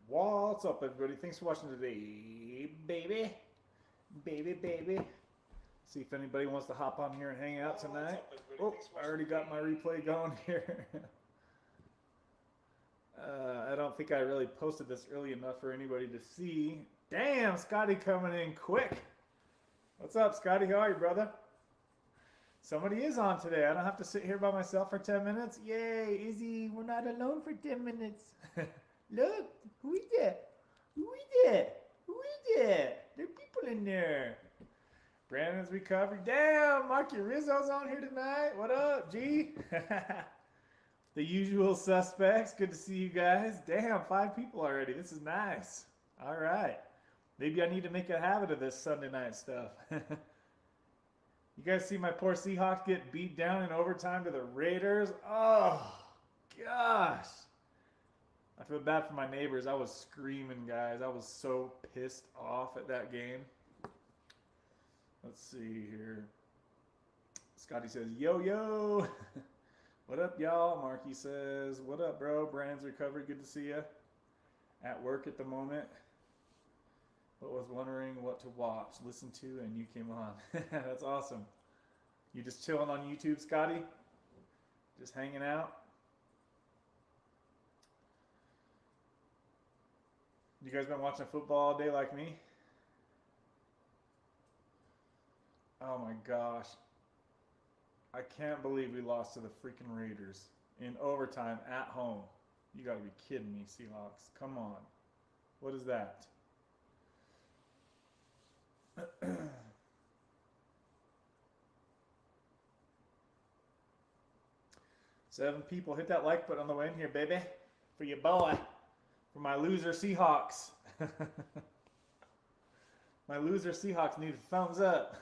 What's up, everybody? Thanks for watching today, baby. Baby. See if anybody wants to hop on here and hang out tonight. Oh, I already got my replay going here. I don't think I really posted this early enough for anybody to see. Damn, Scotty coming in quick. What's up, Scotty? How are you, brother? Somebody is on today. I don't have to sit here by myself for 10 minutes. Yay, Izzy, we're not alone for 10 minutes. Look, who is that? Who is that? Who is that? There are people in there. Brandon's recovery. Damn, Marky Rizzo's on here tonight. What up, G? The usual suspects. Good to see you guys. Damn, 5 people already. This is nice. All right. Maybe I need to make a habit of this Sunday night stuff. You guys see my poor Seahawks get beat down in overtime to the Raiders? Oh, gosh. I feel bad for my neighbors. I was screaming, guys. I was so pissed off at that game. Let's see here. Scotty says, yo, yo. What up, y'all? Marky says, what up, bro? Brandon's recovery. Good to see you. At work at the moment. But was wondering what to watch, listen to, and you came on. That's awesome. You just chilling on YouTube, Scotty? Just hanging out? You guys been watching football all day like me? Oh my gosh. I can't believe we lost to the freaking Raiders in overtime at home. You gotta be kidding me, Seahawks. Come on. What is that? 7 people. Hit that like button on the way in here, baby. For your boy. For my loser Seahawks. My loser Seahawks need a thumbs up.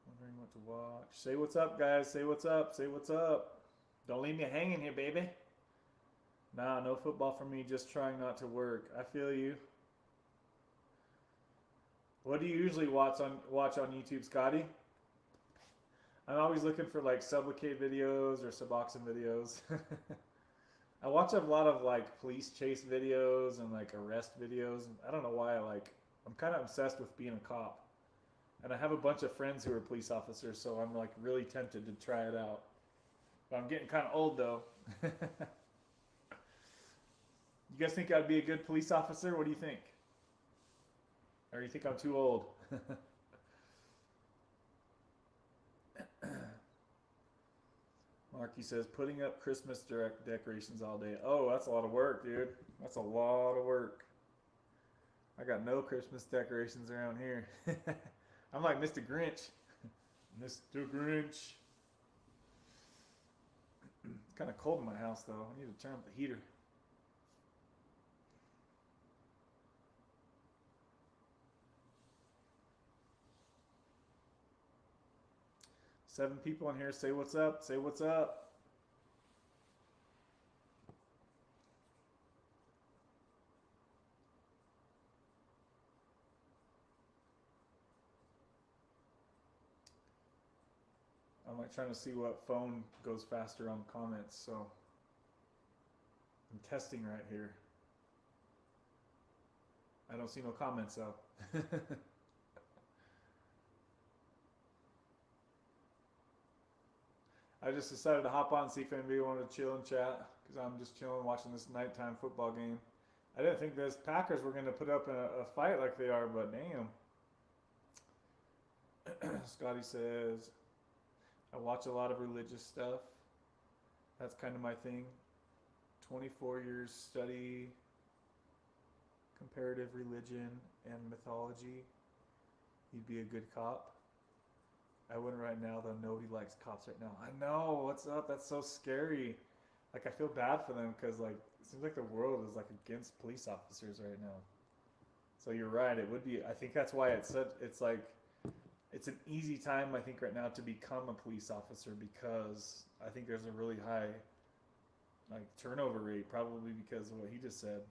Wondering what to watch. Say what's up, guys. Say what's up. Say what's up. Don't leave me hanging here, baby. Nah, no football for me. Just trying not to work. I feel you. What do you usually watch on YouTube, Scotty? I'm always looking for like Sublocade videos or Suboxone videos. I watch a lot of like police chase videos and like arrest videos. I don't know why I'm kind of obsessed with being a cop. And I have a bunch of friends who are police officers, so I'm like really tempted to try it out. But I'm getting kind of old though. You guys think I'd be a good police officer? What do you think? Or you think I'm too old? Marky says, putting up Christmas decorations all day. Oh, that's a lot of work, dude. That's a lot of work. I got no Christmas decorations around here. I'm like Mr. Grinch. Mr. Grinch. It's kind of cold in my house, though. I need to turn up the heater. Seven people in here. Say what's up. Say what's up. I'm like trying to see what phone goes faster on comments, so I'm testing right here. I don't see no comments though. I just decided to hop on and see if anybody wanted to chill and chat because I'm just chilling watching this nighttime football game. I didn't think those Packers were going to put up a fight like they are, but damn. Scotty says, I watch a lot of religious stuff. That's kind of my thing. 24 years study comparative religion and mythology. You'd be a good cop. I wouldn't right now, though. Nobody likes cops right now. I know. What's up? That's so scary. Like, I feel bad for them because, like, it seems like the world is, like, against police officers right now. So you're right. It would be. I think that's why it's like, it's an easy time, I think, right now to become a police officer because I think there's a really high, like, turnover rate, probably because of what he just said.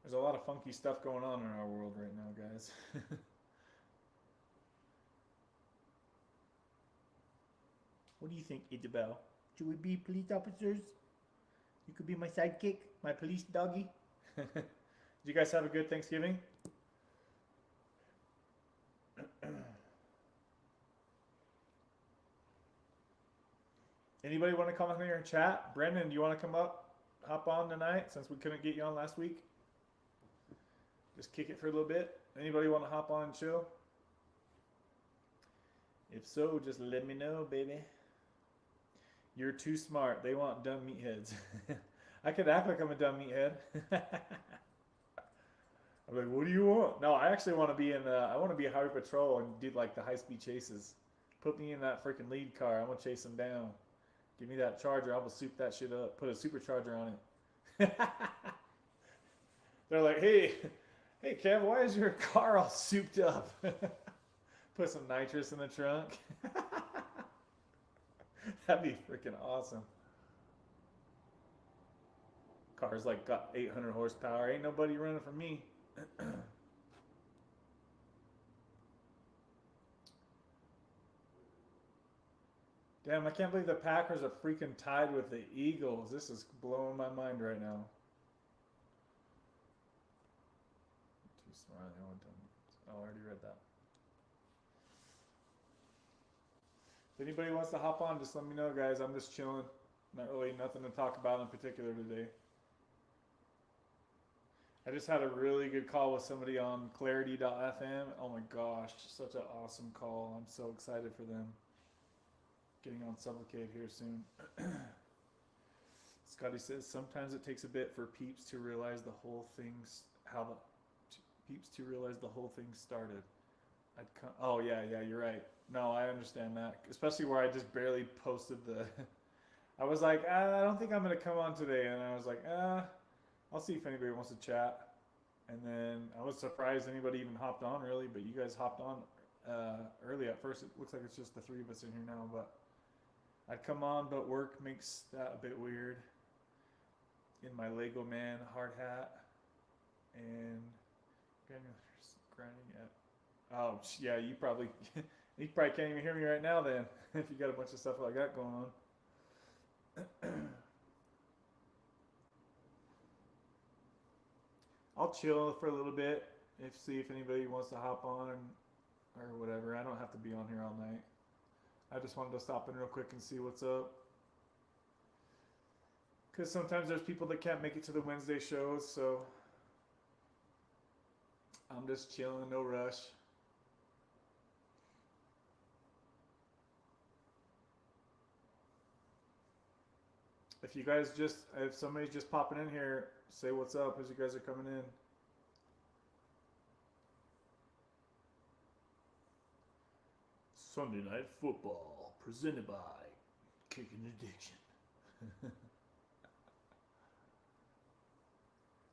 There's a lot of funky stuff going on in our world right now, guys. What do you think, Isabel? Should we be police officers? You could be my sidekick, my police doggy. Did you guys have a good Thanksgiving? Anybody want to come on here and chat? Brendan, do you want to come up, hop on tonight since we couldn't get you on last week? Just kick it for a little bit. Anybody want to hop on and chill? If so, just let me know, baby. You're too smart. They want dumb meatheads. I could act like I'm a dumb meathead. I'm like, what do you want? No, I actually want to be in. I want to be a highway patrol and do like the high-speed chases. Put me in that freaking lead car. I want to chase them down. Give me that charger. I will soup that shit up. Put a supercharger on it. They're like, hey, Kev, why is your car all souped up? Put some nitrous in the trunk. That'd be freaking awesome. Car's like got 800 horsepower. Ain't nobody running from me. Damn, I can't believe the Packers are freaking tied with the Eagles. This is blowing my mind right now. Too smart. I already read that. If anybody wants to hop on, just let me know, guys. I'm just chilling. Not really nothing to talk about in particular today. I just had a really good call with somebody on clarity.fm. Oh my gosh, such an awesome call. I'm so excited for them. Getting on Sublocade here soon. Scotty says, sometimes it takes a bit for peeps to realize the whole thing's started. Oh yeah, you're right. No, I understand that. Especially where I just barely posted the I was like, I don't think I'm gonna come on today, and I was like, I'll see if anybody wants to chat. And then I was surprised anybody even hopped on really, but you guys hopped on early at first. It looks like it's just the three of us in here now, but I'd come on, but work makes that a bit weird. In my Lego man hard hat and grinding at. Oh yeah, you probably can't even hear me right now then if you got a bunch of stuff like that going on. I'll chill for a little bit, see if anybody wants to hop on or whatever. I don't have to be on here all night. I just wanted to stop in real quick and see what's up. Because sometimes there's people that can't make it to the Wednesday shows, so I'm just chilling, no rush. If somebody's just popping in here, say what's up as you guys are coming in. Sunday Night Football, presented by Kickinaddiction.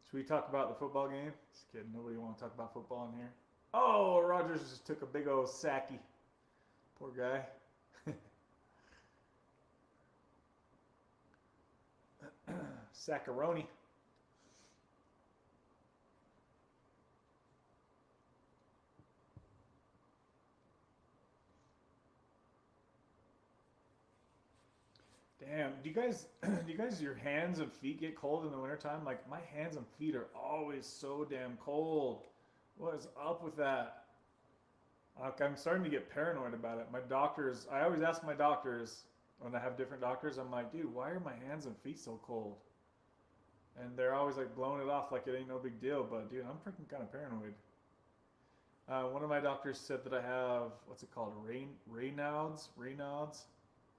Should we talk about the football game? Just kidding, nobody want to talk about football in here. Oh, Rogers just took a big old sacky. Poor guy. Saccaroni. Damn, do you guys your hands and feet get cold in the wintertime? Like my hands and feet are always so damn cold. What is up with that? I'm starting to get paranoid about it. I always ask my doctors when I have different doctors, I'm like, dude, why are my hands and feet so cold? And they're always like blowing it off like it ain't no big deal, but dude, I'm freaking kind of paranoid. One of my doctors said that I have, what's it called, Raynaud's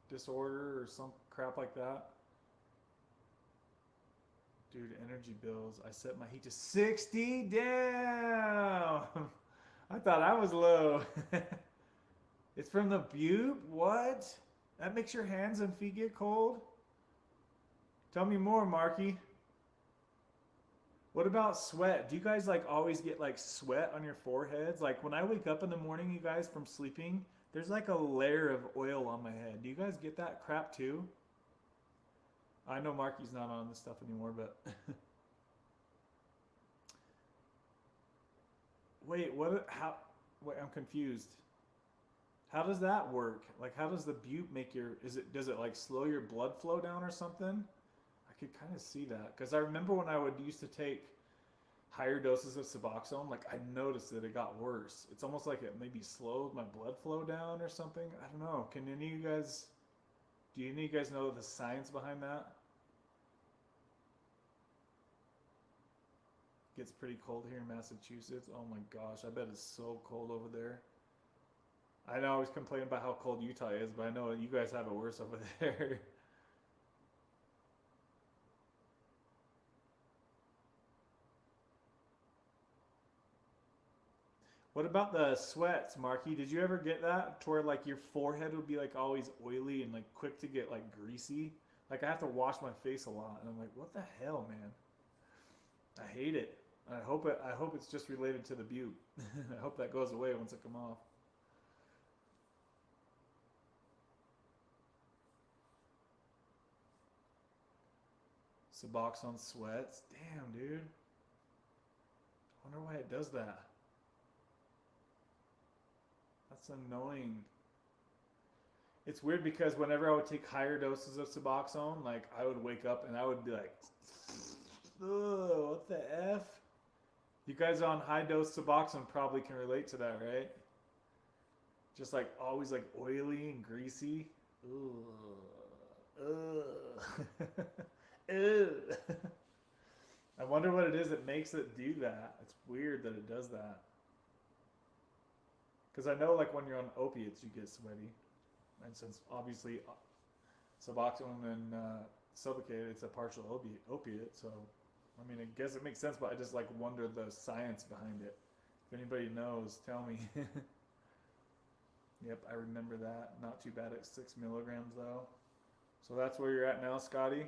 disorder or some crap like that. Dude, energy bills. I set my heat to 60. Damn. I thought I was low. It's from the bube? What? That makes your hands and feet get cold? Tell me more, Marky. What about sweat? Do you guys like always get like sweat on your foreheads? Like when I wake up in the morning, you guys, from sleeping, there's like a layer of oil on my head. Do you guys get that crap too? I know Marky's not on this stuff anymore, but wait, I'm confused. How does that work? Like, how does the butte make your? Does it like slow your blood flow down or something? I could kind of see that because I remember when I would used to take higher doses of Suboxone, like I noticed that it got worse. It's almost like it maybe slowed my blood flow down or something. I don't know. Can any of you guys? Do any of you guys know the science behind that? Gets pretty cold here in Massachusetts. Oh my gosh, I bet it's so cold over there. I know I always complain about how cold Utah is, but I know you guys have it worse over there. What about the sweats, Marky? Did you ever get that to where like your forehead would be like always oily and like quick to get like greasy? Like I have to wash my face a lot, and I'm like, what the hell, man? I hate it. I hope it's just related to the butte. I hope that goes away once I come off. Suboxone sweats. Damn, dude. I wonder why it does that. That's annoying. It's weird because whenever I would take higher doses of Suboxone, like I would wake up and I would be like, ugh, what the F? You guys on high dose Suboxone probably can relate to that, right? Just like always like oily and greasy. Ugh. Ugh. Ew. I wonder what it is that makes it do that. It's weird that it does that. Because I know like when you're on opiates, you get sweaty. And since obviously Suboxone and Sublocade, it's a partial opiate. So, I mean, I guess it makes sense, but I just like wonder the science behind it. If anybody knows, tell me. Yep, I remember that. Not too bad at 6 milligrams though. So that's where you're at now, Scotty.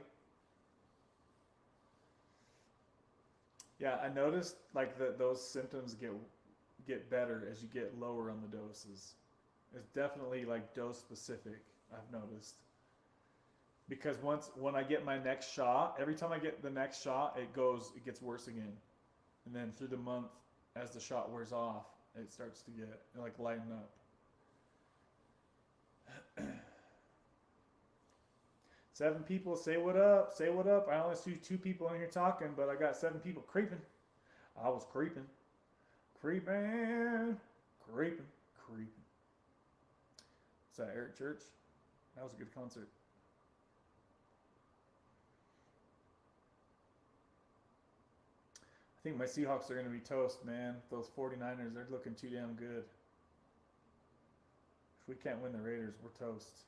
Yeah, I noticed like that those symptoms get better as you get lower on the doses. It's definitely like dose specific, I've noticed. Because when I get my next shot, every time I get the next shot, it gets worse again. And then through the month as the shot wears off, it starts to get like lighten up. 7 people, say what up, say what up. I only see 2 people in here talking, but I got 7 people creeping. I was creeping. Creeping. Creeping. Creeping. Is that Eric Church? That was a good concert. I think my Seahawks are going to be toast, man. Those 49ers, they're looking too damn good. If we can't win the Raiders, we're toast.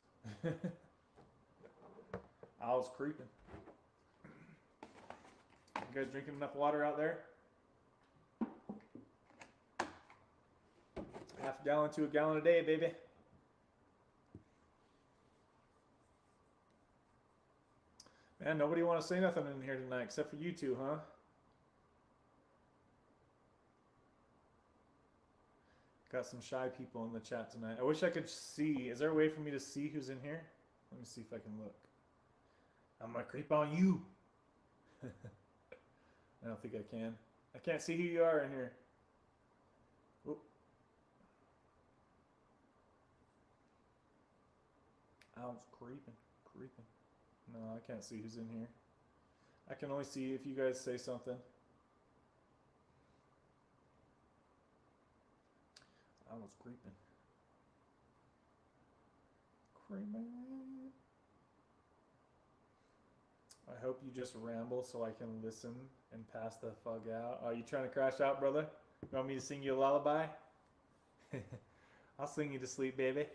I was creeping. You guys drinking enough water out there? Half a gallon to a gallon a day, baby. Man, nobody want to say nothing in here tonight except for you two, huh? Got some shy people in the chat tonight. I wish I could see. Is there a way for me to see who's in here? Let me see if I can look. I'm gonna creep on you. I don't think I can. I can't see who you are in here. Oop. I was creeping. No, I can't see who's in here. I can only see if you guys say something. I was creeping. I hope you just ramble so I can listen and pass the fuck out. Are you trying to crash out, brother? You want me to sing you a lullaby? I'll sing you to sleep, baby.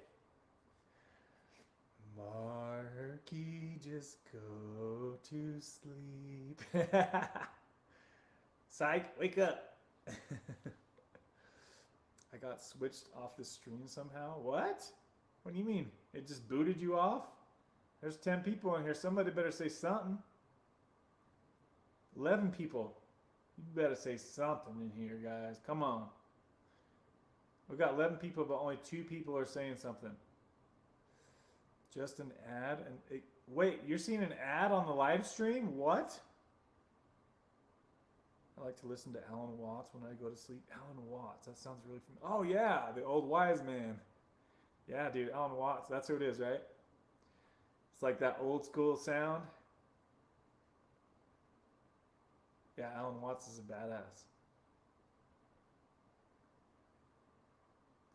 Marky, just go to sleep. Psych, wake up. I got switched off the stream somehow. What? What do you mean? It just booted you off? There's 10 people in here. Somebody better say something. 11 people. You better say something in here, guys. Come on. We've got 11 people, but only 2 people are saying something. Just an ad? Wait, you're seeing an ad on the live stream? What? I like to listen to Alan Watts when I go to sleep. Alan Watts. That sounds really familiar. Oh, yeah. The old wise man. Yeah, dude, Alan Watts. That's who it is, right? It's like that old school sound. Yeah, Alan Watts is a badass.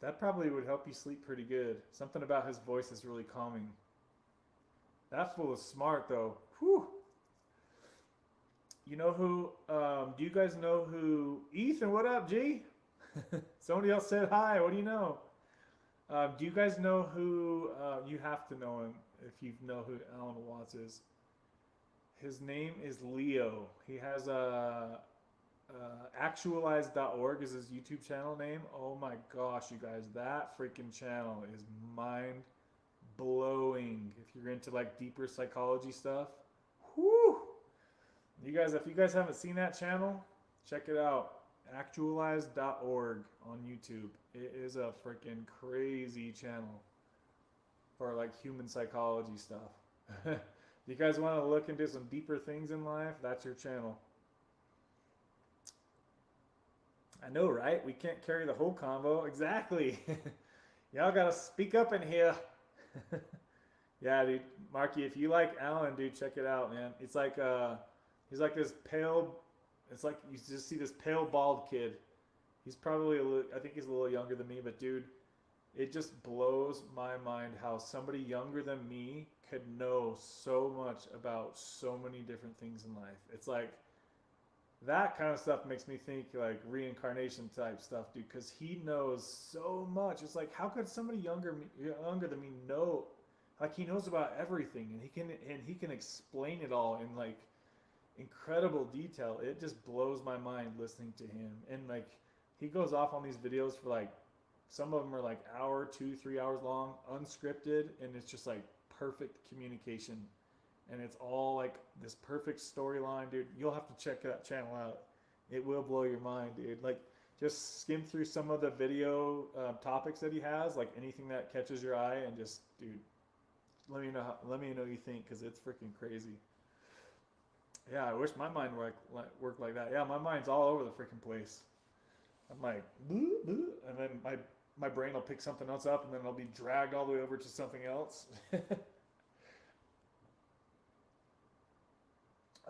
That probably would help you sleep pretty good. Something about his voice is really calming. That fool is smart though. Whew. You know who? Do you guys know who? Ethan, what up, G? Somebody else said hi. What do you know? Do you guys know who? You have to know him if you know who Alan Watts is. His name is Leo. He has a actualized.org is his YouTube channel name. Oh my gosh, you guys, that freaking channel is mind blowing. If you're into like deeper psychology stuff, whoo! You guys, if you guys haven't seen that channel, check it out. Actualized.org on YouTube. It is a freaking crazy channel for like human psychology stuff. You guys want to look into some deeper things in life? That's your channel. I know, right? We can't carry the whole convo. Exactly. Y'all gotta speak up in here. Yeah, dude. Marky, if you like Alan, dude, check it out, man. It's like he's like this pale. It's like you just see this pale bald kid. He's probably I think he's a little younger than me, but dude, it just blows my mind how somebody younger than me could know so much about so many different things in life. It's like that kind of stuff makes me think like reincarnation type stuff, dude, because he knows so much. It's like, how could somebody younger than me know? Like, he knows about everything, and he can explain it all in like incredible detail. It just blows my mind listening to him. And like, he goes off on these videos for like, some of them are like hour, 2-3 hours long, unscripted, and it's just like perfect communication. And it's all like this perfect storyline, dude. You'll have to check that channel out. It will blow your mind, dude. Like, just skim through some of the video topics that he has, like anything that catches your eye, and just, dude, let me know what you think, because it's freaking crazy. Yeah, I wish my mind worked like that. Yeah, my mind's all over the freaking place. I'm like, boo, boo, and then my brain will pick something else up, and then I'll be dragged all the way over to something else.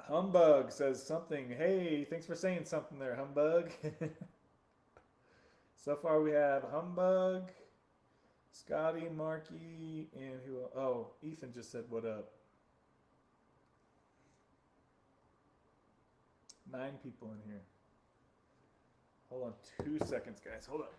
Humbug says something. Hey, thanks for saying something there, Humbug. So far we have Humbug, Scotty, Marky, and who? Oh, Ethan just said what up. 9 people in here. Hold on 2 seconds, guys. Hold up.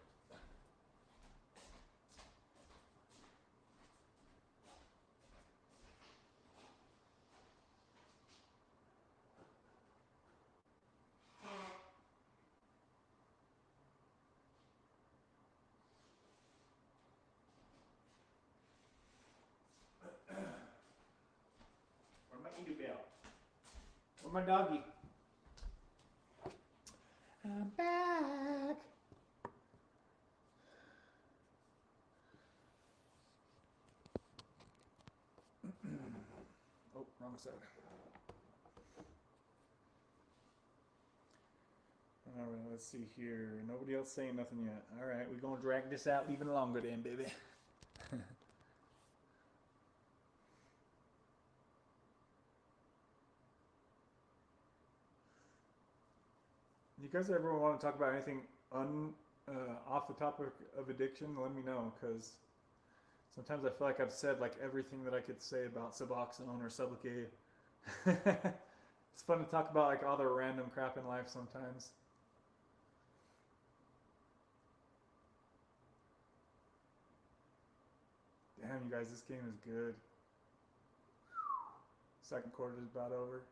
Where'd my Edu bell? Where's my doggy? I'm back. Oh, wrong side. All right, let's see here. Nobody else saying nothing yet. All right, we're gonna drag this out even longer then, baby. You guys ever want to talk about anything off the topic of addiction? Let me know, because sometimes I feel like I've said like everything that I could say about Suboxone or Sublocade. It's fun to talk about like all the random crap in life sometimes. Damn, you guys, this game is good. Second quarter is about over.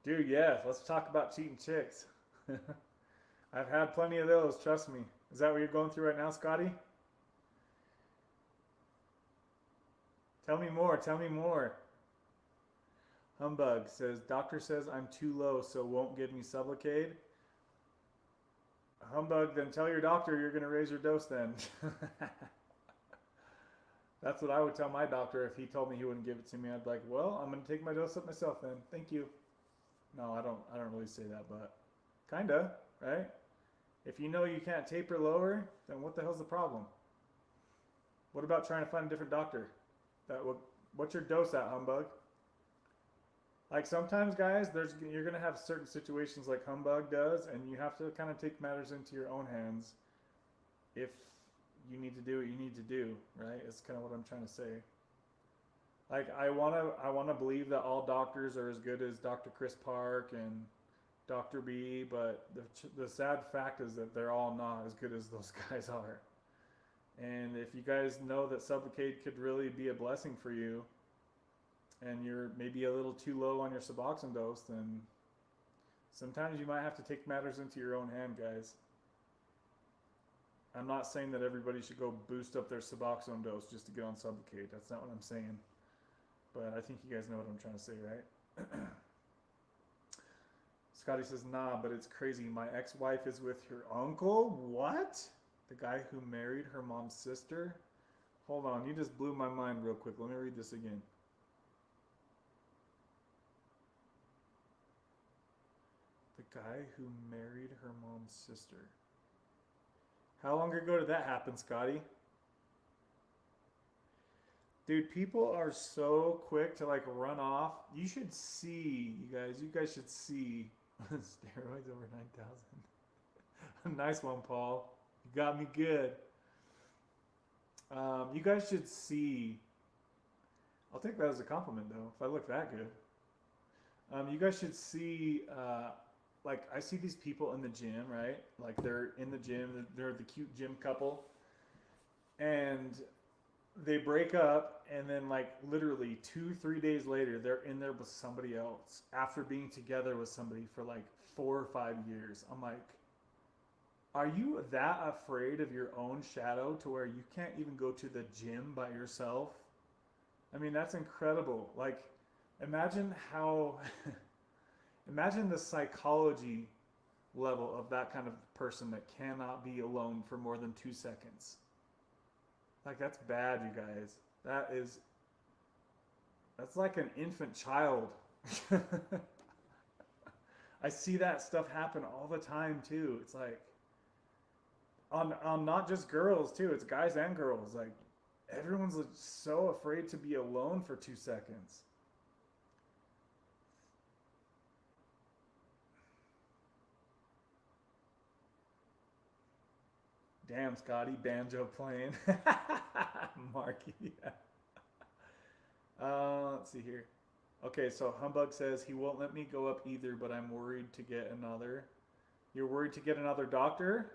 Dude, yes, let's talk about cheating chicks. I've had plenty of those, trust me. Is that what you're going through right now, Scotty? Tell me more, tell me more. Humbug says, doctor says I'm too low, so won't give me Sublocade. Humbug, then tell your doctor you're going to raise your dose then. That's what I would tell my doctor if he told me he wouldn't give it to me. I'd be like, well, I'm going to take my dose up myself then. Thank you. No, I don't really say that, but kinda, right? If you know you can't taper lower, then what the hell's the problem? What about trying to find a different doctor? What's your dose at, humbug? Like sometimes, guys, you're gonna have certain situations like humbug does, and you have to kind of take matters into your own hands. If you need to do what you need to do, right? It's kind of what I'm trying to say. Like I wanna believe that all doctors are as good as Dr. Chris Park and Dr. B, but the sad fact is that they're all not as good as those guys are. And if you guys know that Sublocade could really be a blessing for you, and you're maybe a little too low on your Suboxone dose, then sometimes you might have to take matters into your own hand, guys. I'm not saying that everybody should go boost up their Suboxone dose just to get on Sublocade. That's not what I'm saying. But I think you guys know what I'm trying to say, right? Scotty says, nah, but it's crazy. My ex-wife is with her uncle? What? The guy who married her mom's sister? Hold on, you just blew my mind real quick. Let me read this again. The guy who married her mom's sister. How long ago did that happen, Scotty? Dude, people are so quick to like run off. You should see, you guys should see steroids over 9,000. Nice one, Paul. You got me good. You guys should see. I'll take that as a compliment, though, if I look that good. You guys should see, like, I see these people in the gym, right? Like, they're in the gym, they're the cute gym couple, and they break up, and then, like, literally 2-3 days later, they're in there with somebody else after being together with somebody for, like, 4 or 5 years. I'm like, are you that afraid of your own shadow to where you can't even go to the gym by yourself? I mean, that's incredible. Like, imagine how, imagine the psychology level of that kind of person that cannot be alone for more than 2 seconds. Like, that's bad, you guys. That's like an infant child. I see that stuff happen all the time, too. It's like, on not just girls too, it's guys and girls. Like everyone's so afraid to be alone for 2 seconds. Damn, Scotty, banjo playing. Marky, yeah. Let's see here. Okay, so Humbug says he won't let me go up either, but I'm worried to get another. You're worried to get another doctor?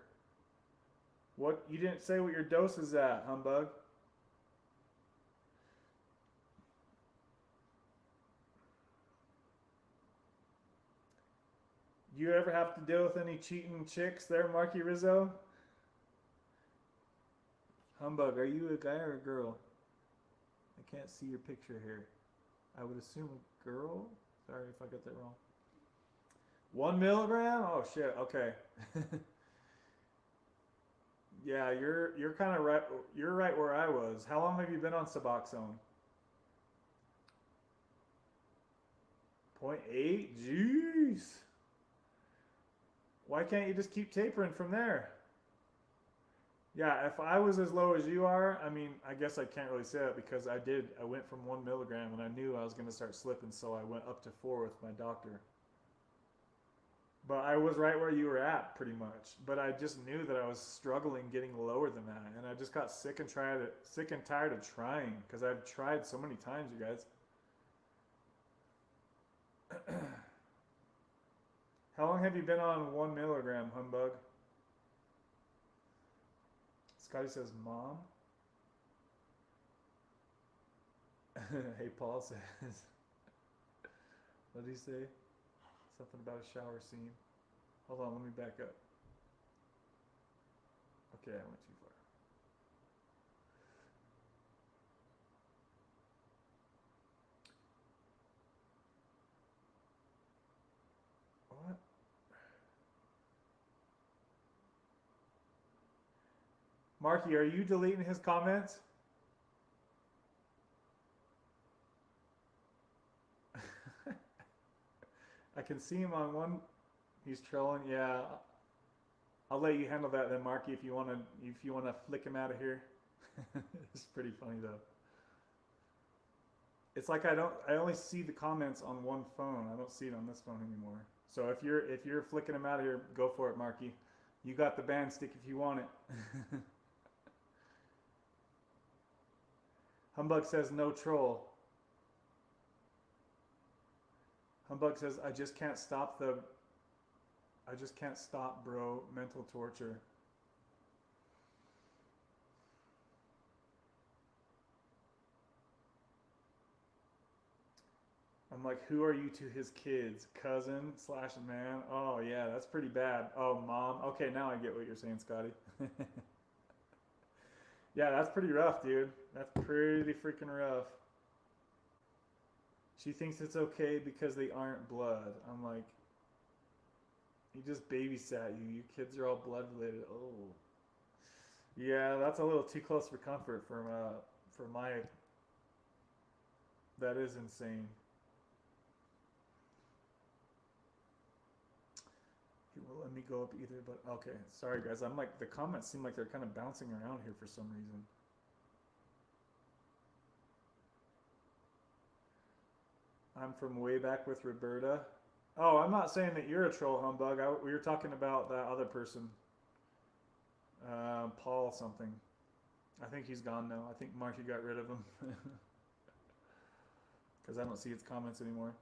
What? You didn't say what your dose is at, Humbug. You ever have to deal with any cheating chicks there, Marky Rizzo? Humbug, are you a guy or a girl? I can't see your picture here. I would assume a girl. Sorry if I got that wrong. 1 milligram? Oh shit. Okay. Yeah, you're kind of right. You're right where I was. How long have you been on Suboxone? 0.8? Jeez. Why can't you just keep tapering from there? Yeah, if I was as low as you are, I mean, I guess I can't really say that because I went from 1 milligram and I knew I was going to start slipping, so I went up to 4 with my doctor. But I was right where you were at, pretty much. But I just knew that I was struggling getting lower than that, and I just got sick and tired of trying because I've tried so many times, you guys. How long have you been on 1 milligram, Humbug? Scotty says, Mom. Hey, Paul says, what did he say? Something about a shower scene. Hold on, let me back up. Okay, I went too far. What? Marky, are you deleting his comments? I can see him on one. He's trolling. Yeah, I'll let you handle that then, Marky. If you wanna flick him out of here. It's pretty funny though. It's like I only see the comments on one phone. I don't see it on this phone anymore. So if you're flicking him out of here, go for it, Marky. You got the band stick if you want it. Humbug says no troll. Humbug says I just can't stop, bro. Mental torture. I'm like, who are you to his kids? Cousin / man? Oh, yeah, that's pretty bad. Oh, mom. Okay, now I get what you're saying, Scotty. Yeah, that's pretty rough, dude. That's pretty freaking rough. She thinks it's okay because they aren't blood. I'm like, he just babysat you. You kids are all blood related. Oh. Yeah, that's a little too close for comfort for my... That is insane. He won't let me go up either, but okay. Sorry, guys. I'm like, the comments seem like they're kind of bouncing around here for some reason. I'm from way back with Roberta. Oh, I'm not saying that you're a troll, Humbug. We were talking about that other person. Paul something. I think he's gone now. I think Marky got rid of him. Because I don't see his comments anymore.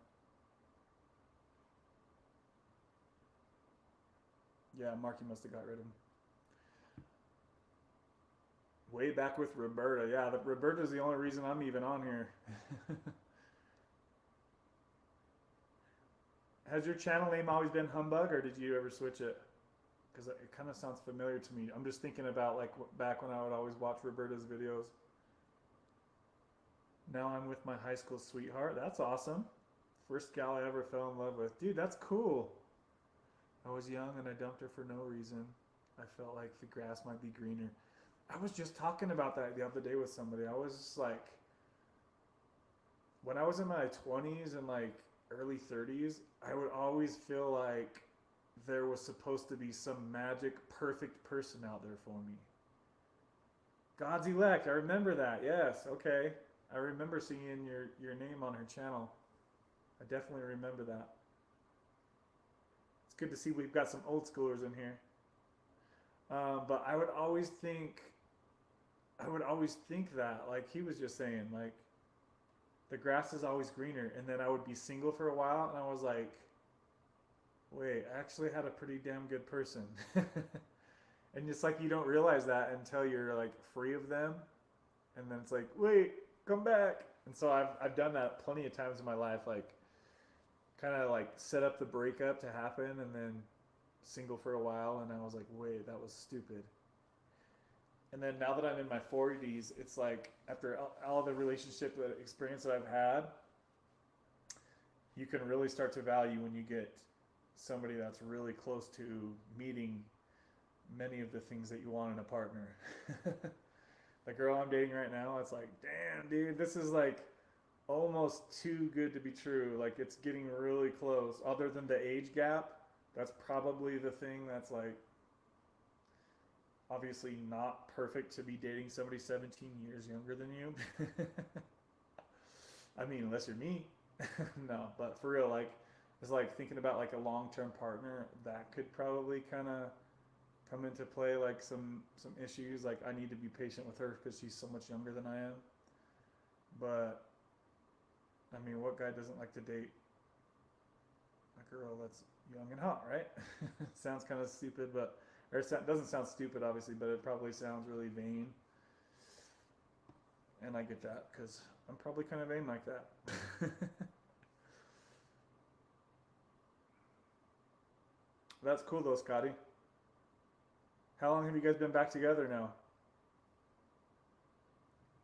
Yeah, Marky must have got rid of him. Way back with Roberta. Yeah, Roberta's the only reason I'm even on here. Has your channel name always been Humbug, or did you ever switch it? Because it kind of sounds familiar to me. I'm just thinking about like back when I would always watch Roberta's videos. Now I'm with my high school sweetheart. That's awesome. First gal I ever fell in love with. Dude, that's cool. I was young and I dumped her for no reason. I felt like the grass might be greener. I was just talking about that the other day with somebody. I was just like, when I was in my 20s and like early 30s, I would always feel like there was supposed to be some magic, perfect person out there for me. God's elect. I remember that. Yes. Okay. I remember seeing your name on her channel. I definitely remember that. It's good to see we've got some old schoolers in here. But I would always think that, like he was just saying, like, the grass is always greener. And then I would be single for a while, and I was like, wait, I actually had a pretty damn good person. And it's like you don't realize that until you're like free of them. And then it's like, wait, come back. And so I've done that plenty of times in my life, like kind of like set up the breakup to happen and then single for a while, and I was like, wait, that was stupid. And then now that I'm in my 40s, it's like after all the relationship experience that I've had, you can really start to value when you get somebody that's really close to meeting many of the things that you want in a partner. The girl I'm dating right now, it's like, damn, dude, this is like almost too good to be true. Like, it's getting really close. Other than the age gap, that's probably the thing that's like obviously not perfect to be dating somebody 17 years younger than you. I mean, unless you're me. No, but for real, like, it's like thinking about like a long-term partner, that could probably kind of come into play, like some issues. Like, I need to be patient with her because she's so much younger than I am. But I mean, what guy doesn't like to date a girl that's young and hot, right? Sounds kind of stupid, but or it doesn't sound stupid, obviously, but it probably sounds really vain. And I get that because I'm probably kind of vain like that. That's cool though, Scotty. How long have you guys been back together now?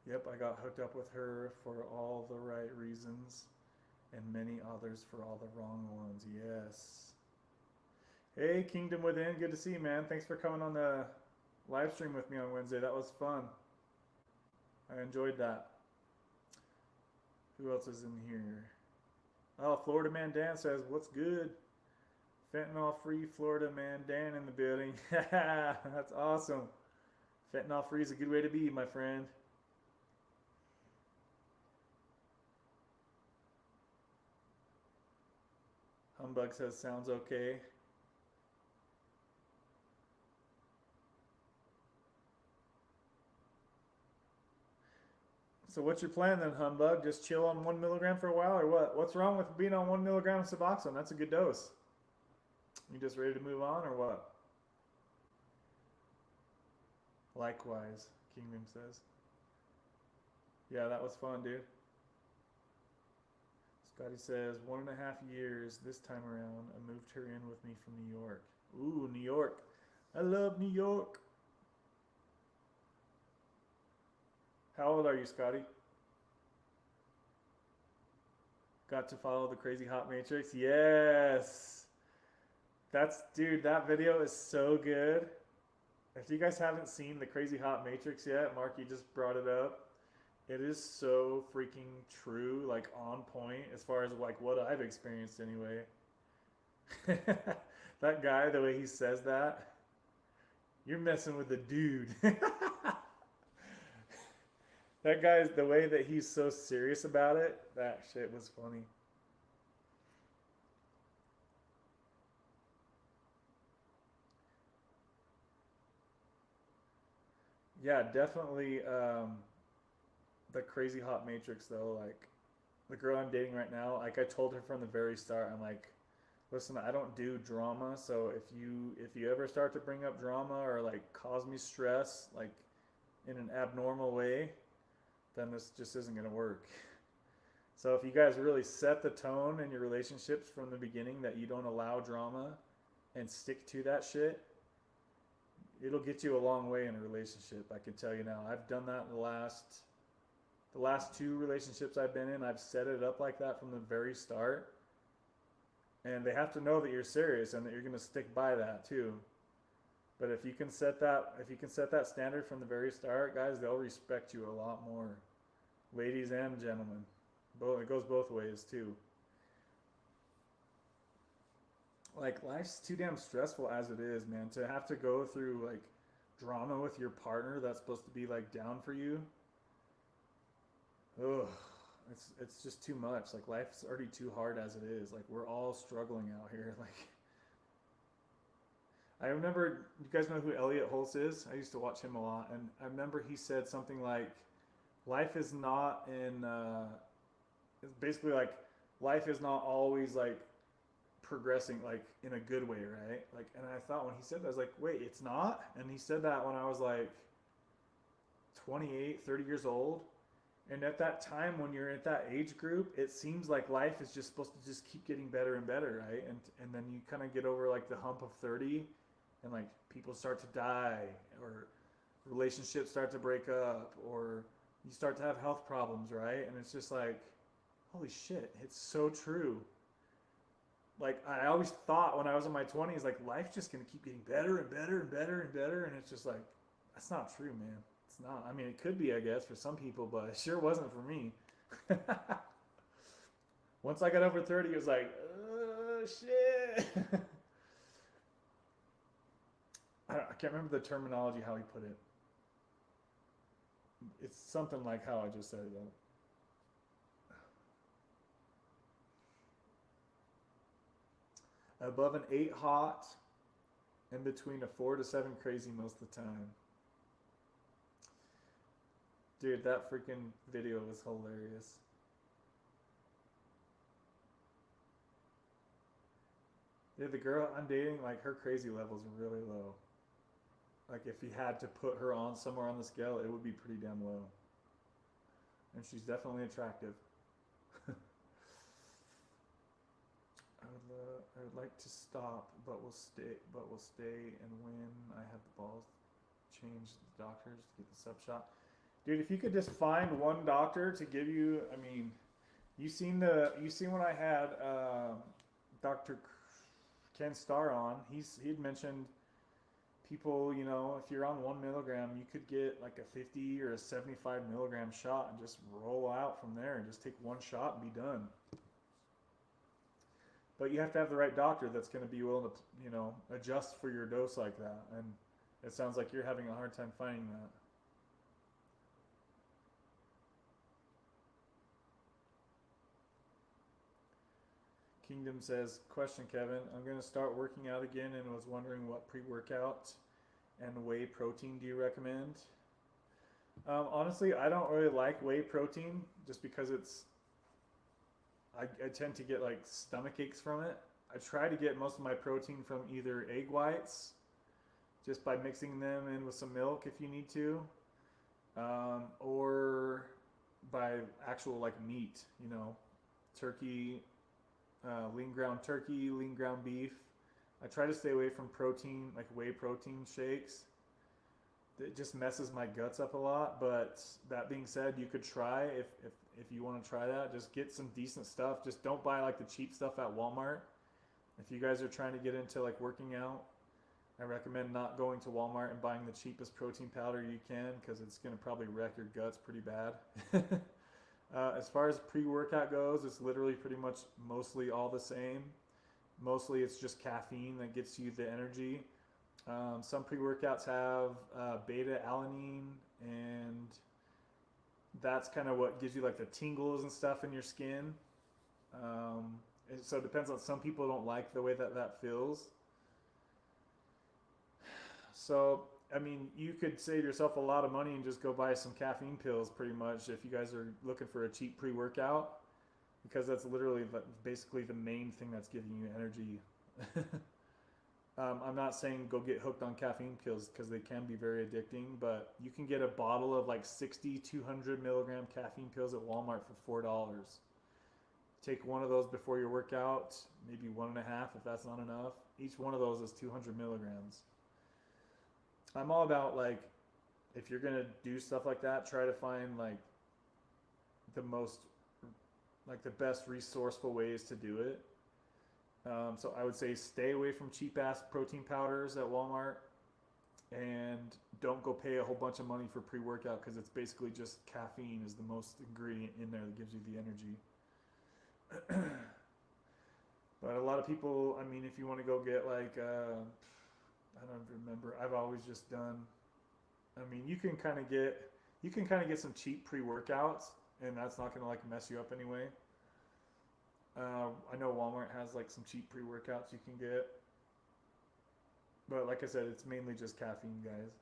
Yep, I got hooked up with her for all the right reasons and many others for all the wrong ones. Yes. Hey, Kingdom Within, good to see you, man. Thanks for coming on the live stream with me on Wednesday. That was fun. I enjoyed that. Who else is in here? Oh, Florida Man Dan says, what's good? Fentanyl free Florida Man Dan in the building. That's awesome. Fentanyl free is a good way to be, my friend. Humbug says, sounds okay. So what's your plan then, Humbug? Just chill on 1 milligram for a while, or what? What's wrong with being on 1 milligram of Suboxone? That's a good dose. You just ready to move on, or what? Likewise, Kingdom says. Yeah, that was fun, dude. Scotty says, 1.5 years this time around. I moved her in with me from New York. Ooh, New York. I love New York. How old are you, Scotty? Got to follow the Crazy Hot Matrix? Yes. Dude, that video is so good. If you guys haven't seen the Crazy Hot Matrix yet, Mark, you just brought it up. It is so freaking true, like on point as far as like what I've experienced anyway. That guy, the way he says that, you're messing with a dude. That guy's, the way that he's so serious about it, that shit was funny. Yeah, definitely the Crazy Hot Matrix though, like the girl I'm dating right now, like I told her from the very start, I'm like, listen, I don't do drama, so if you ever start to bring up drama or like cause me stress like in an abnormal way, then this just isn't going to work. So if you guys really set the tone in your relationships from the beginning that you don't allow drama and stick to that shit, it'll get you a long way in a relationship. I can tell you now. I've done that in the last 2 relationships I've been in. I've set it up like that from the very start. And they have to know that you're serious and that you're going to stick by that too. But if you can set that standard from the very start, guys, they'll respect you a lot more. Ladies and gentlemen. It goes both ways too. Like life's too damn stressful as it is, man. To have to go through like drama with your partner that's supposed to be like down for you. Ugh. It's just too much. Like life's already too hard as it is. Like we're all struggling out here. Like I remember, you guys know who Elliot Holtz is? I used to watch him a lot, and I remember he said something like, life is not in it's basically like life is not always like progressing like in a good way, right? Like, and I thought when he said that, I was like, wait, it's not? And he said that when I was like 28, 30 years old. And at that time, when you're at that age group, it seems like life is just supposed to just keep getting better and better, right? And then you kind of get over like the hump of 30, and like people start to die, or relationships start to break up, or you start to have health problems, right? And it's just like, holy shit, it's so true. Like I always thought when I was in my 20s, like life's just gonna keep getting better and better and better and better, and it's just like, that's not true, man. It's not. I mean, it could be, I guess, for some people, but it sure wasn't for me. Once I got over 30, it was like, oh shit. I can't remember the terminology, how he put it. It's something like how I just said it though. Above an 8 hot, in between a 4 to 7 crazy most of the time. Dude, that freaking video was hilarious. Yeah, the girl I'm dating, like her crazy levels are really low. Like if you had to put her on somewhere on the scale, it would be pretty damn low. And she's definitely attractive. I would like to stop, but we'll stay. And when I have the balls, change the doctors to get the sub shot. Dude, if you could just find one doctor to give you, I mean, you seen when I had Dr. Ken Starr on. He'd mentioned people, you know, if you're on 1 milligram, you could get like a 50 or a 75 milligram shot and just roll out from there and just take one shot and be done. But you have to have the right doctor that's going to be willing to, adjust for your dose like that. And it sounds like you're having a hard time finding that. Kingdom says, question, Kevin. I'm going to start working out again and was wondering what pre-workout and whey protein do you recommend? Honestly, I don't really like whey protein just because I tend to get like stomach aches from it. I try to get most of my protein from either egg whites, just by mixing them in with some milk if you need to, or by actual like meat, turkey, lean ground turkey, lean ground beef. I try to stay away from protein, like whey protein shakes. It just messes my guts up a lot. But that being said, you could try if you want to try that. Just get some decent stuff. Just don't buy like the cheap stuff at Walmart. If you guys are trying to get into like working out, I recommend not going to Walmart and buying the cheapest protein powder you can, because it's going to probably wreck your guts pretty bad. As far as pre-workout goes, it's literally pretty much mostly all the same. Mostly it's just caffeine that gets you the energy. Some pre-workouts have beta-alanine, and that's kind of what gives you like the tingles and stuff in your skin. So it depends on, some people don't like the way that feels. So, I mean, you could save yourself a lot of money and just go buy some caffeine pills pretty much if you guys are looking for a cheap pre-workout, because that's literally basically the main thing that's giving you energy. I'm not saying go get hooked on caffeine pills because they can be very addicting, but you can get a bottle of like 60, 200 milligram caffeine pills at Walmart for $4. Take one of those before your workout, maybe 1.5 if that's not enough. Each one of those is 200 milligrams. I'm all about, like, if you're gonna do stuff like that, try to find like the best resourceful ways to do it. So I would say stay away from cheap ass protein powders at Walmart, and don't go pay a whole bunch of money for pre-workout, because it's basically just caffeine is the most ingredient in there that gives you the energy. But a lot of people, I mean, if you want to go get like I don't remember, I've always just done, I mean, you can kind of get some cheap pre-workouts, and that's not going to like mess you up anyway. I know Walmart has like some cheap pre-workouts you can get, but like I said, it's mainly just caffeine, guys.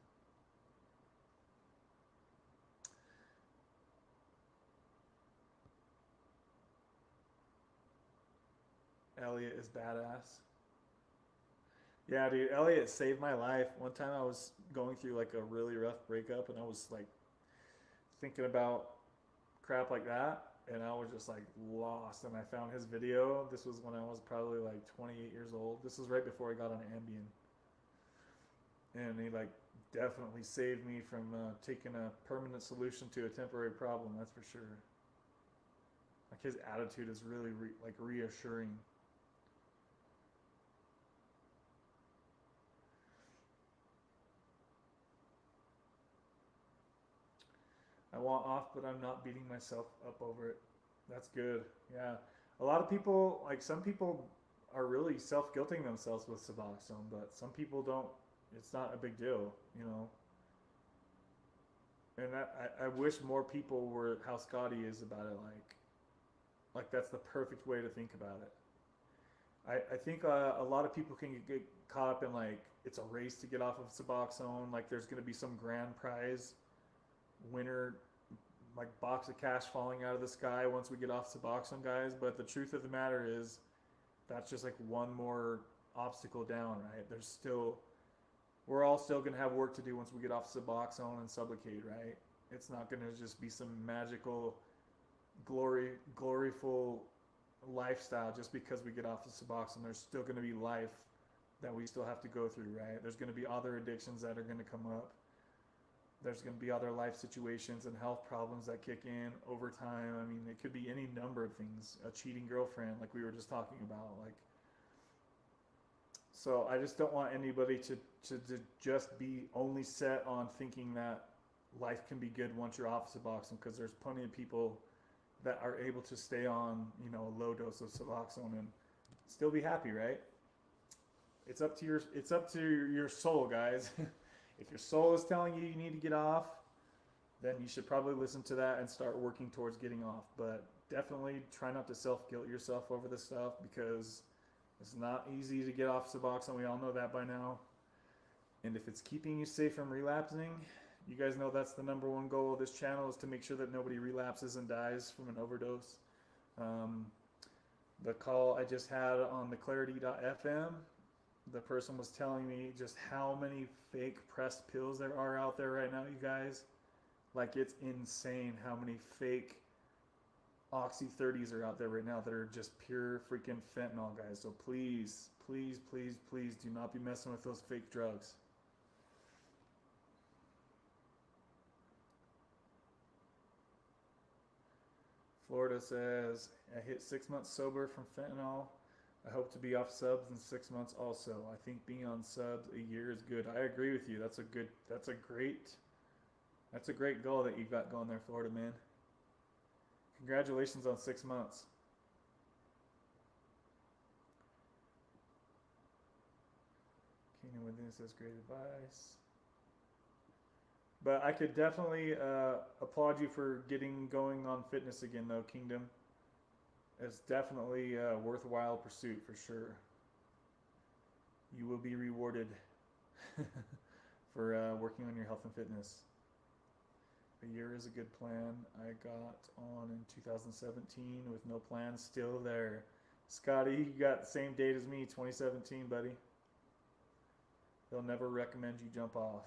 Elliot is badass. Yeah, dude, Elliot saved my life. One time I was going through like a really rough breakup, and I was like thinking about crap like that, and I was just like lost, and I found his video. This was when I was probably like 28 years old. This was right before I got on Ambien, and he like definitely saved me from taking a permanent solution to a temporary problem. That's for sure. Like, his attitude is really reassuring. I want off, but I'm not beating myself up over it. That's good. Yeah. A lot of people, like, some people are really self-guilting themselves with Suboxone, but some people don't. It's not a big deal, you know. And I wish more people were how Scotty is about it. Like that's the perfect way to think about it. I think a lot of people can get caught up in like it's a race to get off of Suboxone. Like there's going to be some grand prize winner, like box of cash falling out of the sky once we get off Suboxone, guys. But the truth of the matter is, that's just like one more obstacle down, right? We're all still going to have work to do once we get off Suboxone and Sublocade, right? It's not going to just be some magical, gloriful lifestyle just because we get off the Suboxone. There's still going to be life that we still have to go through, right? There's going to be other addictions that are going to come up. There's going to be other life situations and health problems that kick in over time. I mean, it could be any number of things. A cheating girlfriend, like we were just talking about. So I just don't want anybody to just be only set on thinking that life can be good once you're off Suboxone, because there's plenty of people that are able to stay on, a low dose of Suboxone and still be happy, right? It's up to your soul, guys. If your soul is telling you you need to get off, then you should probably listen to that and start working towards getting off. But definitely try not to self-guilt yourself over this stuff, because it's not easy to get off Suboxone. We all know that by now. And if it's keeping you safe from relapsing, you guys know that's the number one goal of this channel, is to make sure that nobody relapses and dies from an overdose. The call I just had on the clarity.fm, the person was telling me just how many fake pressed pills there are out there right now, you guys. Like, it's insane how many fake Oxy 30s are out there right now that are just pure freaking fentanyl, guys. So please, please, please, please do not be messing with those fake drugs. Florida says, I hit 6 months sober from fentanyl. I hope to be off subs in 6 months also. I think being on subs a year is good. I agree with you. That's a great goal that you've got going there, Florida man. Congratulations on 6 months. Kingdom Within says great advice. But I could definitely applaud you for getting going on fitness again, though, Kingdom. It's definitely a worthwhile pursuit for sure. You will be rewarded for working on your health and fitness. A year is a good plan. I got on in 2017 with no plans, still there. Scotty, you got the same date as me, 2017, buddy. They'll never recommend you jump off.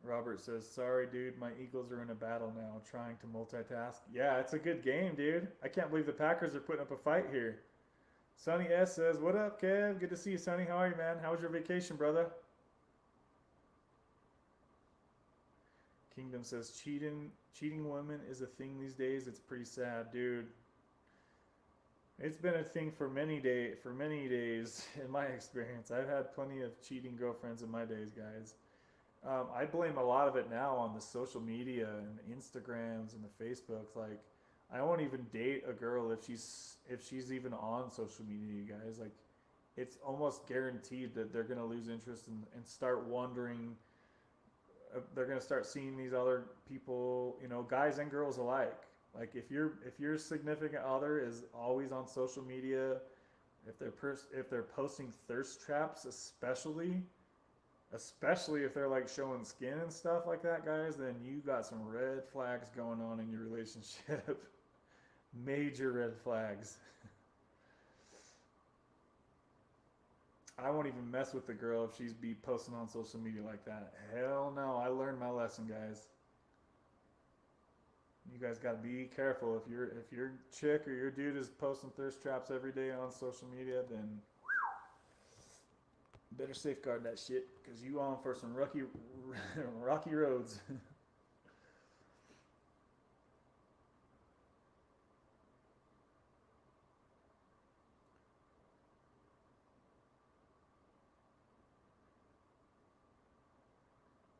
Robert says, sorry, dude, my Eagles are in a battle now, trying to multitask. Yeah, it's a good game, dude. I can't believe the Packers are putting up a fight here. Sonny S says, what up, Kev? Good to see you, Sonny. How are you, man? How was your vacation, brother? Kingdom says, cheating women is a thing these days. It's pretty sad, dude. It's been a thing for many days in my experience. I've had plenty of cheating girlfriends in my days, guys. I blame a lot of it now on the social media and the Instagrams and the Facebooks. Like, I won't even date a girl if she's even on social media, you guys. Like, it's almost guaranteed that they're gonna lose interest and start wondering. They're gonna start seeing these other people, you know, guys and girls alike. Like, if your significant other is always on social media, if they're posting thirst traps, especially if they're like showing skin and stuff like that, guys, then you got some red flags going on in your relationship. Major red flags. I won't even mess with the girl if she's be posting on social media like that. Hell no, I learned my lesson, guys. You guys gotta be careful. If your chick or your dude is posting thirst traps every day on social media, then better safeguard that shit, because you on for some rocky roads.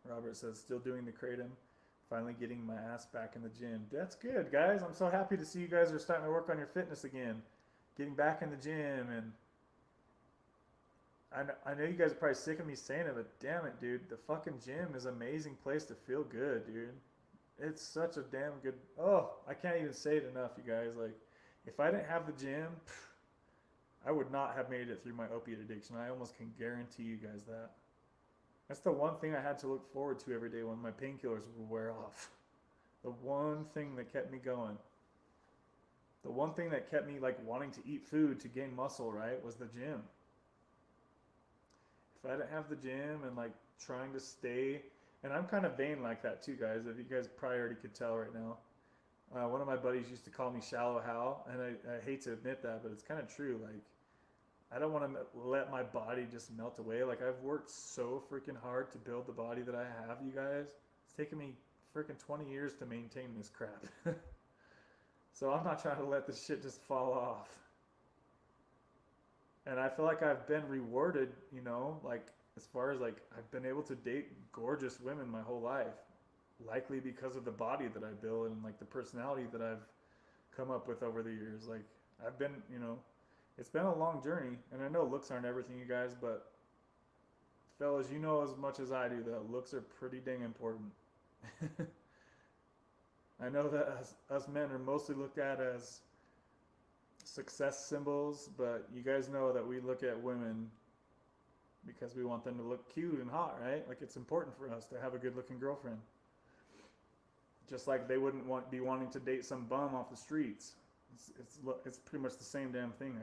Robert says, still doing the Kratom. Finally getting my ass back in the gym. That's good, guys. I'm so happy to see you guys are starting to work on your fitness again. Getting back in the gym. And I know you guys are probably sick of me saying it, but damn it, dude. The fucking gym is an amazing place to feel good, dude. It's such a damn good... Oh, I can't even say it enough, you guys. Like, if I didn't have the gym, I would not have made it through my opiate addiction. I almost can guarantee you guys that. That's the one thing I had to look forward to every day when my painkillers would wear off. The one thing that kept me going. The one thing that kept me like wanting to eat food to gain muscle, right, was the gym. If I didn't have the gym and like trying to stay, and I'm kind of vain like that too, guys, if you guys probably already could tell right now. One of my buddies used to call me Shallow Hal, and I hate to admit that, but it's kind of true. Like, I don't want to let my body just melt away. Like, I've worked so freaking hard to build the body that I have, you guys. It's taken me freaking 20 years to maintain this crap. So I'm not trying to let this shit just fall off. And I feel like I've been rewarded, you know, like, as far as like, I've been able to date gorgeous women my whole life. Likely because of the body that I built and like the personality that I've come up with over the years. Like I've been, it's been a long journey, and I know looks aren't everything, you guys, but fellas, you know as much as I do that looks are pretty dang important. I know that us men are mostly looked at as success symbols, but you guys know that we look at women because we want them to look cute and hot, right? Like it's important for us to have a good-looking girlfriend. Just like they wouldn't be wanting to date some bum off the streets. It's pretty much the same damn thing,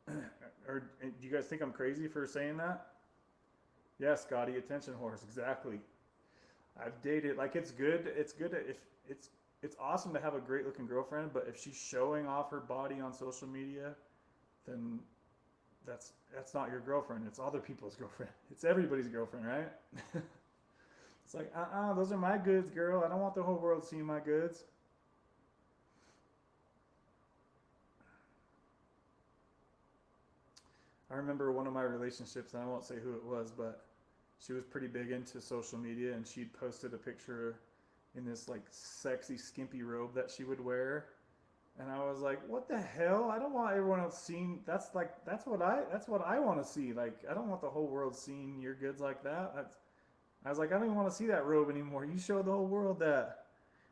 right? Or do you guys think I'm crazy for saying that? Yeah, Scotty, attention whores, exactly. I've dated, like it's good if it's awesome to have a great looking girlfriend, but if she's showing off her body on social media, then that's not your girlfriend. It's other people's girlfriend. It's everybody's girlfriend, right? It's like, those are my goods, girl. I don't want the whole world seeing my goods. I remember one of my relationships, and I won't say who it was, but she was pretty big into social media, and she'd posted a picture in this like sexy skimpy robe that she would wear, and I was like, what the hell? I don't want everyone else seeing. That's what I want to see. Like I don't want the whole world seeing your goods like that. I was like, I don't even want to see that robe anymore. You showed the whole world that.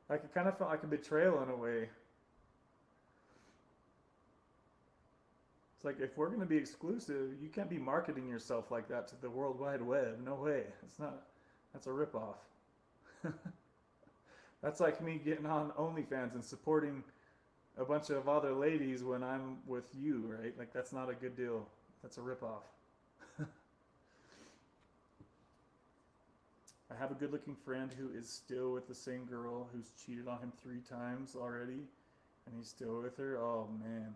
Like it kind of felt like a betrayal in a way. It's like if we're going to be exclusive, you can't be marketing yourself like that to the World Wide Web. No way. It's not. That's a ripoff. That's like me getting on OnlyFans and supporting a bunch of other ladies when I'm with you, right? Like that's not a good deal. That's a ripoff. I have a good-looking friend who is still with the same girl who's cheated on him 3 times already, and he's still with her. Oh man,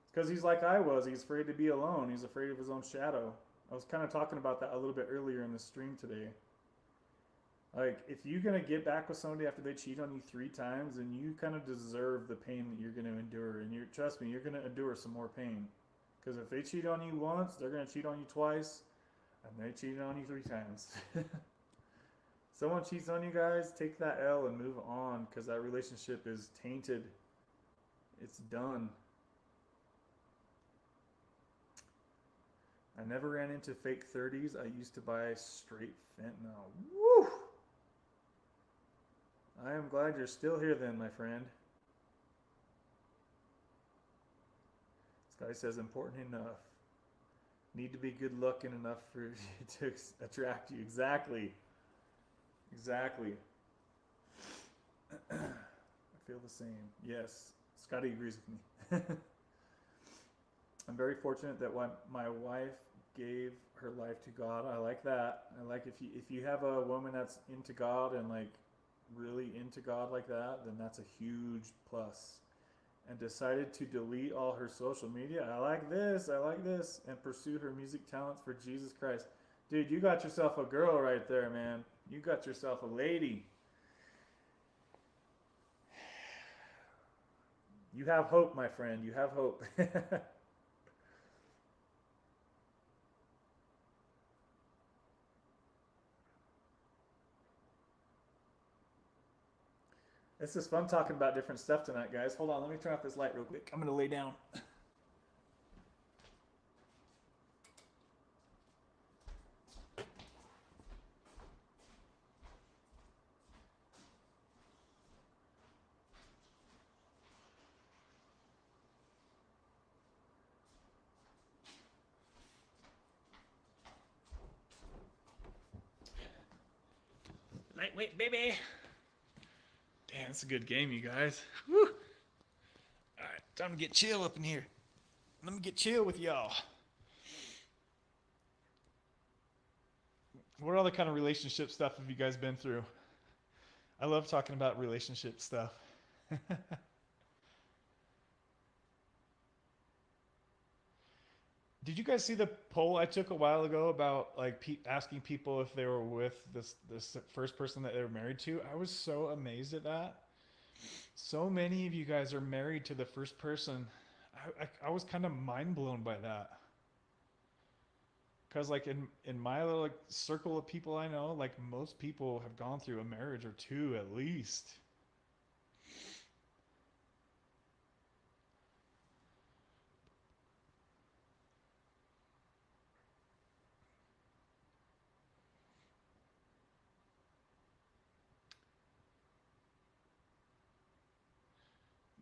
it's because he's like I was. He's afraid to be alone. He's afraid of his own shadow. I was kind of talking about that a little bit earlier in the stream today. Like, if you're gonna get back with somebody after they cheat on you 3 times, then you kind of deserve the pain that you're gonna endure, and trust me, you're gonna endure some more pain. Because if they cheat on you once, they're gonna cheat on you twice, and they cheated on you 3 times. Someone cheats on you guys, take that L and move on, because that relationship is tainted. It's done. I never ran into fake 30s. I used to buy straight fentanyl. Woo! I am glad you're still here then, my friend. This guy says important enough. Need to be good looking enough for you to attract you. Exactly. Exactly. I feel the same. Yes. Scotty agrees with me. I'm very fortunate that my wife gave her life to God. I like that. I like if you have a woman that's into God and like really into God like that, then that's a huge plus. And decided to delete all her social media. I like this, and pursue her music talents for Jesus Christ. Dude, you got yourself a girl right there, man. You got yourself a lady. You have hope, my friend. You have hope. It's just fun talking about different stuff tonight, guys. Hold on, let me turn off this light real quick. I'm going to lay down. Lightweight, baby. Damn, it's a good game, you guys. Woo! All right, time to get chill up in here. Let me get chill with y'all. What other kind of relationship stuff have you guys been through? I love talking about relationship stuff. Did you guys see the poll I took a while ago about like asking people if they were with this first person that they were married to? I was so amazed at that. So many of you guys are married to the first person. I was kind of mind blown by that. Because like in my little like circle of people I know, like most people have gone through a marriage or 2 at least.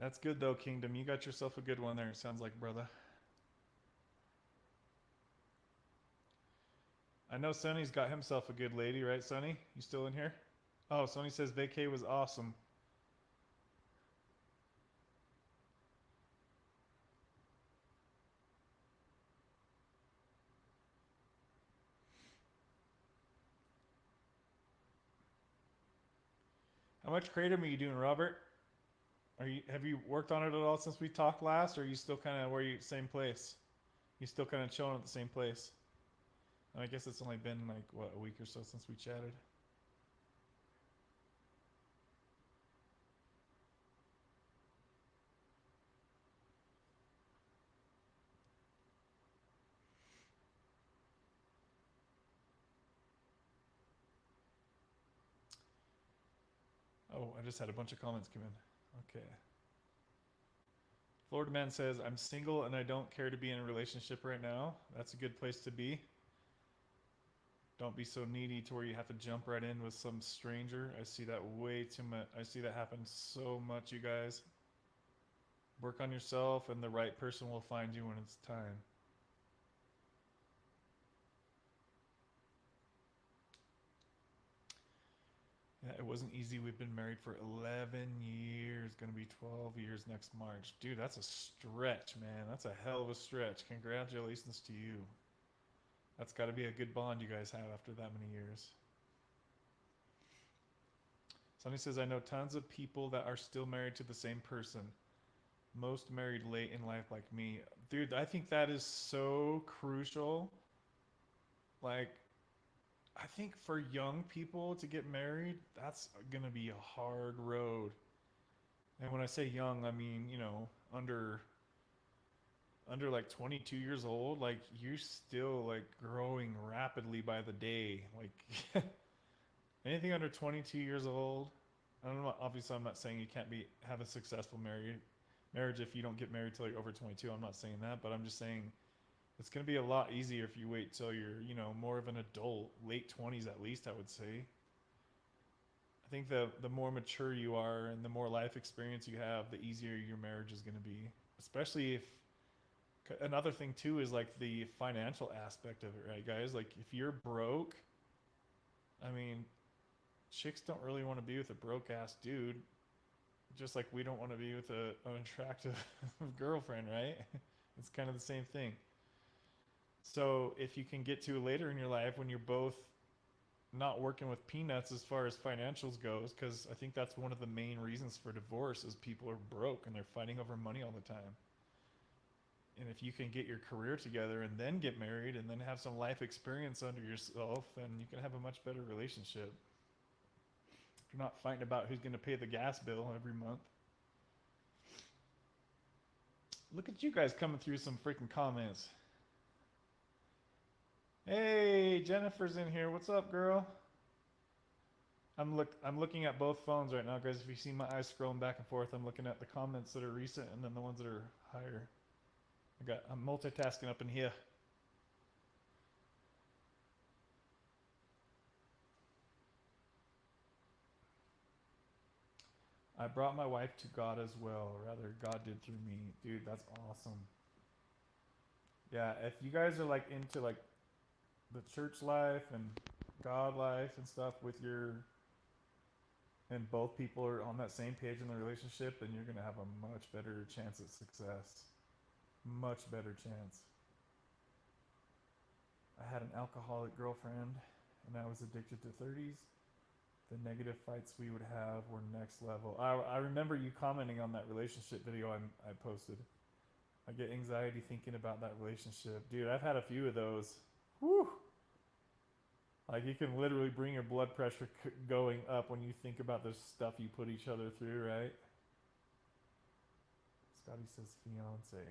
That's good though, Kingdom. You got yourself a good one there, it sounds like, brother. I know Sonny's got himself a good lady, right, Sonny? You still in here? Oh, Sonny says vacay was awesome. How much Kratom are you doing, Robert? Have you worked on it at all since we talked last, or are you still kind of where you same place? You still kind of chilling at the same place? I guess it's only been like what, a week or so since we chatted. Oh, I just had a bunch of comments come in. Okay. Florida Man says, I'm single and I don't care to be in a relationship right now. That's a good place to be. Don't be so needy to where you have to jump right in with some stranger. I see that way too much. I see that happen so much, you guys. Work on yourself and the right person will find you when it's time. Yeah, it wasn't easy. We've been married for 11 years. Gonna be 12 years next March. Dude, that's a stretch, man. That's a hell of a stretch. Congratulations to you. That's got to be a good bond you guys have after that many years. Sonny says, I know tons of people that are still married to the same person. Most married late in life like me. Dude, I think that is so crucial. Like, I think for young people to get married, that's going to be a hard road. And when I say young, I mean, you know, under like 22 years old, like you're still like growing rapidly by the day. Like anything under 22 years old, I don't know, obviously I'm not saying you can't have a successful marriage if you don't get married till you're over 22. I'm not saying that, but I'm just saying it's going to be a lot easier if you wait till you're, you know, more of an adult, late 20s at least, I would say. I think the more mature you are and the more life experience you have, the easier your marriage is going to be. Especially if another thing too is like the financial aspect of it, right, guys? Like if you're broke, I mean, chicks don't really want to be with a broke ass dude, just like we don't want to be with an attractive girlfriend, right? It's kind of the same thing. So if you can get to later in your life when you're both not working with peanuts as far as financials goes, because I think that's one of the main reasons for divorce is people are broke and they're fighting over money all the time. And if you can get your career together and then get married and then have some life experience under yourself, then you can have a much better relationship. You're not fighting about who's going to pay the gas bill every month. Look at you guys coming through some freaking comments. Hey, Jennifer's in here. What's up, girl? I'm looking at both phones right now, guys. If you see my eyes scrolling back and forth, I'm looking at the comments that are recent and then the ones that are higher. I'm multitasking up in here. I brought my wife to God as well. Or rather, God did through me. Dude, that's awesome. Yeah, if you guys are like into like the church life and God life and stuff and both people are on that same page in the relationship, then you're gonna have a much better chance at success. Much better chance. I had an alcoholic girlfriend and I was addicted to 30s. The negative fights we would have were next level. I remember you commenting on that relationship video I posted. I get anxiety thinking about that relationship. Dude, I've had a few of those. Whew. Like you can literally bring your blood pressure going up when you think about the stuff you put each other through, right? Scotty says fiance.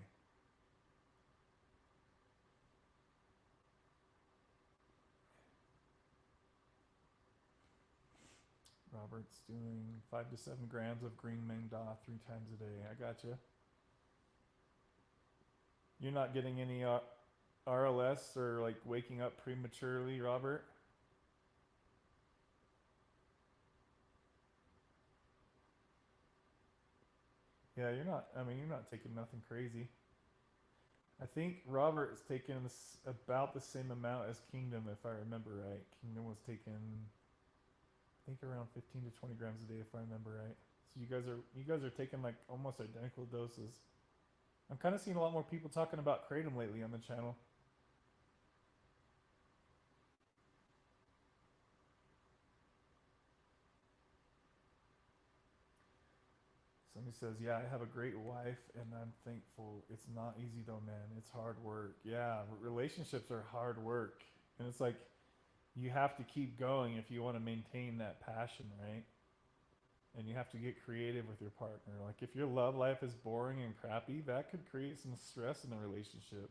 Robert's doing 5 to 7 grams of green Meng Da 3 times a day. I gotcha. You're not getting any RLS or like waking up prematurely, Robert? Yeah, you're not. I mean, you're not taking nothing crazy. I think Robert is taking about the same amount as Kingdom, if I remember right. Kingdom was taking, I think, around 15 to 20 grams a day, if I remember right. So you guys are taking like almost identical doses. I'm kind of seeing a lot more people talking about Kratom lately on the channel. Somebody says, "Yeah, I have a great wife, and I'm thankful. It's not easy though, man. It's hard work. Yeah, relationships are hard work, and it's like you have to keep going if you want to maintain that passion, right? And you have to get creative with your partner. Like if your love life is boring and crappy, that could create some stress in a relationship.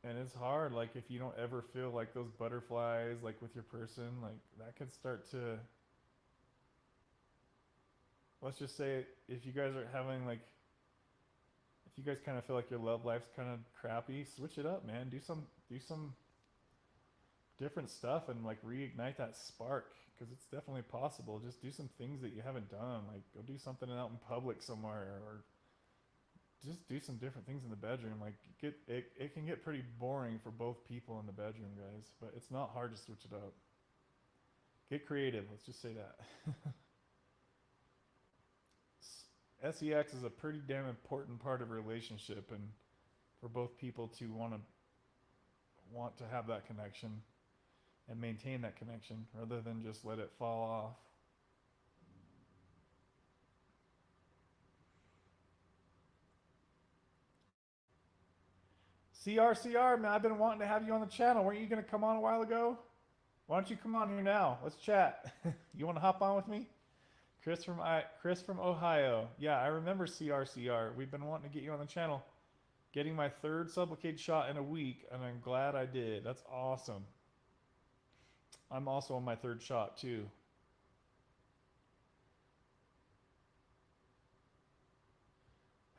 And it's hard. Like if you don't ever feel like those butterflies, like with your person, like that could start to. Let's just say if you guys are having like if you guys kind of feel like your love life's kind of crappy, switch it up, man. Do some different stuff and like reignite that spark because it's definitely possible. Just do some things that you haven't done, like go do something out in public somewhere, or just do some different things in the bedroom. Like it can get pretty boring for both people in the bedroom, guys, but it's not hard to switch it up. Get creative. Let's just say that. Sex is a pretty damn important part of a relationship, and for both people to want to have that connection and maintain that connection rather than just let it fall off. CRCR, man, I've been wanting to have you on the channel. Weren't you going to come on a while ago? Why don't you come on here now? Let's chat. You want to hop on with me? Chris from Ohio. Yeah, I remember CRCR. We've been wanting to get you on the channel. Getting my third Sublocade shot in a week, and I'm glad I did. That's awesome. I'm also on my third shot too.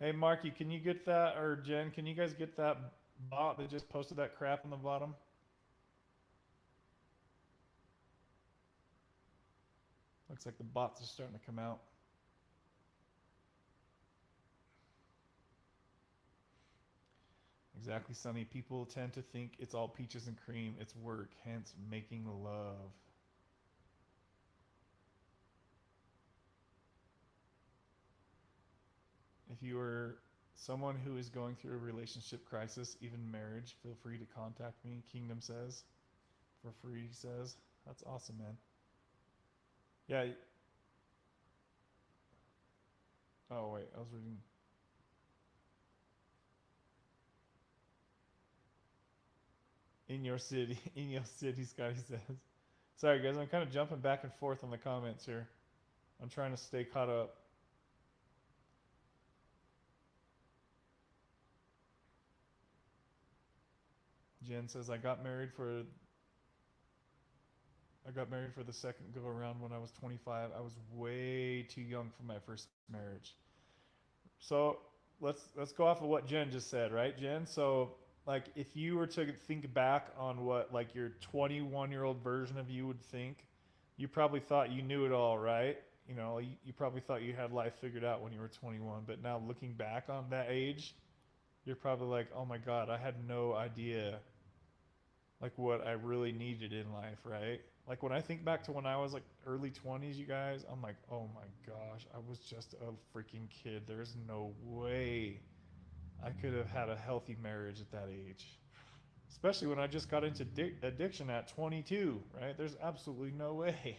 Hey Marky, can you get that, or Jen, can you guys get that bot that just posted that crap on the bottom? Looks like the bots are starting to come out. Exactly, Sonny. People tend to think it's all peaches and cream. It's work, hence making love. If you are someone who is going through a relationship crisis, even marriage, feel free to contact me. Kingdom says, for free, he says. That's awesome, man. Yeah. Oh, wait. I was reading. In your city. In your city, Scotty says. Sorry, guys. I'm kind of jumping back and forth on the comments here. I'm trying to stay caught up. Jen says, I got married for the second go around when I was 25. I was way too young for my first marriage. So let's go off of what Jen just said, right, Jen? So like if you were to think back on what like your 21-year-old version of you would think, you probably thought you knew it all, right? You probably thought you had life figured out when you were 21, but now looking back on that age, you're probably like, "Oh my god, I had no idea like what I really needed in life," right? Like when I think back to when I was like early 20s, you guys, I'm like, "Oh my gosh, I was just a freaking kid. There's no way I could have had a healthy marriage at that age." Especially when I just got into addiction at 22, right? There's absolutely no way.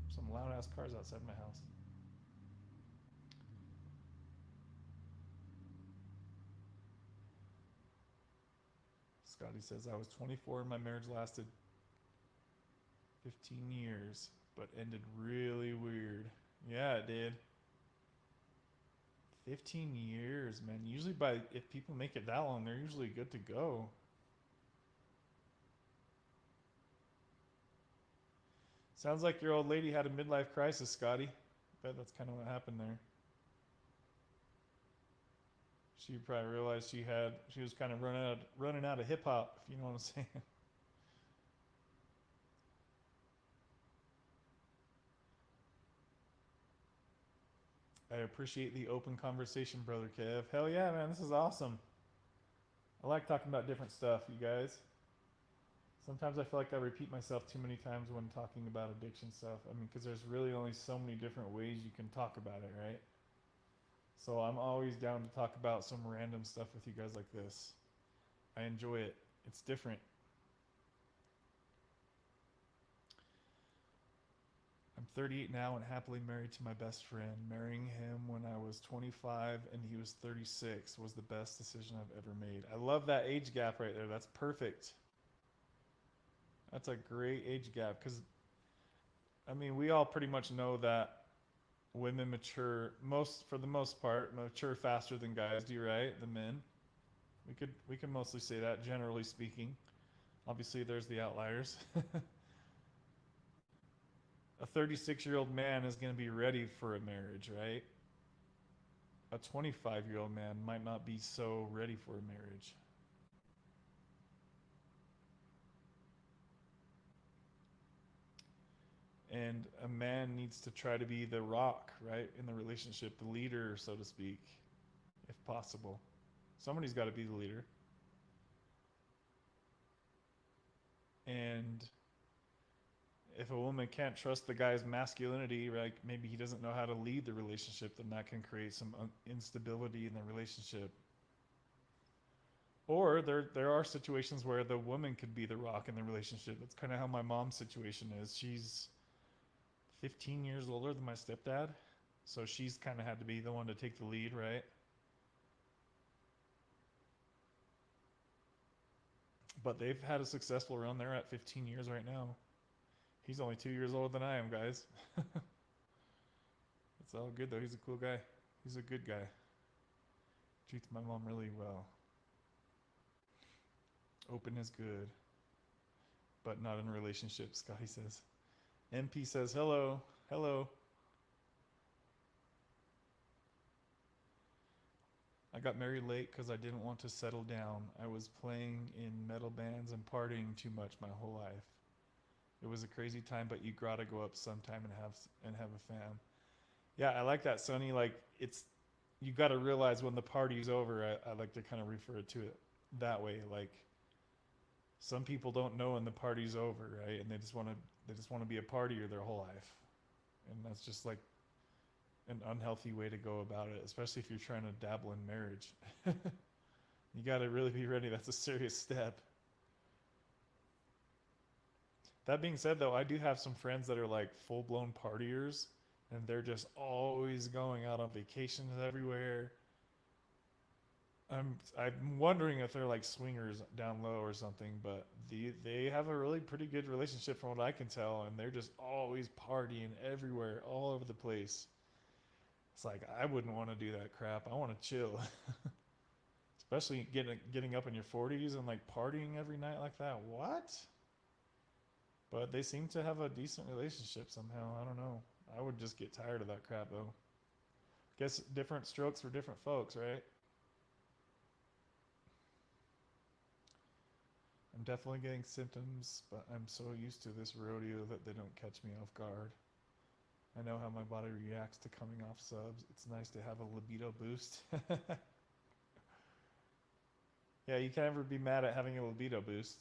Some loud ass cars outside my house. Scotty says I was 24 and my marriage lasted 15 years, but ended really weird. Yeah, it did. 15 years, man. Usually by if people make it that long, they're usually good to go. Sounds like your old lady had a midlife crisis, Scotty. I bet that's kind of what happened there. She probably realized she was kind of running out of hip hop, if you know what I'm saying. I appreciate the open conversation, brother Kev. Hell yeah, man, this is awesome. I like talking about different stuff, you guys. Sometimes I feel like I repeat myself too many times when talking about addiction stuff. I mean, because there's really only so many different ways you can talk about it, right? So I'm always down to talk about some random stuff with you guys like this. I enjoy it. It's different. I'm 38 now and happily married to my best friend. Marrying him when I was 25 and he was 36 was the best decision I've ever made. I love that age gap right there. That's perfect. That's a great age gap because, I mean, we all pretty much know that women mature, for the most part, mature faster than guys do, right? The men. We could mostly say that, generally speaking. Obviously, there's the outliers. A 36-year-old man is going to be ready for a marriage, right? A 25-year-old man might not be so ready for a marriage. And a man needs to try to be the rock, right, in the relationship, the leader, so to speak, if possible. Somebody's got to be the leader. And if a woman can't trust the guy's masculinity, right, maybe he doesn't know how to lead the relationship, then that can create some instability in the relationship. Or there are situations where the woman could be the rock in the relationship. That's kind of how my mom's situation is. She's 15 years older than my stepdad, so she's kind of had to be the one to take the lead, right? But they've had a successful run. They're at 15 years right now. He's only 2 years older than I am, guys. It's all good, though. He's a cool guy. He's a good guy. Treats my mom really well. Open is good, but not in relationships, Scotty says. MP says, hello. Hello. I got married late because I didn't want to settle down. I was playing in metal bands and partying too much my whole life. It was a crazy time, but you gotta go up sometime and have a fam. Yeah, I like that, Sonny. Like, you gotta realize when the party's over. I like to kind of refer to it that way. Like, some people don't know when the party's over, right? And they just want to be a partier their whole life, and that's just like an unhealthy way to go about it, especially if you're trying to dabble in marriage. You gotta really be ready. That's a serious step. That being said, though, I do have some friends that are like full-blown partiers, and they're just always going out on vacations everywhere. I'm wondering if they're like swingers down low or something, but they have a really pretty good relationship from what I can tell, and they're just always partying everywhere, all over the place. It's like, I wouldn't want to do that crap. I want to chill. Especially getting up in your 40s and like partying every night like that. What? But they seem to have a decent relationship somehow. I don't know. I would just get tired of that crap, though. Guess different strokes for different folks, right? I'm definitely getting symptoms, but I'm so used to this rodeo that they don't catch me off guard. I know how my body reacts to coming off subs. It's nice to have a libido boost. Yeah, you can never be mad at having a libido boost.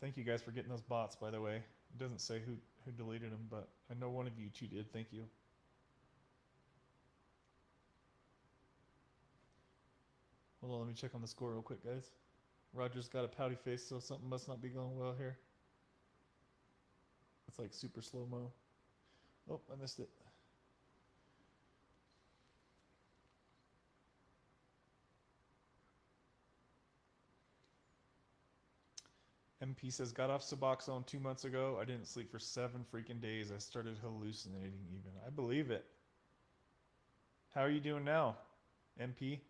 Thank you guys for getting those bots, by the way. It doesn't say who deleted them, but I know one of you two did. Thank you. Hold on, let me check on the score real quick, guys. Roger's got a pouty face, so something must not be going well here. It's like super slow-mo. Oh, I missed it. MP says, got off Suboxone 2 months ago. I didn't sleep for 7 freaking days. I started hallucinating even. I believe it. How are you doing now, MP?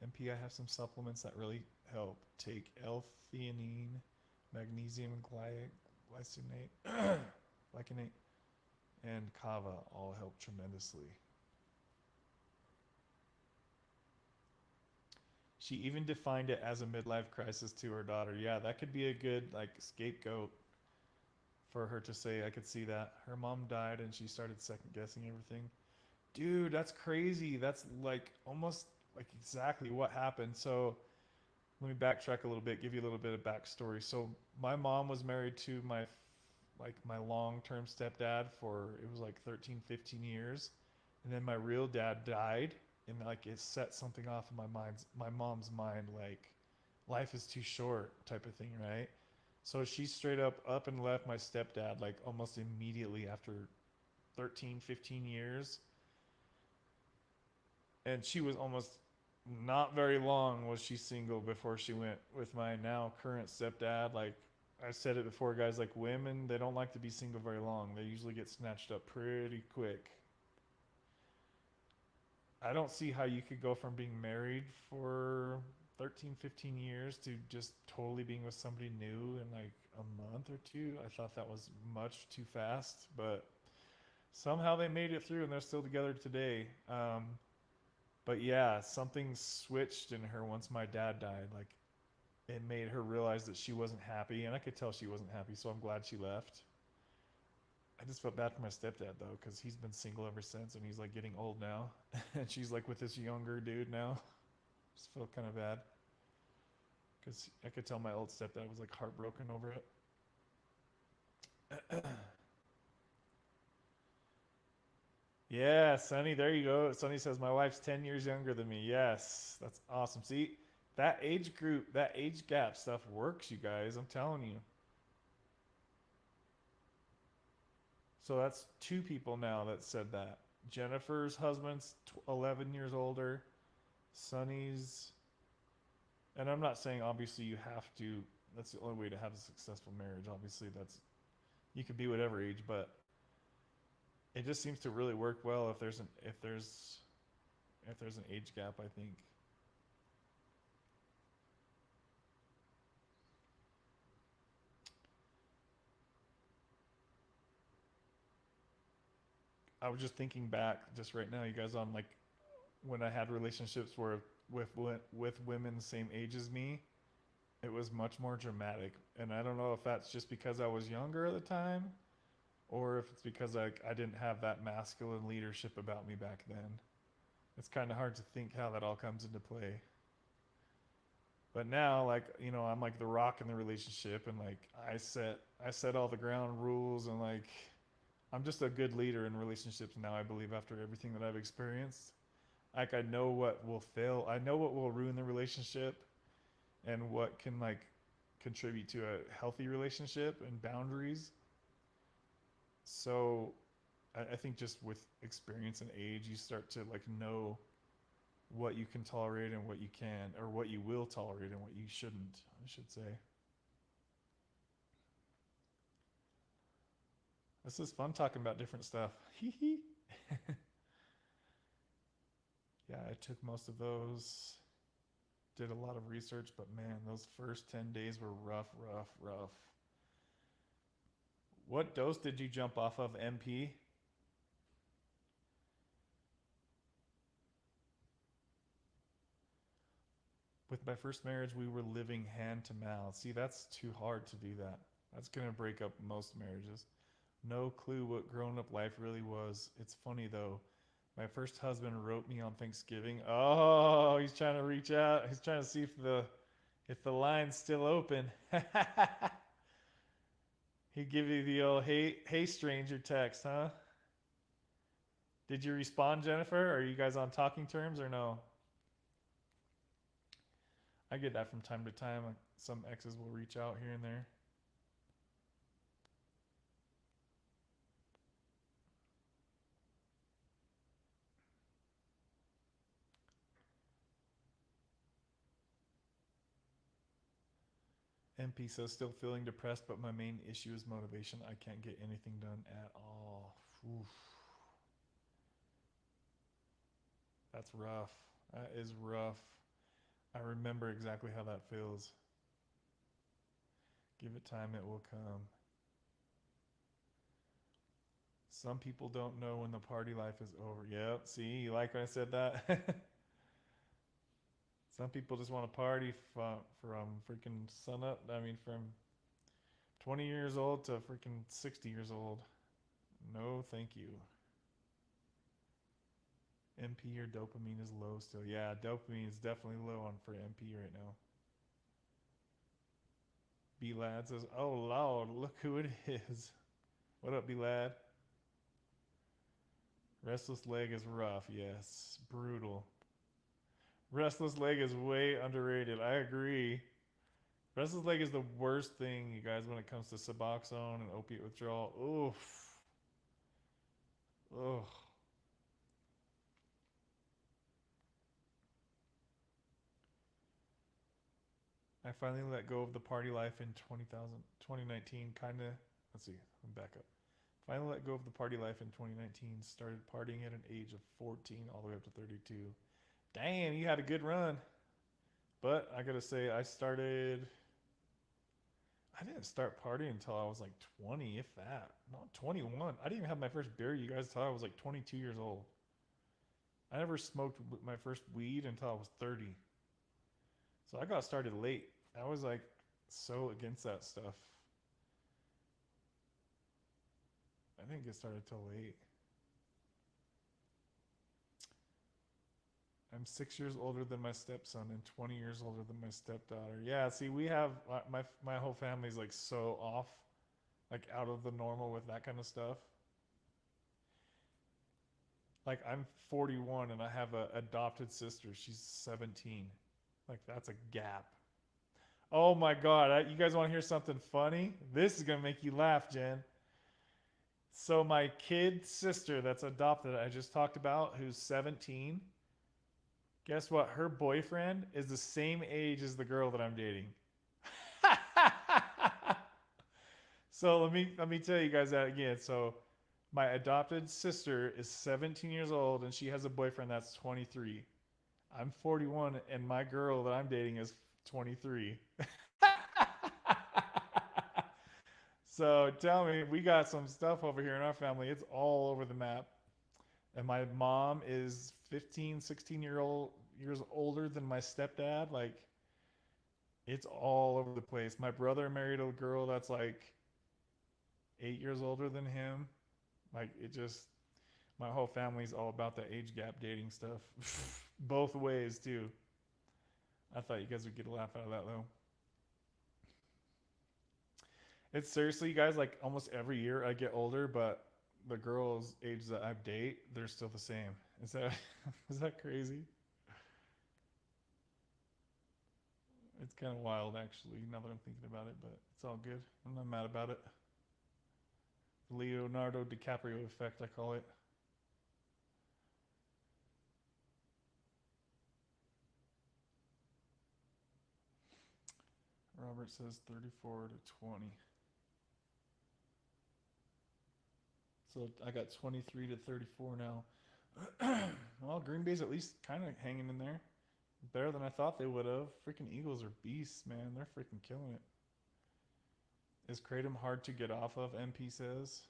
MP, I have some supplements that really help. Take L-theanine, magnesium glycinate, glycinate, and kava all help tremendously. She even defined it as a midlife crisis to her daughter. Yeah, that could be a good like scapegoat for her to say. I could see that. Her mom died and she started second guessing everything. Dude, that's crazy. That's like almost like exactly what happened. So let me backtrack a little bit, give you a little bit of backstory. So my mom was married to my long-term stepdad for it was like 13, 15 years. And then my real dad died and like it set something off in my mom's mind like life is too short type of thing, right? So she straight up and left my stepdad like almost immediately after 13, 15 years. And she was almost not very long was she single before she went with my now current stepdad. Like I said it before, guys, like women, they don't like to be single very long. They usually get snatched up pretty quick. I don't see how you could go from being married for 13, 15 years to just totally being with somebody new in like a month or two. I thought that was much too fast, but somehow they made it through and they're still together today. But yeah, something switched in her once my dad died. Like it made her realize that she wasn't happy, and I could tell she wasn't happy. So I'm glad she left. I just felt bad for my stepdad though, because he's been single ever since, and he's like getting old now, and she's like with this younger dude now. Just felt kind of bad because I could tell my old stepdad was like heartbroken over it. Yeah, Sonny, there you go. Sonny says my wife's 10 years younger than me. Yes, that's awesome. See, that age group, that age gap stuff works, you guys. I'm telling you. So that's two people now that said that. Jennifer's husband's 11 years older. Sonny's, and I'm not saying obviously you have to. That's the only way to have a successful marriage. Obviously, that's you could be whatever age, but it just seems to really work well if there's an age gap. I think. I was just thinking back just right now, you guys, on like when I had relationships where with women same age as me, it was much more dramatic. And I don't know if that's just because I was younger at the time, or if it's because I didn't have that masculine leadership about me back then. It's kind of hard to think how that all comes into play. But now, like I'm like the rock in the relationship, and like I set all the ground rules, and like I'm just a good leader in relationships now. I believe after everything that I've experienced, like I know what will fail, I know what will ruin the relationship, and what can like contribute to a healthy relationship and boundaries. So I think just with experience and age, you start to like know what you can tolerate and what you can, or what you will tolerate and what you shouldn't, I should say. This is fun talking about different stuff. Yeah, I took most of those, did a lot of research, but man, those first 10 days were rough, rough, rough. What dose did you jump off of, MP? With my first marriage, we were living hand to mouth. See, that's too hard to do that. That's going to break up most marriages. No clue what grown up life really was. It's funny though. My first husband wrote me on Thanksgiving. Oh, he's trying to reach out. He's trying to see if the line's still open. He'd give you the old hey stranger text, huh? Did you respond, Jennifer? Are you guys on talking terms or no? I get that from time to time. Some exes will reach out here and there. MP says still feeling depressed, but my main issue is motivation. I can't get anything done at all. Oof, that's rough. That is rough. I remember exactly how that feels. Give it time, it will come. Some people don't know when the party life is over. Yep, see, you like when I said that? Some people just want to party from freaking sun up. I mean, from 20 years old to freaking 60 years old. No, thank you. MP or dopamine is low still. Yeah, dopamine is definitely low on for MP right now. B Lad says, "Oh Lord, look who it is." What up, B Lad? Restless leg is rough. Yes, brutal. Restless leg is way underrated. I agree. Restless leg is the worst thing, you guys, when it comes to Suboxone and opiate withdrawal. Oof. Ugh. I finally let go of the party life in 2019. Kind of. Let's see. Let me back up. Finally let go of the party life in 2019. Started partying at an age of 14 all the way up to 32. Damn, you had a good run. But I gotta say, I didn't start partying until I was like 20, if that. Not 21. I didn't even have my first beer, you guys, until I was like 22 years old. I never smoked my first weed until I was 30. So I got started late. I was like so against that stuff. I didn't get started till late. I'm 6 years older than my stepson and 20 years older than my stepdaughter. Yeah, see, we have my whole family's like so off, like out of the normal with that kind of stuff. Like I'm 41 and I have a adopted sister. She's 17. Like that's a gap. Oh my God, you guys want to hear something funny? This is gonna make you laugh, Jen. So my kid sister that's adopted, I just talked about, who's 17. Guess what? Her boyfriend is the same age as the girl that I'm dating. So let me tell you guys that again. So my adopted sister is 17 years old and she has a boyfriend that's 23. I'm 41 and my girl that I'm dating is 23. So tell me, we got some stuff over here in our family. It's all over the map. And my mom is 15, 16 years older than my stepdad. Like, it's all over the place. My brother married a girl that's like 8 years older than him. Like, my whole family's all about that age gap dating stuff. Both ways, too. I thought you guys would get a laugh out of that, though. It's seriously, you guys, like almost every year I get older, but the girls' age that I date, they're still the same. Is that is that crazy? It's kind of wild, actually, now that I'm thinking about it, but it's all good. I'm not mad about it. The Leonardo DiCaprio effect, I call it. Robert says 34 to 20. So I got 23 to 34 now. Well, Green Bay's at least kind of hanging in there. Better than I thought they would have. Freaking Eagles are beasts, man. They're freaking killing it. Is Kratom hard to get off of, MP says?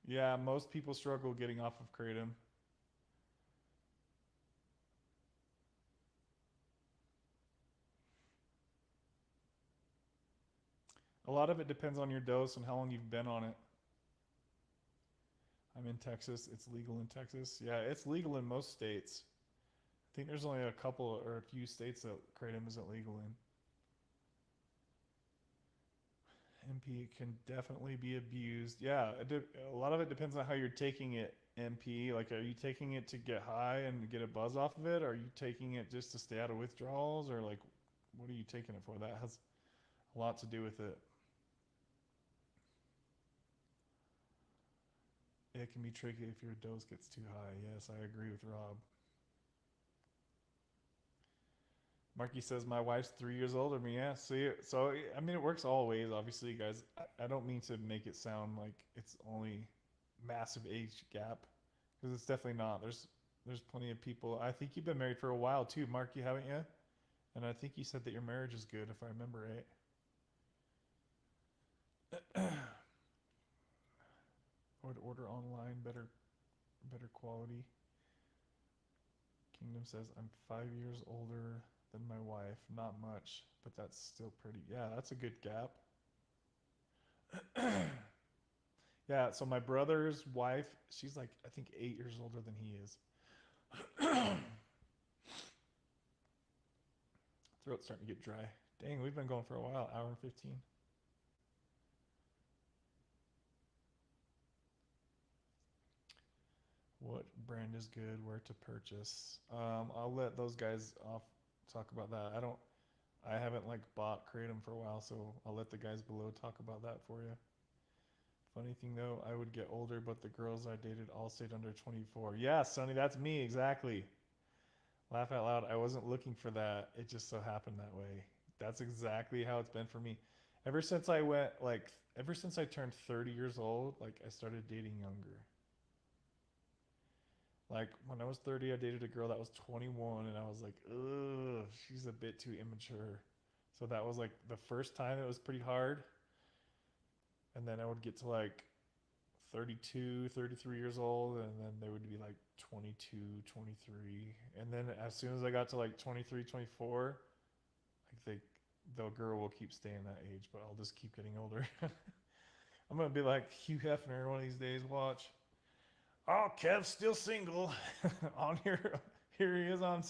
Yeah, most people struggle getting off of Kratom. A lot of it depends on your dose and how long you've been on it. I'm in Texas. It's legal in Texas. Yeah, it's legal in most states. I think there's only a couple or a few states that Kratom isn't legal in. MP can definitely be abused. Yeah, a lot of it depends on how you're taking it, MP. Like, are you taking it to get high and get a buzz off of it? Or are you taking it just to stay out of withdrawals? Or, like, what are you taking it for? That has a lot to do with it. It can be tricky if your dose gets too high. Yes, I agree with Rob. Marky says my wife's 3 years older than me. Yeah, see, so I mean, it works all ways. Obviously, guys. I don't mean to make it sound like it's only massive age gap, because it's definitely not. There's plenty of people. I think you've been married for a while too, Mark. You haven't you? And I think you said that your marriage is good, if I remember right. Or to order online, better quality. Kingdom says, I'm 5 years older than my wife. Not much, but that's still pretty. Yeah, that's a good gap. Yeah, so my brother's wife, she's like, I think 8 years older than he is. Throat's starting to get dry. Dang, we've been going for a while, hour and 15. What brand is good? Where to purchase? I'll let those guys off talk about that. I haven't like bought Kratom for a while, so I'll let the guys below talk about that for you. Funny thing though, I would get older, but the girls I dated all stayed under 24. Yeah, Sonny, that's me exactly. Laugh out loud. I wasn't looking for that. It just so happened that way. That's exactly how it's been for me. Ever since I went like ever since I turned 30 years old, like I started dating younger. Like when I was 30, I dated a girl that was 21 and I was like, "Ugh, she's a bit too immature." So that was like the first time it was pretty hard. And then I would get to like 32, 33 years old, and then they would be like 22, 23. And then as soon as I got to like 23, 24, like the girl will keep staying that age, but I'll just keep getting older. I'm gonna be like Hugh Hefner one of these days. Watch. Oh, Kev's still single. On here he is on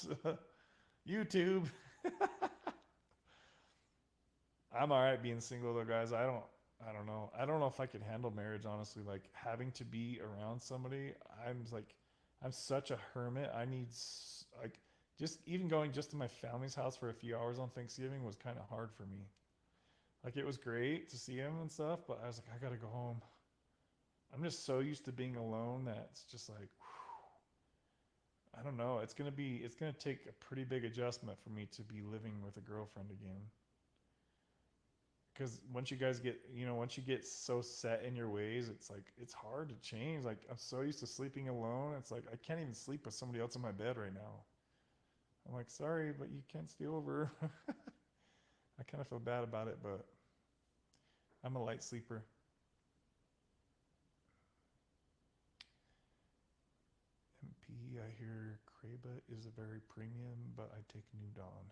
YouTube. I'm all right being single though, guys. I don't know. I don't know if I could handle marriage honestly. Like having to be around somebody. I'm such a hermit. Like just even going just to my family's house for a few hours on Thanksgiving was kind of hard for me. Like it was great to see him and stuff, but I was like, I gotta go home. I'm just so used to being alone that it's just like, whew, I don't know. It's gonna take a pretty big adjustment for me to be living with a girlfriend again. Because once you get so set in your ways, it's like it's hard to change. Like I'm so used to sleeping alone. It's like I can't even sleep with somebody else in my bed right now. I'm like, sorry, but you can't stay over. I kind of feel bad about it, but I'm a light sleeper. MP, I hear Kreba is a very premium, but I take New Dawn.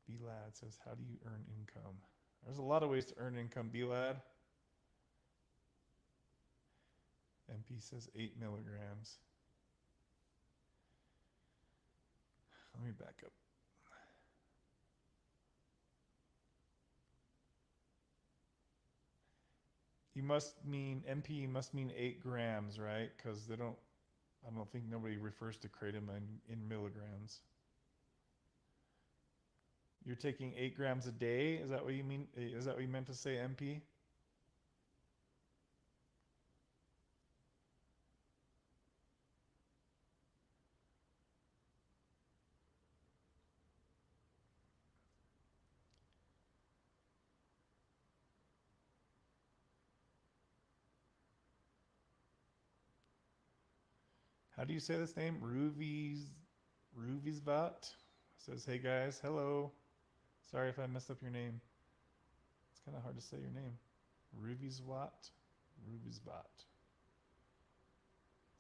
B Lad says, how do you earn income? There's a lot of ways to earn income, B Lad. MP says 8 milligrams. Let me back up. MP must mean 8 grams, right? Because I don't think nobody refers to kratom in milligrams. You're taking 8 grams a day? Is that what you mean? Is that what you meant to say, MP? How do you say this name? Ruvisvat says, hey guys, hello. Sorry if I messed up your name. It's kind of hard to say your name. Ruvisvat? Ruvisvat.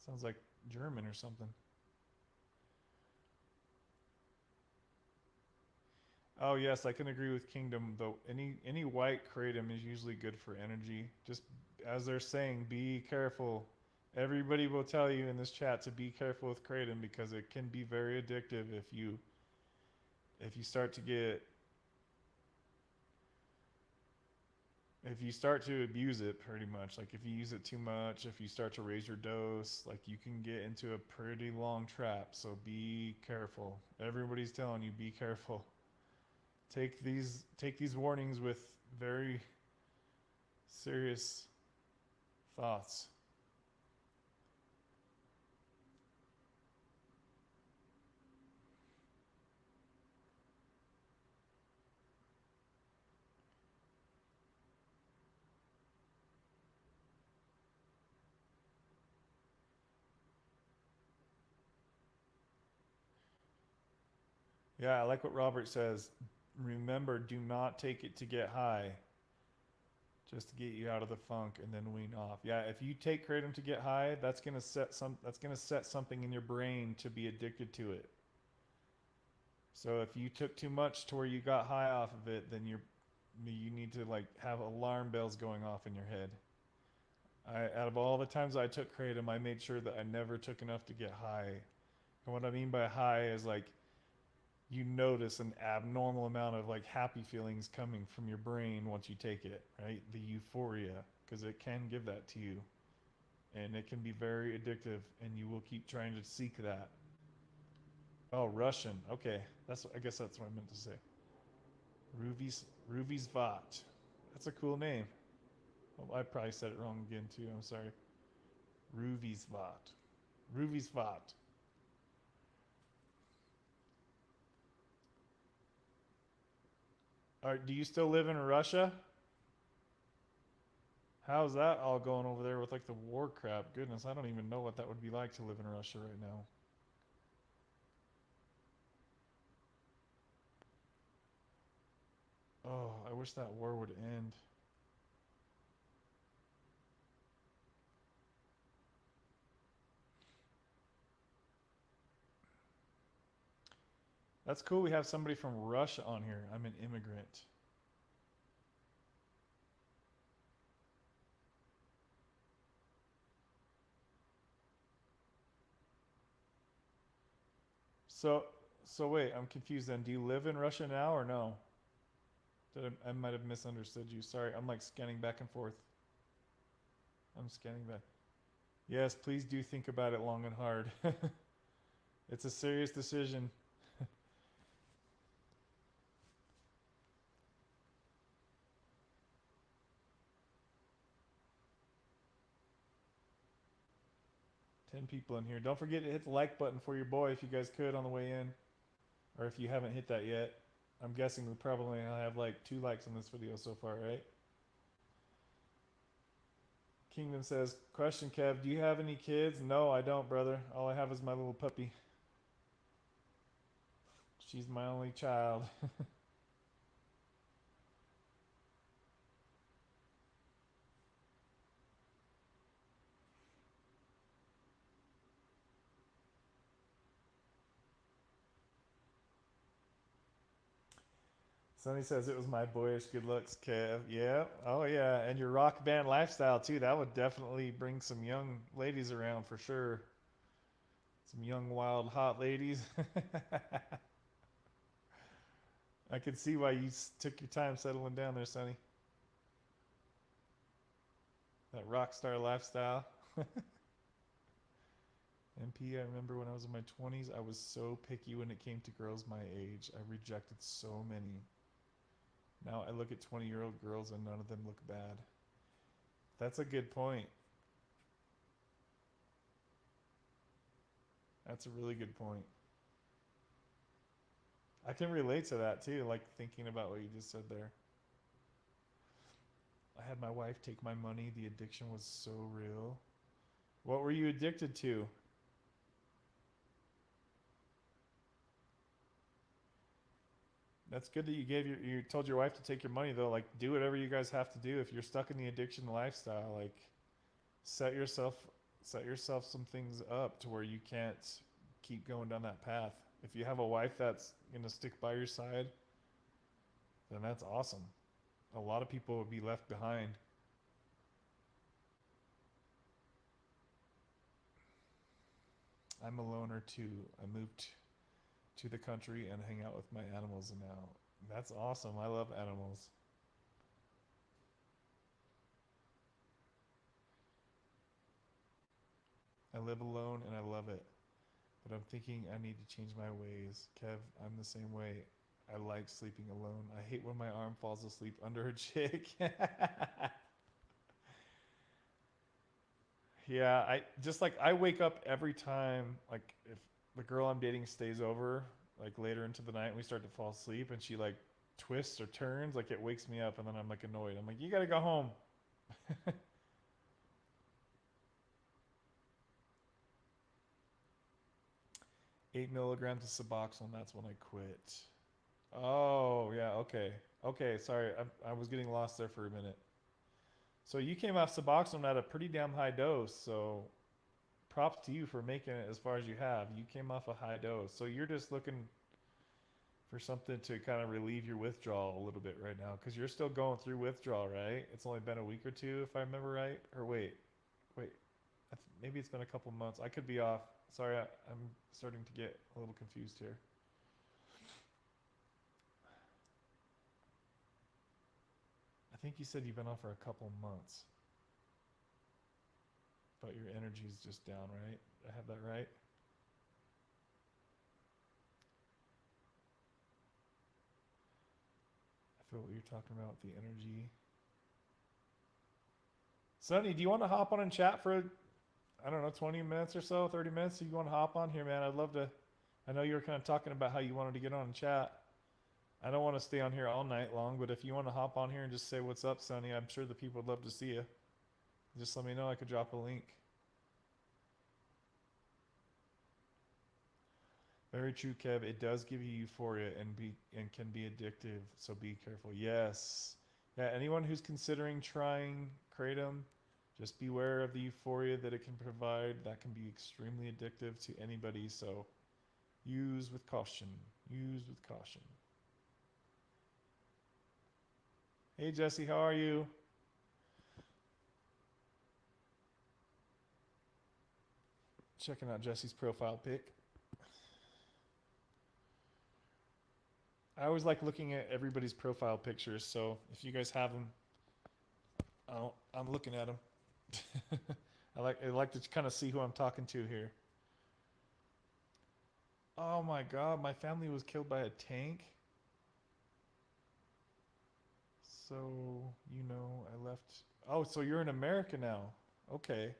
Sounds like German or something. Oh yes, I can agree with Kingdom though. Any white kratom is usually good for energy. Just as they're saying, be careful. Everybody will tell you in this chat to be careful with kratom because it can be very addictive if you start to get if you start to abuse it pretty much. Like if you use it too much, if you start to raise your dose, like you can get into a pretty long trap. So be careful. Everybody's telling you be careful. Take these warnings with very serious thoughts. Yeah, I like what Robert says. Remember, do not take it to get high. just to get you out of the funk and then wean off. Yeah, if you take kratom to get high, that's gonna set something in your brain to be addicted to it. So if you took too much to where you got high off of it, then you need to like have alarm bells going off in your head. Out of all the times I took kratom, I made sure that I never took enough to get high. And what I mean by high is like you notice an abnormal amount of like happy feelings coming from your brain once you take it, right? The euphoria, because it can give that to you. And it can be very addictive, and you will keep trying to seek that. Oh, Russian. Okay, I guess that's what I meant to say. Ruvy's Vat. That's a cool name. Well, I probably said it wrong again too. I'm sorry. Ruvy's Vat. Ruvy's Vat. Do you still live in Russia? How's that all going over there with like the war crap? Goodness, I don't even know what that would be like to live in Russia right now. Oh, I wish that war would end. That's cool. We have somebody from Russia on here. I'm an immigrant. So, so wait, I'm confused then. Do you live in Russia now or no? I might have misunderstood you. Sorry, I'm like scanning back and forth. I'm scanning back. Yes, please do think about it long and hard. It's a serious decision. 10 people in here. Don't forget to hit the like button for your boy if you guys could on the way in. Or if you haven't hit that yet. I'm guessing we probably have like 2 likes on this video so far, right? Kingdom says, question Kev, do you have any kids? No, I don't, brother. All I have is my little puppy. She's my only child. Sonny says it was my boyish good looks, Kev. Yeah. Oh, yeah. And your rock band lifestyle, too. That would definitely bring some young ladies around for sure. Some young, wild, hot ladies. I could see why you took your time settling down there, Sonny. That rock star lifestyle. MP, I remember when I was in my 20s, I was so picky when it came to girls my age. I rejected so many. Now I look at 20-year-old girls and none of them look bad. That's a good point. That's a really good point. I can relate to that too, like thinking about what you just said there. I had my wife take my money. The addiction was so real. What were you addicted to? That's good that you told your wife to take your money though. Like do whatever you guys have to do if you're stuck in the addiction lifestyle. Like set yourself set yourself some things up to where you can't keep going down that path. If you have a wife that's gonna stick by your side, then that's awesome. A lot of people would be left behind. I'm a loner too. I moved to the country and hang out with my animals now. That's awesome. I love animals. I live alone and I love it. But I'm thinking I need to change my ways. Kev, I'm the same way. I like sleeping alone. I hate when my arm falls asleep under a chick. Yeah, I just like I wake up every time like if the girl I'm dating stays over like later into the night and we start to fall asleep and she like twists or turns, like it wakes me up and then I'm like annoyed. I'm like, you gotta go home. 8 milligrams of Suboxone, that's when I quit. Oh, yeah, okay. Okay, sorry. I was getting lost there for a minute. So you came off Suboxone at a pretty damn high dose. So props to you for making it as far as you have. You came off a high dose. So you're just looking for something to kind of relieve your withdrawal a little bit right now because you're still going through withdrawal, right? It's only been a week or two, if I remember right. Or wait, maybe it's been a couple months. I could be off. Sorry, I'm starting to get a little confused here. I think you said you've been off for a couple months, but your energy's just down, right? I have that right? I feel what you're talking about, the energy. Sonny, do you want to hop on and chat for, I don't know, 20 minutes or so, 30 minutes? You want to hop on here, man? I'd love to. I know you were kind of talking about how you wanted to get on and chat. I don't want to stay on here all night long, but if you want to hop on here and just say what's up, Sonny, I'm sure the people would love to see you. Just let me know. I could drop a link. Very true, Kev. It does give you euphoria and can be addictive, so be careful. Yes. Yeah, anyone who's considering trying Kratom, just beware of the euphoria that it can provide. That can be extremely addictive to anybody, so use with caution. Use with caution. Hey, Jesse, how are you? Checking out Jesse's profile pic. I always like looking at everybody's profile pictures, so if you guys have them, I'm looking at them. I like to kind of see who I'm talking to here. Oh my God, my family was killed by a tank. So, I left. Oh, so you're in America now. Okay.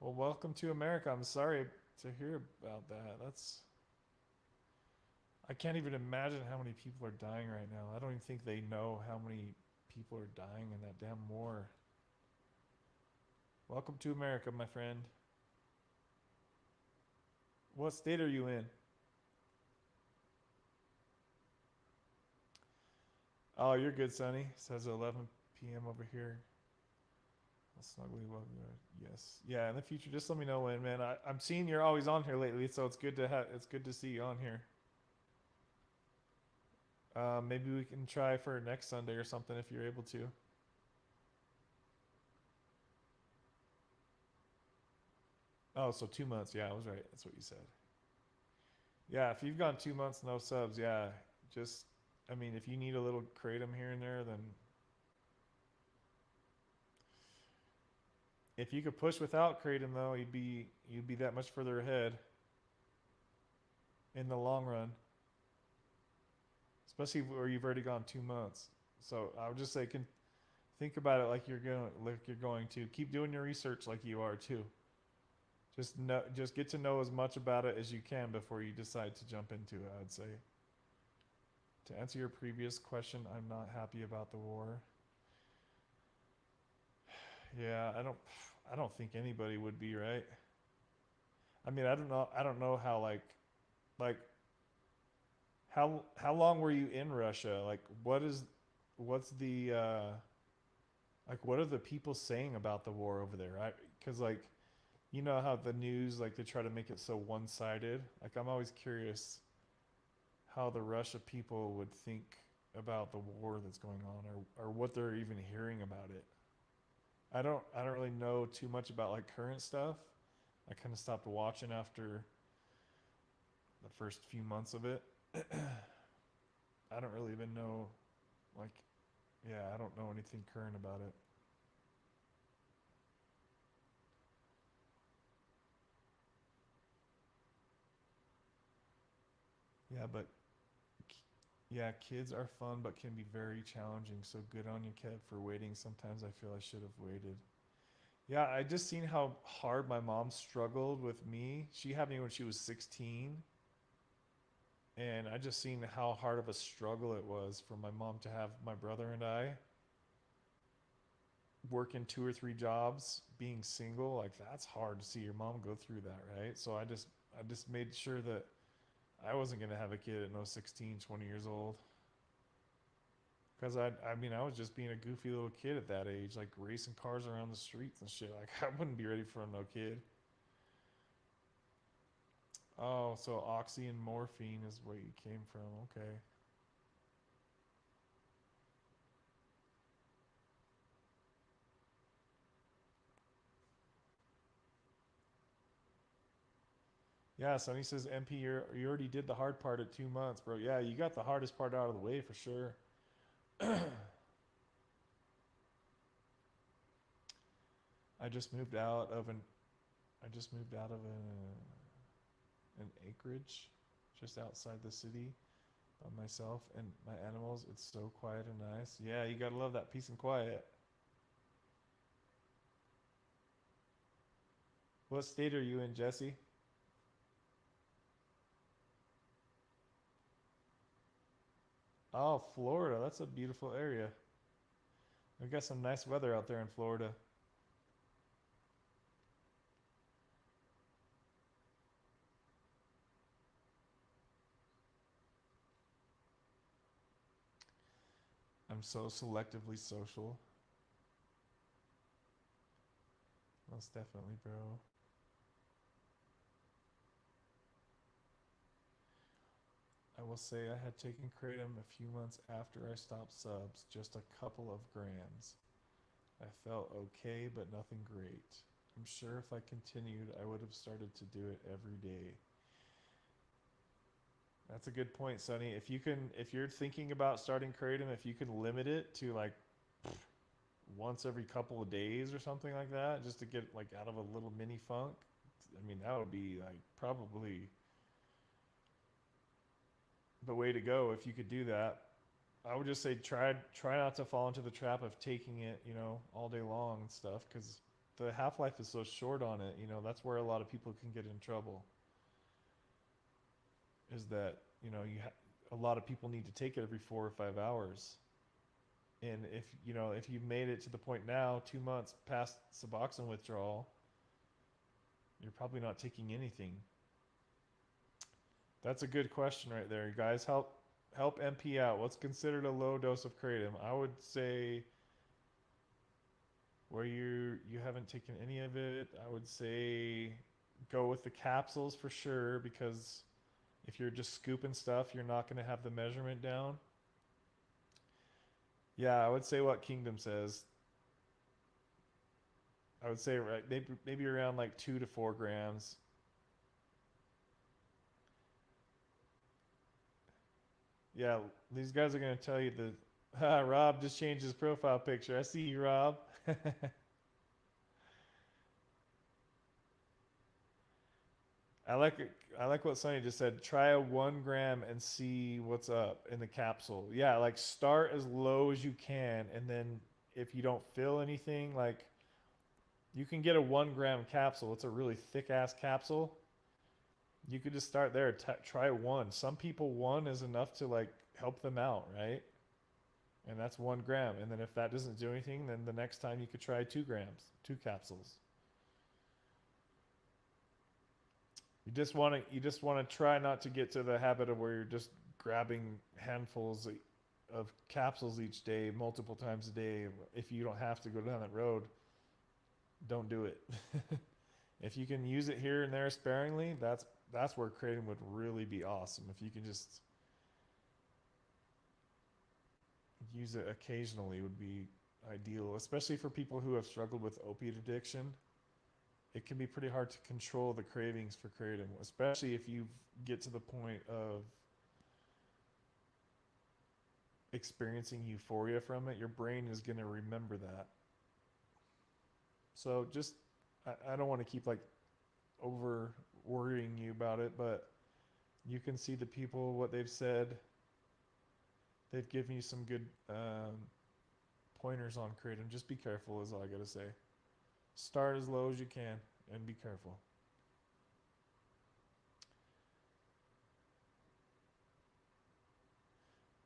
Well, welcome to America. I'm sorry to hear about that. I can't even imagine how many people are dying right now. I don't even think they know how many people are dying in that damn war. Welcome to America, my friend. What state are you in? Oh, you're good, Sonny. Says 11 p.m. over here. Snugly, well, yes, yeah. In the future, just let me know when, man. I'm seeing you're always on here lately, so it's good to see you on here. Maybe we can try for next Sunday or something if you're able to. Oh, so 2 months. Yeah, I was right. That's what you said. Yeah, if you've gone 2 months no subs, yeah, if you need a little kratom here and there, then if you could push without kratom though, you'd be that much further ahead in the long run, especially where you've already gone 2 months. So I would just say, think about it like you're going to keep doing your research like you are too. Just get to know as much about it as you can before you decide to jump into it. I'd say. To answer your previous question, I'm not happy about the war. Yeah, I don't think anybody would be, right? I mean, I don't know how like how long were you in Russia? Like what's the what are the people saying about the war over there? Cuz like you know how the news like they try to make it so one-sided. Like I'm always curious how the Russia people would think about the war that's going on or what they're even hearing about it. I don't really know too much about like current stuff. I kind of stopped watching after the first few months of it. I don't really even know like I don't know anything current about it. Yeah, but yeah, kids are fun but can be very challenging. So good on you, Kev, for waiting. Sometimes I feel I should have waited. Yeah, I just seen how hard my mom struggled with me. She had me when she was 16. And I just seen how hard of a struggle it was for my mom to have my brother and I working 2 or 3 jobs, being single. Like that's hard to see your mom go through that, right? So I just made sure that I wasn't going to have a kid at no 16, 20 years old. Because I mean, I was just being a goofy little kid at that age, like racing cars around the streets and shit. Like, I wouldn't be ready for no kid. Oh, so oxy and morphine is where you came from. Okay. Yeah, Sonny says MP, you already did the hard part at 2 months, bro. Yeah, you got the hardest part out of the way for sure. I just moved out of an I just moved out of an acreage just outside the city by myself and my animals. It's so quiet and nice. Yeah, you gotta love that peace and quiet. What state are you in, Jesse? Oh, Florida. That's a beautiful area. We got some nice weather out there in Florida. I'm so selectively social. Most definitely, bro. I will say I had taken kratom a few months after I stopped subs, just a couple of grams. I felt okay, but nothing great. I'm sure if I continued, I would have started to do it every day. That's a good point, Sonny. If you're thinking about starting kratom, if you can limit it to like once every couple of days or something like that, just to get like out of a little mini funk, I mean, that would be like probably the way to go if you could do that. I would just say try not to fall into the trap of taking it, all day long and stuff, because the half life is so short on it. That's where a lot of people can get in trouble. Is that a lot of people need to take it every 4 or 5 hours, and if you made it to the point now, 2 months past Suboxone withdrawal, you're probably not taking anything. That's a good question right there, guys. Help MP out. What's considered a low dose of kratom? I would say where you haven't taken any of it, I would say go with the capsules for sure, because if you're just scooping stuff, you're not going to have the measurement down. Yeah, I would say what Kingdom says. I would say right maybe around like 2 to 4 grams. Yeah, these guys are going to tell you that Rob just changed his profile picture. I see you, Rob. I like I like what Sonny just said. Try a 1 gram and see what's up in the capsule. Yeah, like start as low as you can, and then if you don't feel anything, like you can get a 1 gram capsule. It's a really thick ass capsule. You could just start there. Try one. Some people one is enough to like help them out, right? And that's 1 gram. And then if that doesn't do anything, then the next time you could try 2 grams, 2 capsules. You just want to try not to get to the habit of where you're just grabbing handfuls of capsules each day, multiple times a day. If you don't have to go down that road, don't do it. If you can use it here and there sparingly, that's where kratom would really be awesome. If you can just use it occasionally, would be ideal, especially for people who have struggled with opiate addiction. It can be pretty hard to control the cravings for kratom, especially if you get to the point of experiencing euphoria from it. Your brain is going to remember that. So just, I don't want to keep like over worrying you about it, but you can see the people, what they've said. They've given you some good pointers on kratom. Just be careful, is all I got to say. Start as low as you can and be careful.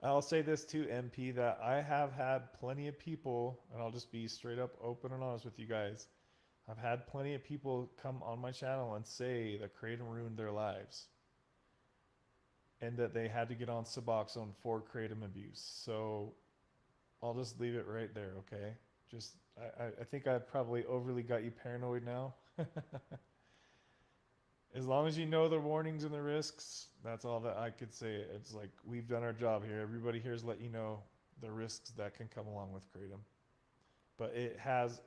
I'll say this too, MP, that I have had plenty of people, and I'll just be straight up open and honest with you guys. I've had plenty of people come on my channel and say that kratom ruined their lives and that they had to get on Suboxone for kratom abuse. So I'll just leave it right there, okay? Just I think I probably overly got you paranoid now. As long as you know the warnings and the risks, that's all that I could say. It's like we've done our job here. Everybody here's let you know the risks that can come along with kratom. But it has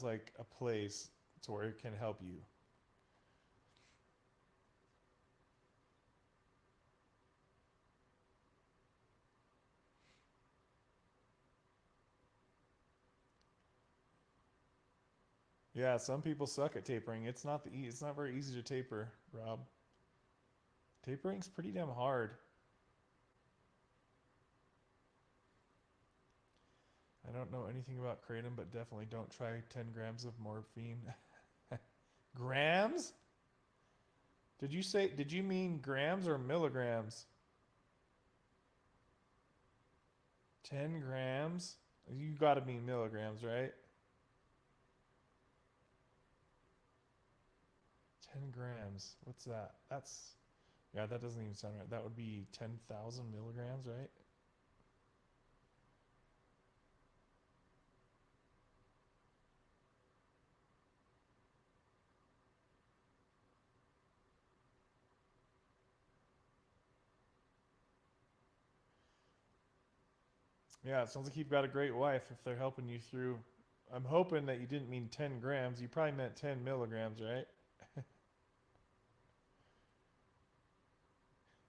like a place to where it can help you. Yeah, some people suck at tapering. It's not very easy to taper, Rob. Tapering's pretty damn hard. I don't know anything about kratom, but definitely don't try 10 grams of morphine. Grams? Did you mean grams or milligrams? 10 grams? You gotta mean milligrams, right? 10 grams. What's that? Yeah, that doesn't even sound right. That would be 10,000 milligrams, right? Yeah, it sounds like you've got a great wife if they're helping you through. I'm hoping that you didn't mean 10 grams. You probably meant 10 milligrams, right?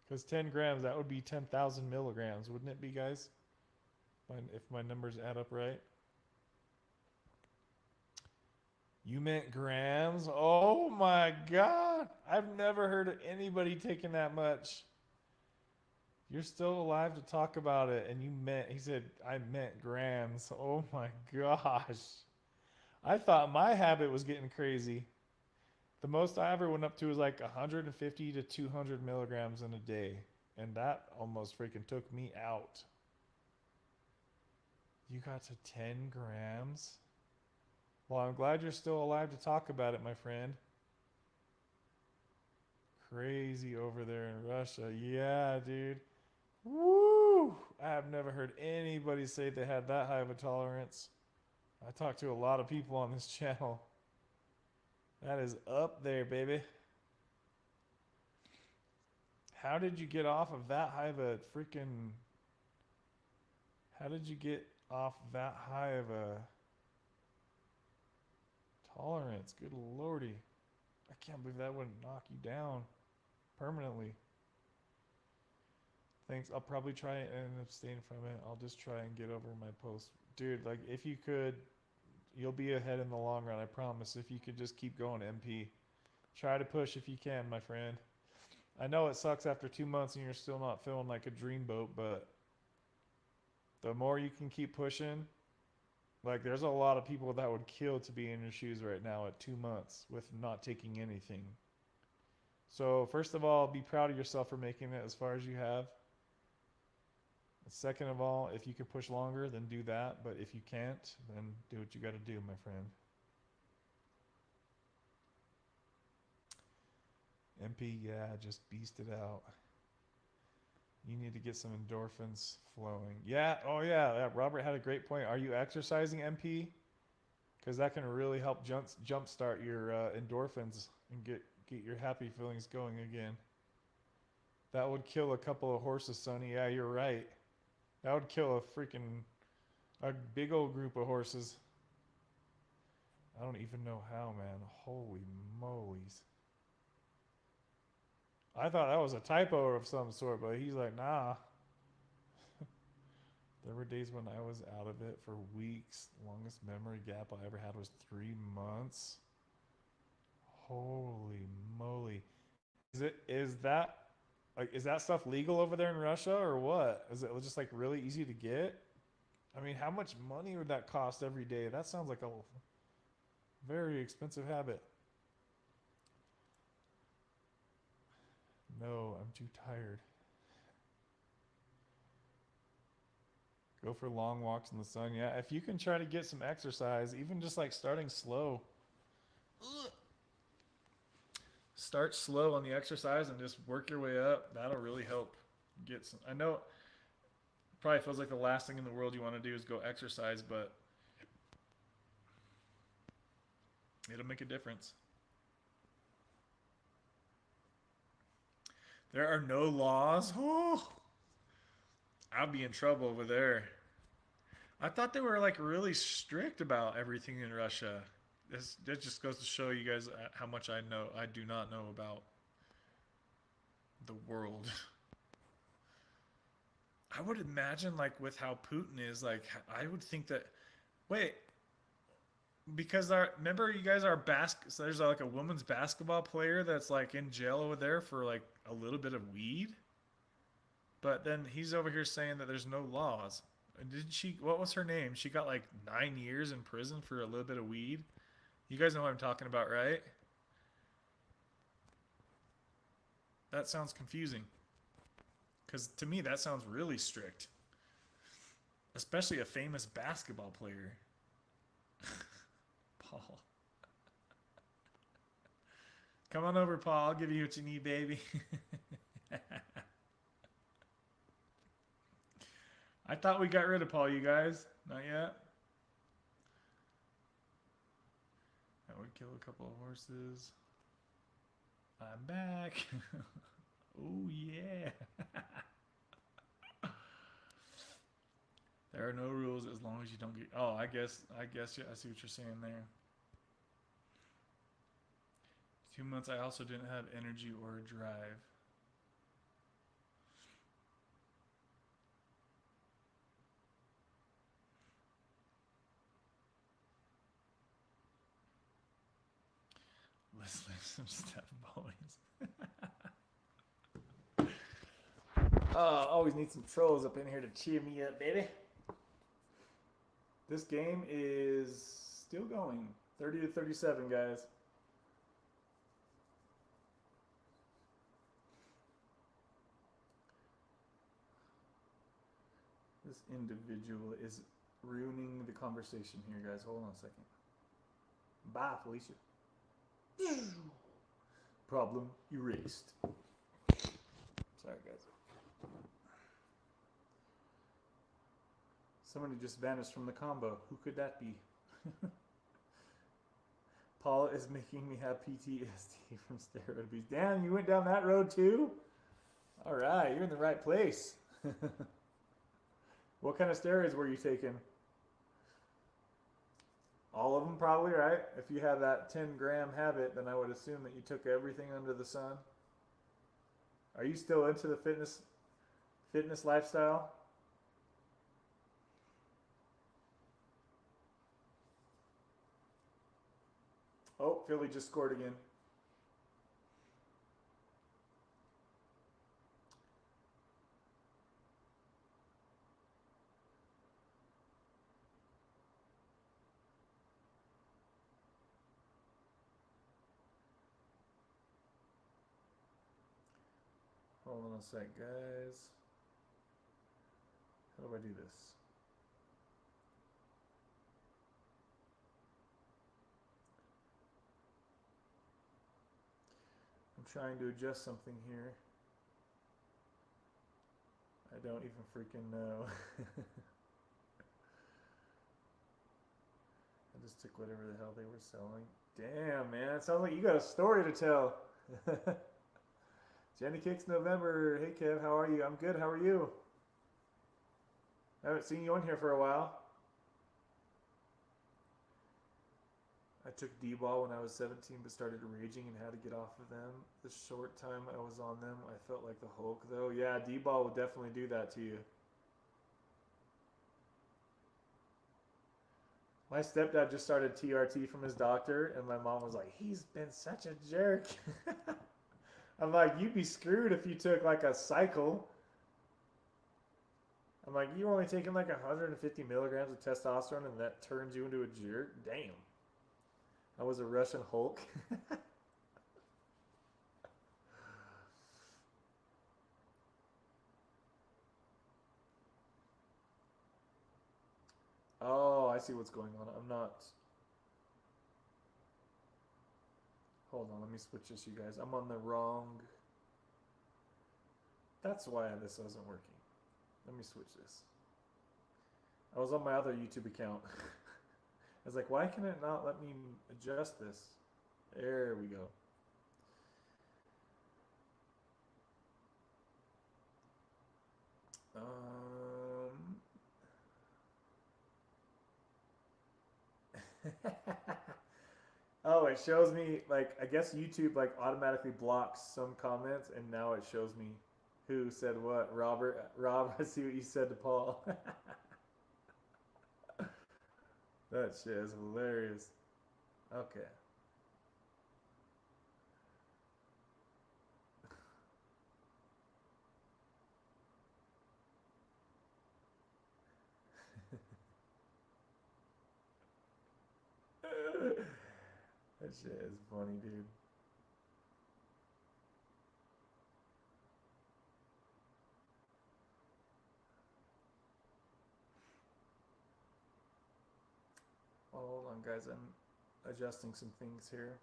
Because 10 grams, that would be 10,000 milligrams, wouldn't it be, guys? If my numbers add up right. You meant grams? Oh my God. I've never heard of anybody taking that much. You're still alive to talk about it, and he said, I meant grams. Oh my gosh. I thought my habit was getting crazy. The most I ever went up to was like 150 to 200 milligrams in a day, and that almost freaking took me out. You got to 10 grams? Well, I'm glad you're still alive to talk about it, my friend. Crazy over there in Russia. Yeah, dude. Woo! I have never heard anybody say they had that high of a tolerance. I talk to a lot of people on this channel. That is up there, baby. How did you get off of that high of a freaking... How did you get off that high of a tolerance? Good lordy. I can't believe that wouldn't knock you down permanently. Thanks. I'll probably try and abstain from it. I'll just try and get over my post. Dude, like if you could, you'll be ahead in the long run, I promise. If you could just keep going, MP. Try to push if you can, my friend. I know it sucks after 2 months and you're still not feeling like a dreamboat, but the more you can keep pushing, like there's a lot of people that would kill to be in your shoes right now at 2 months with not taking anything. So first of all, be proud of yourself for making it as far as you have. Second of all, if you can push longer, then do that. But if you can't, then do what you got to do, my friend. MP, yeah, just beast it out. You need to get some endorphins flowing. Yeah, oh yeah, Robert had a great point. Are you exercising, MP? Because that can really help jumpstart your endorphins and get your happy feelings going again. That would kill a couple of horses, Sonny. Yeah, you're right. That would kill a big old group of horses. I don't even know how, man. Holy moly's. I thought that was a typo of some sort, but he's like, nah. There were days when I was out of it for weeks. Longest memory gap I ever had was 3 months. Holy moly. Is that stuff legal over there in Russia or what? Is it just like really easy to get? I mean, how much money would that cost every day? That sounds like a very expensive habit. No, I'm too tired. Go for long walks in the sun. Yeah, if you can try to get some exercise, even just like starting slow. Start slow on the exercise and just work your way up. That'll really help get some. I know Probably feels like the last thing in the world you want to do is go exercise, but it'll make a difference. There are no laws. Oh, I'll be in trouble over there. I thought they were like really strict about everything in Russia. That just goes to show you guys how much I know. I do not know about the world. I would imagine, like, with how Putin is, like, I would think that. Wait, because remember you guys are so there's like a women's basketball player that's like in jail over there for like a little bit of weed, but then he's over here saying that there's no laws. And didn't she? What was her name? She got like 9 years in prison for a little bit of weed. You guys know what I'm talking about, right? That sounds confusing. Because to me, that sounds really strict. Especially a famous basketball player. Paul. Come on over, Paul. I'll give you what you need, baby. I thought we got rid of Paul, you guys. Not yet. That would kill a couple of horses. I'm back. Oh, yeah. There are no rules as long as you don't get... Oh, I guess yeah, I see what you're saying there. 2 months, I also didn't have energy or drive. Let's leave some stuff, boys. Always need some trolls up in here to cheer me up, baby. This game is still going. 30 to 37, guys. This individual is ruining the conversation here, guys. Hold on a second. Bye, Felicia. Problem erased. Sorry, guys. Somebody just vanished from the combo. Who could that be? Paul is making me have PTSD from steroid abuse. Damn, you went down that road too? All right, you're in the right place. What kind of steroids were you taking? All of them probably, right? If you have that 10-gram habit, then I would assume that you took everything under the sun. Are you still into the fitness lifestyle? Oh, Philly just scored again. Hold on a sec, guys. How do I do this? I'm trying to adjust something here. I don't even freaking know. I just took whatever the hell they were selling. Damn, man. It sounds like you got a story to tell. Jenny Kicks November. Hey, Kev. How are you? I'm good. How are you? I haven't seen you on here for a while. I took D-ball when I was 17 but started raging and had to get off of them. The short time I was on them, I felt like the Hulk, though. Yeah, D-ball will definitely do that to you. My stepdad just started TRT from his doctor, and my mom was like, he's been such a jerk. I'm like, you'd be screwed if you took like a cycle. I'm like, you're only taking like 150 milligrams of testosterone and that turns you into a jerk? Damn. I was a Russian Hulk. Oh, I see what's going on. I'm not... Hold on, let me switch this, you guys. I'm on the wrong... That's why this wasn't working. Let me switch this. I was on my other YouTube account. I was like, why can it not let me adjust this? There we go. Oh, it shows me, like, I guess YouTube like automatically blocks some comments, and now it shows me who said what. Rob, I see what you said to Paul. That shit is hilarious. Okay. That shit is funny, dude. Oh, hold on, guys. I'm adjusting some things here.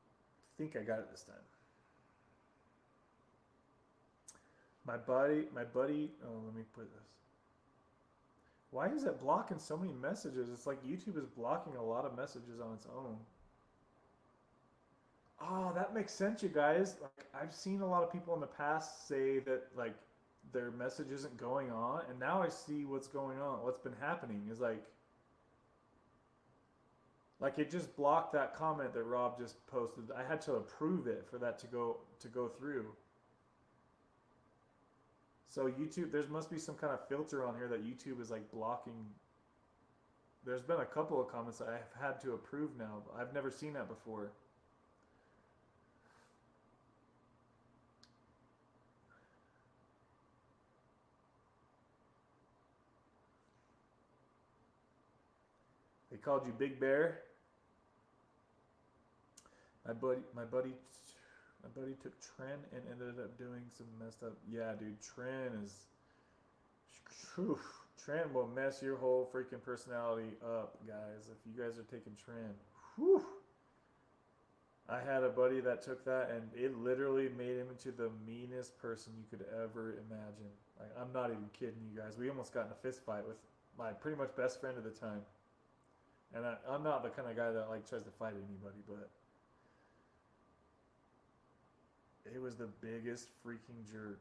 I think I got it this time. My buddy. Oh, let me put this. Why is it blocking so many messages? It's like YouTube is blocking a lot of messages on its own. Oh, that makes sense, you guys. Like, I've seen a lot of people in the past say that like their message isn't going on, and now I see what's going on. What's been happening is like it just blocked that comment that Rob just posted. I had to approve it for that to go through. So YouTube, there must be some kind of filter on here that YouTube is like blocking. There's been a couple of comments that I've had to approve now. I've never seen that before. They called you Big Bear. My buddy took Tren and ended up doing some messed up. Yeah, dude, Tren is. Whew, Tren will mess your whole freaking personality up, guys. If you guys are taking Tren, whew. I had a buddy that took that, and it literally made him into the meanest person you could ever imagine. Like, I'm not even kidding you guys. We almost got in a fist fight with my pretty much best friend at the time. And I'm not the kind of guy that like tries to fight anybody, but it was the biggest freaking jerk.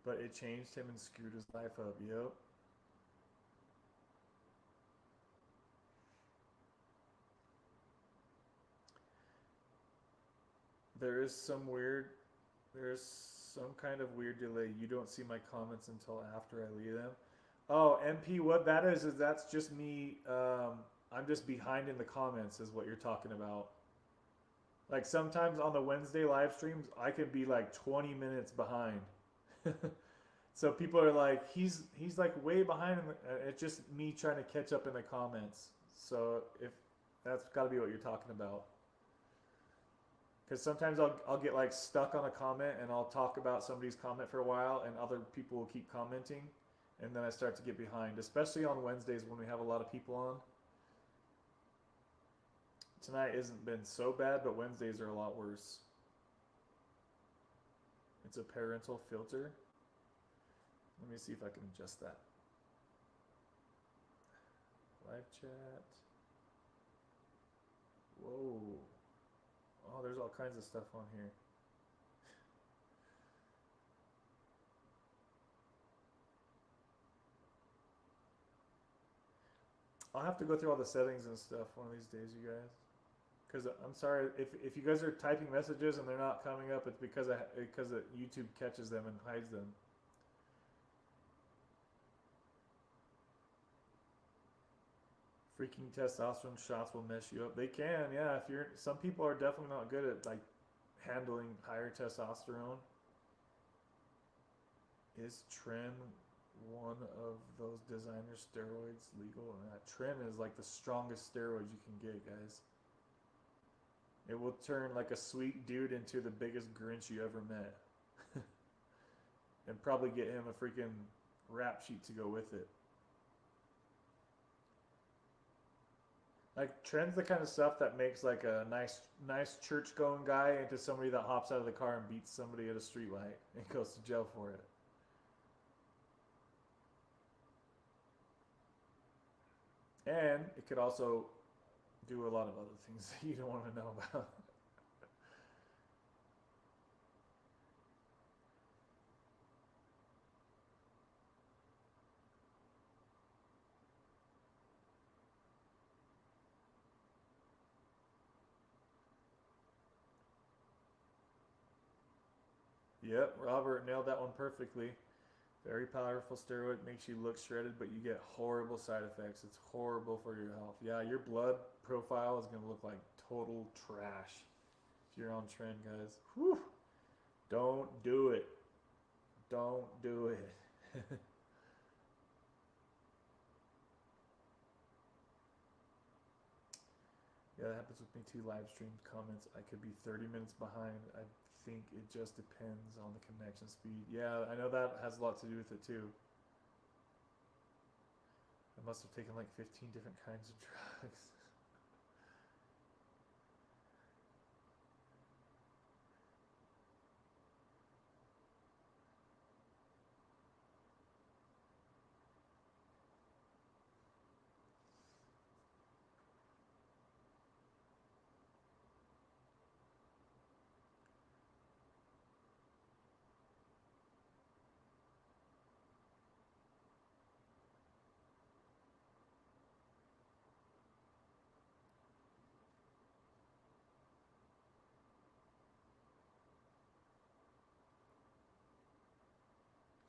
But it changed him and screwed his life up. Yep. There is some weird, there's some kind of weird delay. You don't see my comments until after I leave them. Oh, MP, what that is that's just me. I'm just behind in the comments, is what you're talking about. Like sometimes on the Wednesday live streams, I could be like 20 minutes behind. So people are like, he's like way behind. It's just me trying to catch up in the comments. So if that's got to be what you're talking about. Because sometimes I'll get like stuck on a comment and I'll talk about somebody's comment for a while and other people will keep commenting, and then I start to get behind, especially on Wednesdays when we have a lot of people on. Tonight hasn't been so bad, but Wednesdays are a lot worse. It's a parental filter. Let me see if I can adjust that. Live chat. Whoa. Oh, there's all kinds of stuff on here. I'll have to go through all the settings and stuff one of these days, you guys. Because I'm sorry, if you guys are typing messages and they're not coming up, it's because YouTube catches them and hides them. Freaking testosterone shots will mess you up. They can, yeah. If you're, some people are definitely not good at like handling higher testosterone. Is Tren one of those designer steroids legal? Tren is like the strongest steroid you can get, guys. It will turn like a sweet dude into the biggest Grinch you ever met. And probably get him a freaking rap sheet to go with it. Like trends the kind of stuff that makes like a nice church going guy into somebody that hops out of the car and beats somebody at a street light and goes to jail for it. And it could also do a lot of other things that you don't want to know about. Yep, Robert nailed that one perfectly. Very powerful steroid, makes you look shredded, but you get horrible side effects. It's horrible for your health. Yeah, your blood profile is going to look like total trash if you're on trend, guys. Whew. Don't do it. Don't do it. Yeah, that happens with me too. Live stream comments, I could be 30 minutes behind. I think it just depends on the connection speed. Yeah, I know that has a lot to do with it too. I must have taken like 15 different kinds of drugs.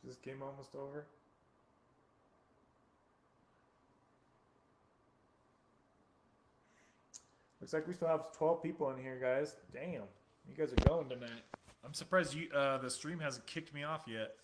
Is this game almost over? Looks like we still have 12 people in here, guys. Damn, you guys are going tonight. I'm surprised you the stream hasn't kicked me off yet.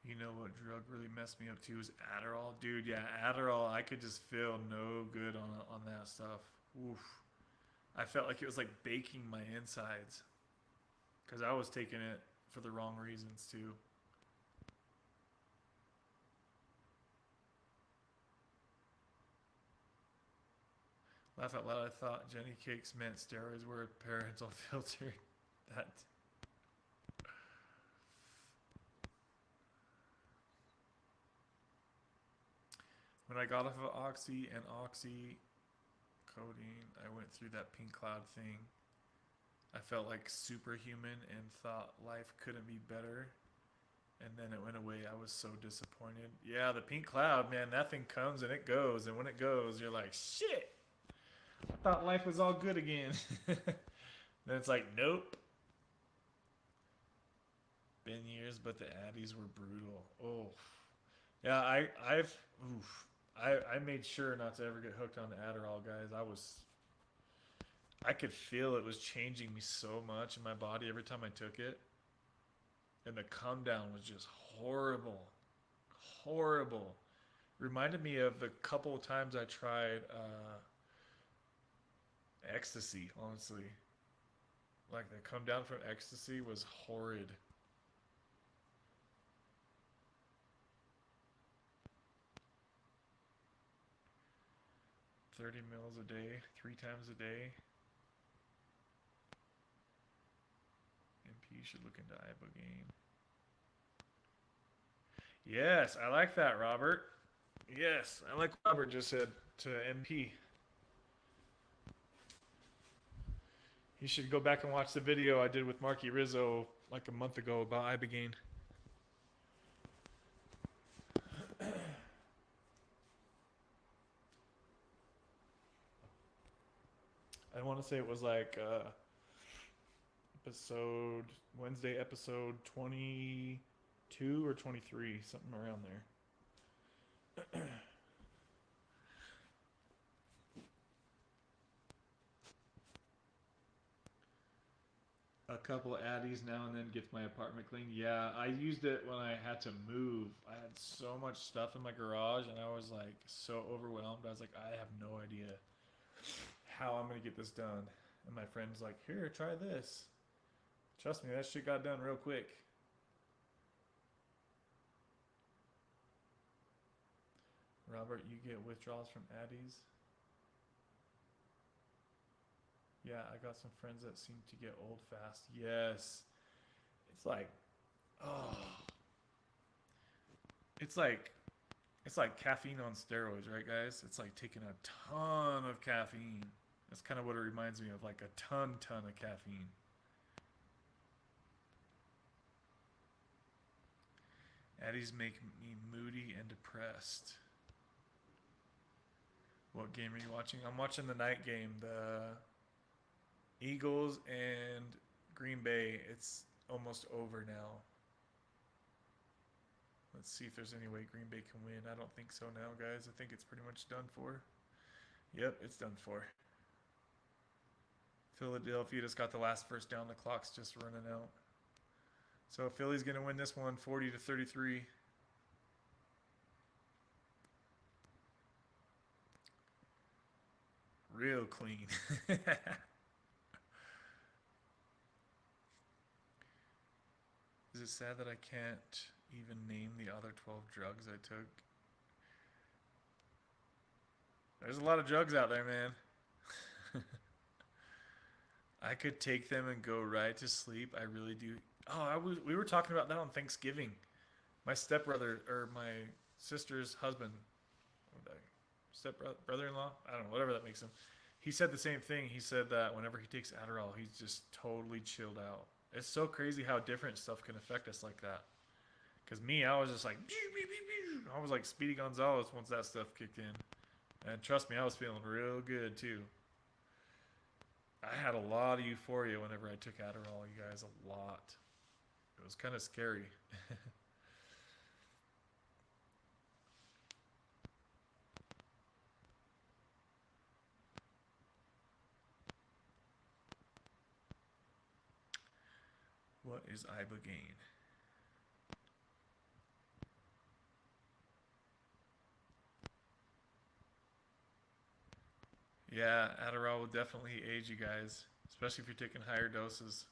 You know what drug really messed me up too is Adderall, dude. Yeah, Adderall. I could just feel no good on that stuff. Oof. I felt like it was like baking my insides because I was taking it for the wrong reasons too. Laugh out loud. I thought Jenny cakes meant steroids were a parental filter. That. When I got off of Oxy and Oxy codeine, I went through that pink cloud thing. I felt like superhuman and thought life couldn't be better. And then it went away. I was so disappointed. Yeah, the pink cloud, man, that thing comes and it goes. And when it goes, you're like, shit, I thought life was all good again. Then it's like, nope. Been years, but the Addies were brutal. Oh, yeah. I made sure not to ever get hooked on the Adderall, guys. I could feel it was changing me so much in my body every time I took it, and the come down was just horrible, horrible. Reminded me of the couple of times I tried ecstasy. Honestly, like the come down from ecstasy was horrid. 30 mils a day, 3 times a day. MP should look into ibogaine. Yes, I like that, Robert. Yes, I like what Robert just said to MP. You should go back and watch the video I did with Marky Rizzo like a month ago about ibogaine. I want to say it was like Wednesday episode 22 or 23, something around there. a couple of Addies now and then, gets my apartment clean. Yeah, I used it when I had to move. I had so much stuff in my garage, and I was like so overwhelmed. I was like, I have no idea how I'm gonna get this done. And my friend's like, here, try this. Trust me, that shit got done real quick. Robert, you get withdrawals from Addies? Yeah, I got some friends that seem to get old fast. Yes. It's like, oh. It's like caffeine on steroids, right, guys? It's like taking a ton of caffeine. That's kind of what it reminds me of, like a ton of caffeine. Addies make me moody and depressed. What game are you watching? I'm watching the night game, the Eagles and Green Bay. It's almost over now. Let's see if there's any way Green Bay can win. I don't think so now, guys. I think it's pretty much done for. Yep, it's done for. Philadelphia just got the last first down. The clock's just running out. So Philly's going to win this one 40-33. Real clean. Is it sad that I can't even name the other 12 drugs I took? There's a lot of drugs out there, man. I could take them and go right to sleep. I really do. Oh, we were talking about that on Thanksgiving. My stepbrother, or my sister's husband, stepbrother-in-law, I don't know, whatever that makes him. He said the same thing. He said that whenever he takes Adderall, he's just totally chilled out. It's so crazy how different stuff can affect us like that. Because me, I was just like, I was like Speedy Gonzalez once that stuff kicked in. And trust me, I was feeling real good too. I had a lot of euphoria whenever I took Adderall, you guys, a lot. It was kind of scary. What is ibogaine? Yeah, Adderall will definitely age you guys, especially if you're taking higher doses.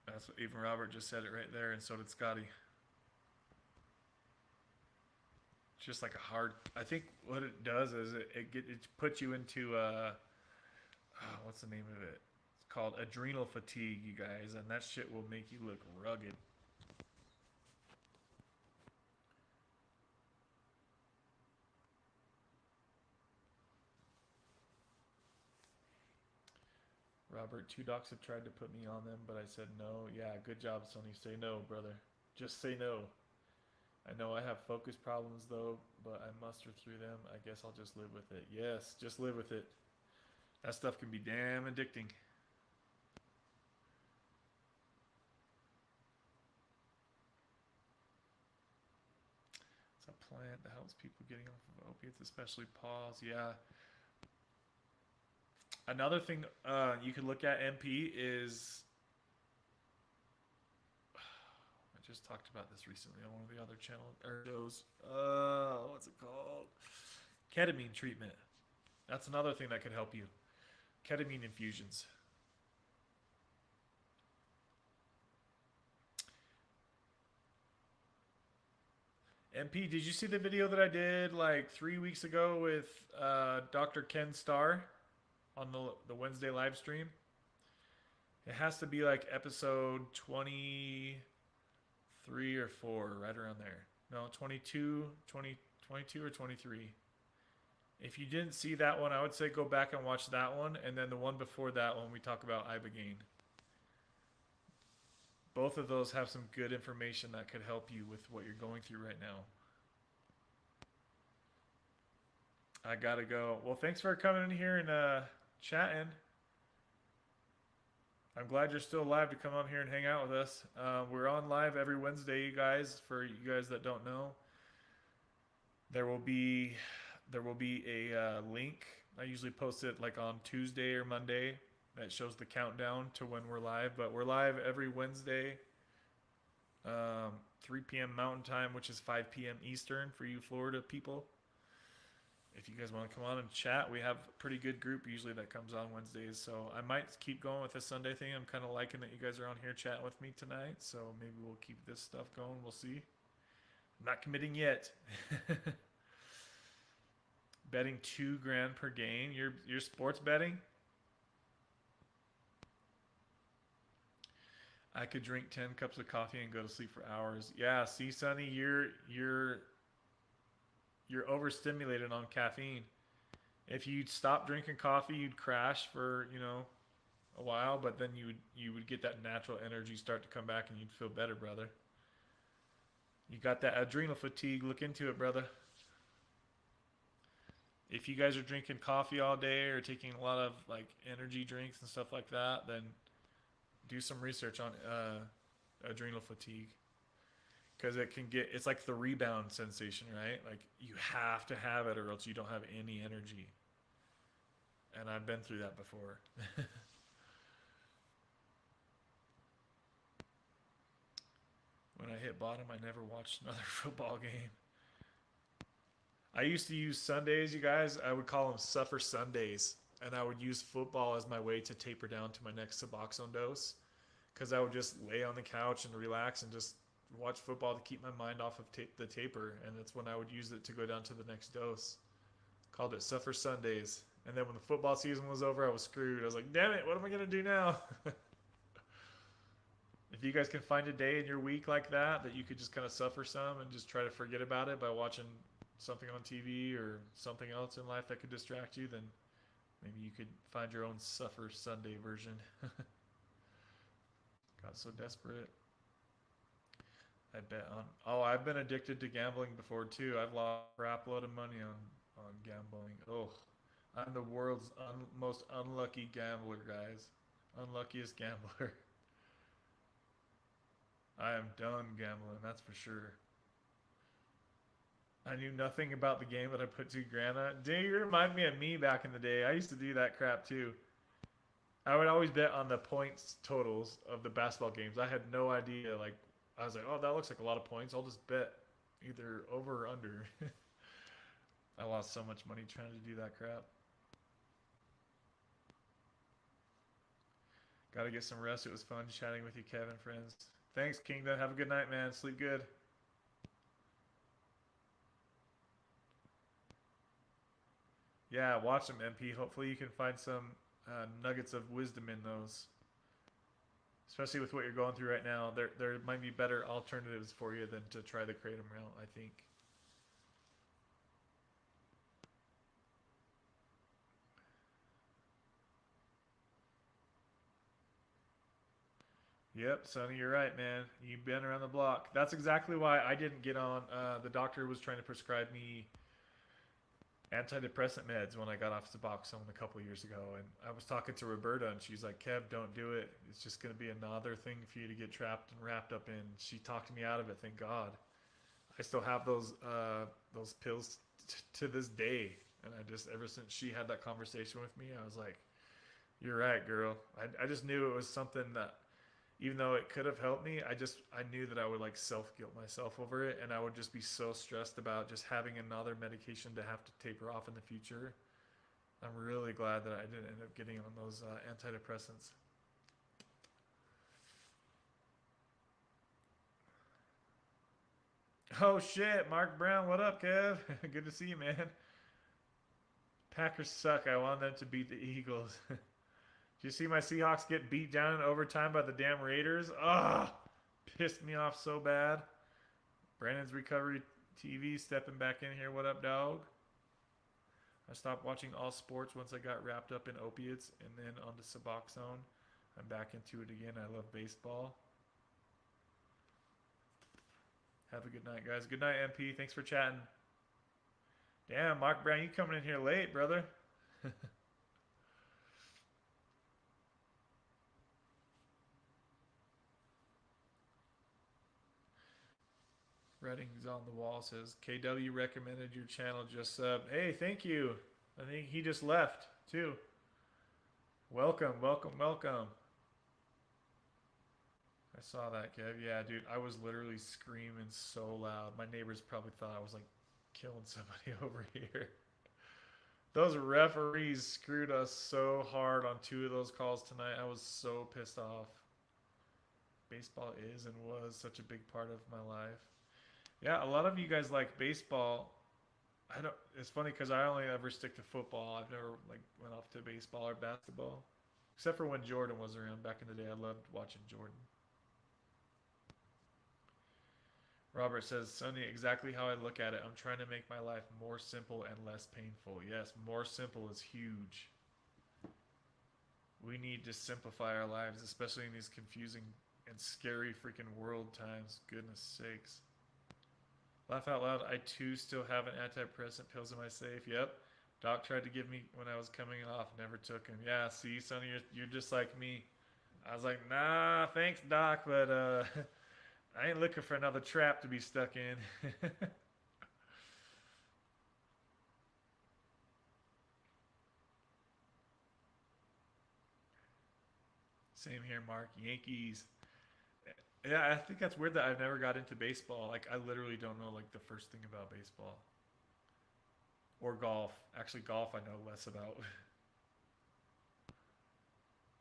That's what even Robert just said it right there, and so did Scotty. It's just like a hard. I think what it does is it puts you into what's the name of it? It's called adrenal fatigue, you guys, and that shit will make you look rugged. Robert, 2 docs have tried to put me on them, but I said no. Yeah, good job, Sonny. Say no, brother. Just say no. I know I have focus problems, though, but I muster through them. I guess I'll just live with it. Yes, just live with it. That stuff can be damn addicting. It's a plant that helps people getting off of opiates, especially pause. Yeah. Another thing you could look at, MP, is I just talked about this recently on one of the other channel or shows. What's it called? Ketamine treatment. That's another thing that could help you. Ketamine infusions. MP, did you see the video that I did like 3 weeks ago with Dr. Ken Starr on the Wednesday live stream? It has to be like episode 23 or 4, right around there. No, 22 or 23. If you didn't see that one, I would say go back and watch that one, and then the one before that one we talk about ibogaine. Both of those have some good information that could help you with what you're going through right now. I gotta go. Well, thanks for coming in here and chatting. I'm glad you're still alive to come on here and hang out with us. We're on live every Wednesday, you guys. For you guys that don't know, there will be a link. I usually post it like on Tuesday or Monday that shows the countdown to when we're live. But we're live every Wednesday, 3 p.m. Mountain Time, which is 5 p.m. Eastern for you Florida people. If you guys want to come on and chat, we have a pretty good group usually that comes on Wednesdays. So I might keep going with the Sunday thing. I'm kind of liking that you guys are on here chatting with me tonight. So maybe we'll keep this stuff going. We'll see. I'm not committing yet. Betting $2,000 per game. You're sports betting? I could drink 10 cups of coffee and go to sleep for hours. Yeah, see, Sonny, you're overstimulated on caffeine. If you'd stop drinking coffee, you'd crash for, a while, but then you would get that natural energy start to come back and you'd feel better, brother. You got that adrenal fatigue, look into it, brother. If you guys are drinking coffee all day or taking a lot of like energy drinks and stuff like that, then do some research on adrenal fatigue. Because it's like the rebound sensation, right? Like you have to have it or else you don't have any energy. And I've been through that before. When I hit bottom, I never watched another football game. I used to use Sundays, you guys. I would call them Suffer Sundays. And I would use football as my way to taper down to my next Suboxone dose. Because I would just lay on the couch and relax and just watch football to keep my mind off of the taper. And that's when I would use it to go down to the next dose. Called it Suffer Sundays. And then when the football season was over, I was screwed. I was like, damn it, what am I going to do now? If you guys can find a day in your week like that you could just kind of suffer some and just try to forget about it by watching something on TV or something else in life that could distract you, then maybe you could find your own Suffer Sunday version. Got so desperate. I bet on... Oh, I've been addicted to gambling before too. I've lost a crap load of money on gambling. Oh, I'm the world's most unlucky gambler, guys. Unluckiest gambler. I am done gambling, that's for sure. I knew nothing about the game, but I put $2,000 on it. Dude, you remind me of me back in the day. I used to do that crap too. I would always bet on the points totals of the basketball games. I had no idea. Like, I was like, oh, that looks like a lot of points. I'll just bet either over or under. I lost so much money trying to do that crap. Got to get some rest. It was fun chatting with you, Kevin, friends. Thanks, Kingdom. Have a good night, man. Sleep good. Yeah, watch them, MP. Hopefully you can find some nuggets of wisdom in those. Especially with what you're going through right now. There might be better alternatives for you than to try the Kratom route, I think. Yep, Sonny, you're right, man. You've been around the block. That's exactly why I didn't get on. The doctor was trying to prescribe me antidepressant meds when I got off Suboxone a couple of years ago. And I was talking to Roberta, and she's like, Kev, don't do it. It's just going to be another thing for you to get trapped and wrapped up in. She talked me out of it, thank God. I still have those pills to this day. And I just, ever since she had that conversation with me, I was like, you're right, girl. I just knew it was something that, even though it could have helped me, I knew that I would like self-guilt myself over it, and I would just be so stressed about just having another medication to have to taper off in the future. I'm really glad that I didn't end up getting on those antidepressants. Oh shit, Mark Brown, what up, Kev? Good to see you, man. Packers suck. I want them to beat the Eagles. Did you see my Seahawks get beat down in overtime by the damn Raiders? Ah, pissed me off so bad. Brandon's Recovery TV stepping back in here. What up, dog? I stopped watching all sports once I got wrapped up in opiates and then onto Suboxone. I'm back into it again. I love baseball. Have a good night, guys. Good night, MP. Thanks for chatting. Damn, Mark Brown, you coming in here late, brother. Writings on the wall says, KW recommended your channel, just sub. Hey, thank you. I think he just left, too. Welcome, welcome, welcome. I saw that, Kev. Yeah, dude, I was literally screaming so loud. My neighbors probably thought I was like killing somebody over here. Those referees screwed us so hard on two of those calls tonight. I was so pissed off. Baseball is and was such a big part of my life. Yeah, a lot of you guys like baseball. I don't. It's funny because I only ever stick to football. I've never like went off to baseball or basketball, except for when Jordan was around back in the day. I loved watching Jordan. Robert says, Sonny, exactly how I look at it. I'm trying to make my life more simple and less painful. Yes, more simple is huge. We need to simplify our lives, especially in these confusing and scary freaking world times. Goodness sakes. Laugh out loud. I too still have an antidepressant pills in my safe. Yep. Doc tried to give me when I was coming off. Never took him. Yeah, see, Sonny, you're just like me. I was like, nah, thanks, Doc, but I ain't looking for another trap to be stuck in. Same here, Mark. Yankees. Yeah, I think that's weird that I've never got into baseball. Like, I literally don't know like the first thing about baseball or golf. Actually, golf I know less about.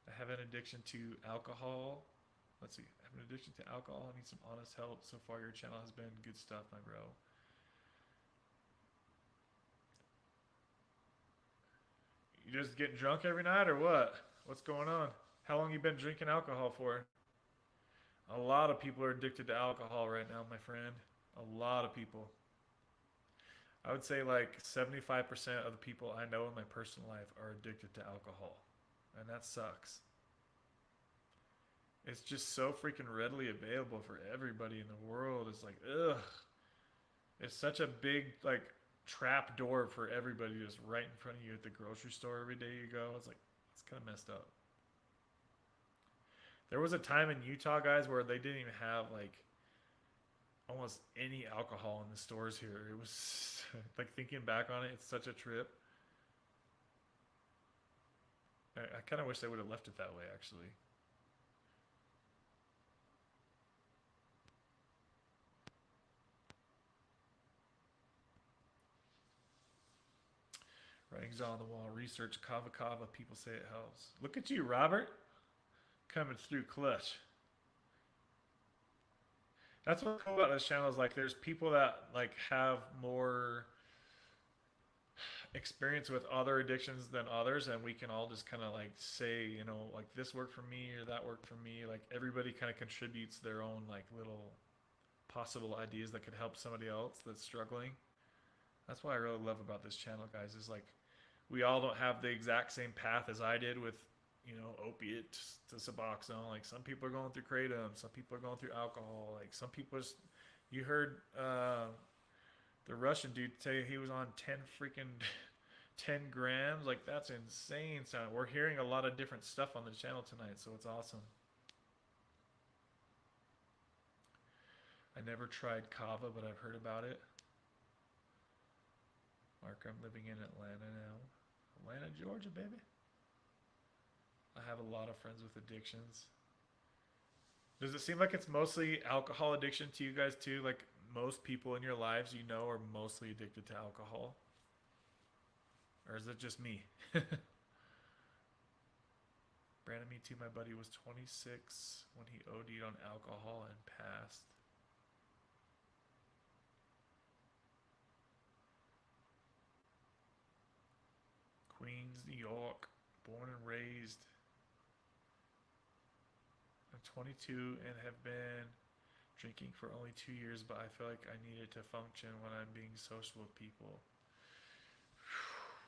I have an addiction to alcohol. Let's see. I have an addiction to alcohol. I need some honest help. So far, your channel has been good stuff, my bro. You just getting drunk every night or what? What's going on? How long you been drinking alcohol for? A lot of people are addicted to alcohol right now, my friend. A lot of people. I would say like 75% of the people I know in my personal life are addicted to alcohol. And that sucks. It's just so freaking readily available for everybody in the world. It's like, ugh. It's such a big, like, trap door for everybody just right in front of you at the grocery store every day you go. It's like, it's kind of messed up. There was a time in Utah, guys, where they didn't even have, like, almost any alcohol in the stores here. It was, like, thinking back on it, it's such a trip. I kind of wish they would have left it that way, actually. Writings on the wall. Research kava kava. People say it helps. Look at you, Robert, coming through clutch. That's what's cool about this channel is like there's people that like have more experience with other addictions than others, and we can all just kind of like say, you know, like this worked for me or that worked for me. Like everybody kind of contributes their own like little possible ideas that could help somebody else that's struggling. That's what I really love about this channel, guys, is like we all don't have the exact same path as I did with, you know, opiates to Suboxone. Like some people are going through Kratom, some people are going through alcohol. Like some people, just, you heard the Russian dude say he was on 10 freaking 10 grams. Like that's insane. So we're hearing a lot of different stuff on the channel tonight, so it's awesome. I never tried kava, but I've heard about it. Mark, I'm living in Atlanta now. Atlanta, Georgia, baby. I have a lot of friends with addictions. Does it seem like it's mostly alcohol addiction to you guys too? Like most people in your lives you know are mostly addicted to alcohol? Or is it just me? Brandon, me too. My buddy was 26 when he OD'd on alcohol and passed. Queens, New York, born and raised. I'm 22 and have been drinking for only 2 years, but I feel like I needed to function when I'm being social with people.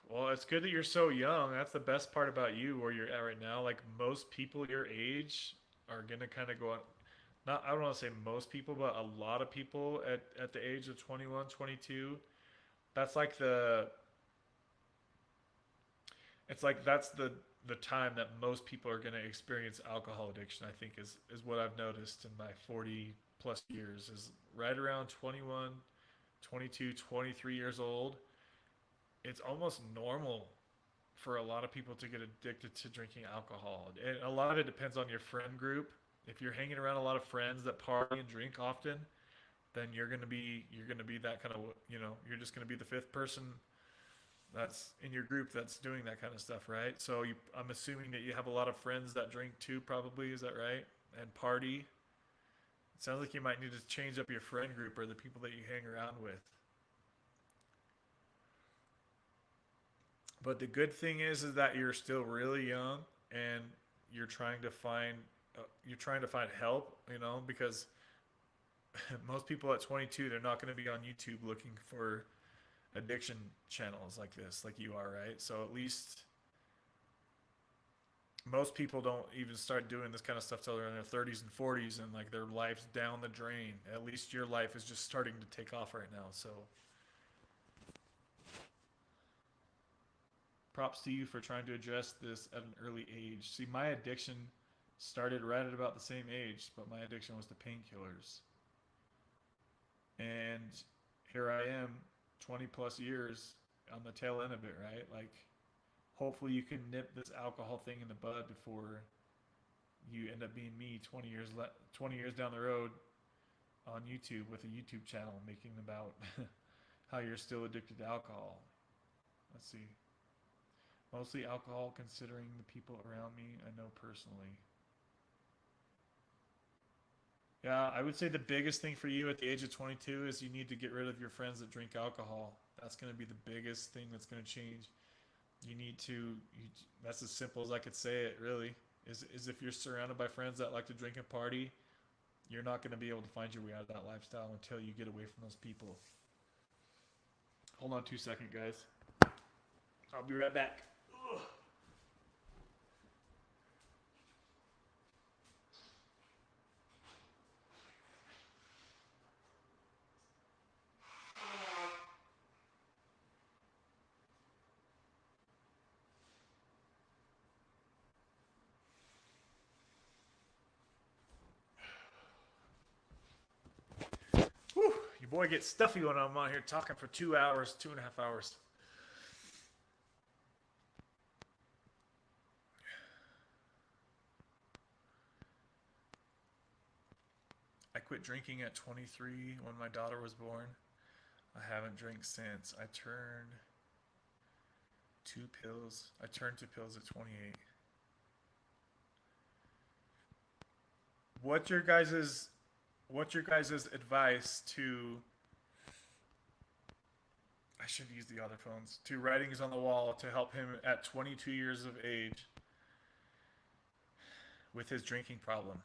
Well, it's good that you're so young. That's the best part about you where you're at right now. Like most people your age are gonna kind of go on. Not, I don't want to say most people, but a lot of people at the age of 21, 22. That's like the. It's like that's the time that most people are gonna experience alcohol addiction. I think is what I've noticed in my 40 plus years is right around 21, 22, 23 years old. It's almost normal for a lot of people to get addicted to drinking alcohol. And a lot of it depends on your friend group. If you're hanging around a lot of friends that party and drink often, then you're gonna be that kind of, you're just gonna be the fifth person that's in your group that's doing that kind of stuff, right? So I'm assuming that you have a lot of friends that drink too, probably. Is that right? And party. It sounds like you might need to change up your friend group or the people that you hang around with. But the good thing is that you're still really young and you're trying to find help, because most people at 22, they're not going to be on YouTube looking for addiction channels like this, like you are, right? So at least most people don't even start doing this kind of stuff till they're in their 30s and 40s, and like their life's down the drain. At least your life is just starting to take off right now. So props to you for trying to address this at an early age. See, my addiction started right at about the same age, but my addiction was to painkillers. And here I am, 20 plus years on the tail end of it, right? Like, hopefully you can nip this alcohol thing in the bud before you end up being me 20 years down the road on YouTube with a YouTube channel making about how you're still addicted to alcohol. Let's see. Mostly alcohol, considering the people around me I know personally. Yeah, I would say the biggest thing for you at the age of 22 is you need to get rid of your friends that drink alcohol. That's going to be the biggest thing that's going to change. You need to, that's as simple as I could say it, really. Is if you're surrounded by friends that like to drink and party, you're not going to be able to find your way out of that lifestyle until you get away from those people. Hold on 2 seconds, guys. I'll be right back. Whew, your boy gets stuffy when I'm on here talking for 2 hours, 2.5 hours. I quit drinking at 23 when my daughter was born. I haven't drank since. I turned two pills at 28. What's your guys's advice to, I should use the other phones, to writings on the wall to help him at 22 years of age with his drinking problem?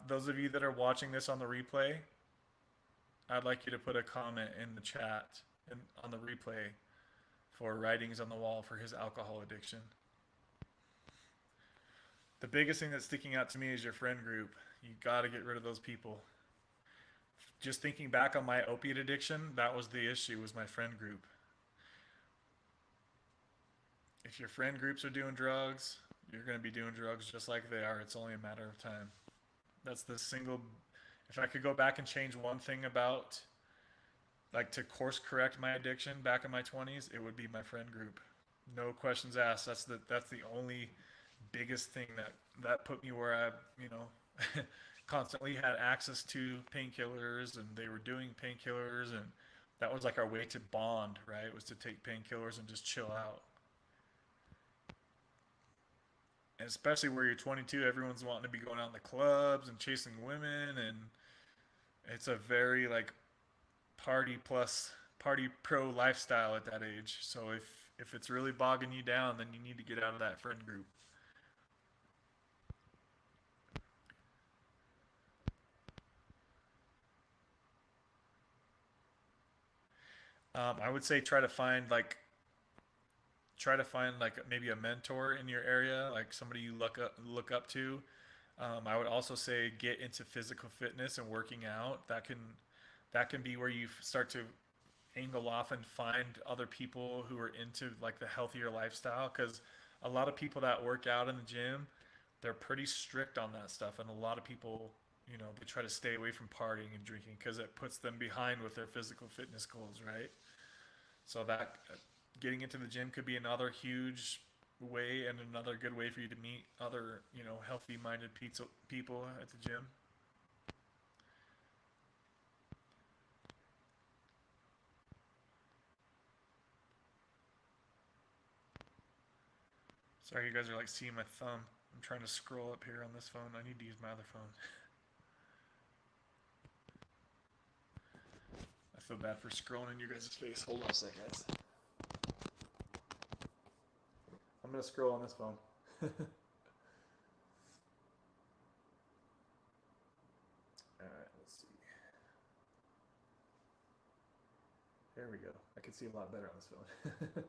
Those of you that are watching this on the replay, I'd like you to put a comment in the chat and on the replay for writings on the wall for his alcohol addiction. The biggest thing that's sticking out to me is your friend group. You got to get rid of those people. Just thinking back on my opiate addiction, that was the issue, was my friend group. If your friend groups are doing drugs, you're going to be doing drugs just like they are. It's only a matter of time. That's the single, if I could go back and change one thing about, like, to course correct my addiction back in my 20s, it would be my friend group. No questions asked. That's the only biggest thing that put me where I, constantly had access to painkillers, and they were doing painkillers, and that was like our way to bond, right? Was to take painkillers and just chill out. And especially where you're 22, everyone's wanting to be going out in the clubs and chasing women, and it's a very like party pro lifestyle at that age. So if it's really bogging you down, then you need to get out of that friend group. I would say try to find maybe a mentor in your area, like somebody you look up to. I would also say get into physical fitness and working out. That can be where you start to angle off and find other people who are into like the healthier lifestyle, because a lot of people that work out in the gym, they're pretty strict on that stuff, and a lot of people, they try to stay away from partying and drinking because it puts them behind with their physical fitness goals, right? So getting into the gym could be another huge way and another good way for you to meet other, healthy-minded people at the gym. Sorry, you guys are like seeing my thumb. I'm trying to scroll up here on this phone. I need to use my other phone. I feel bad for scrolling in you guys' face. Hold on a sec, guys. I'm gonna scroll on this phone. Alright, let's see. There we go. I can see a lot better on this phone.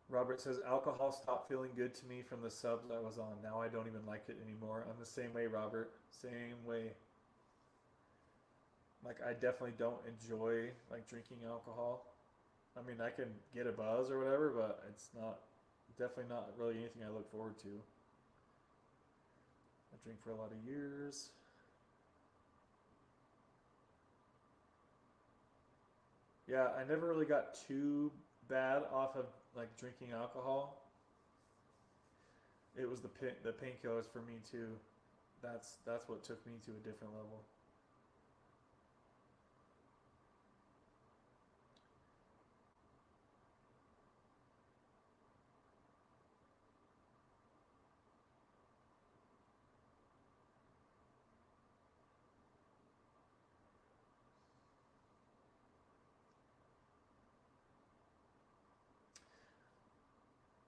Robert says, alcohol stopped feeling good to me from the subs I was on. Now I don't even like it anymore. I'm the same way, Robert. Same way. Like, I definitely don't enjoy, like, drinking alcohol. I mean, I can get a buzz or whatever, but it's definitely not really anything I look forward to. I drink for a lot of years. Yeah, I never really got too bad off of like drinking alcohol. It was the painkillers for me too. That's what took me to a different level.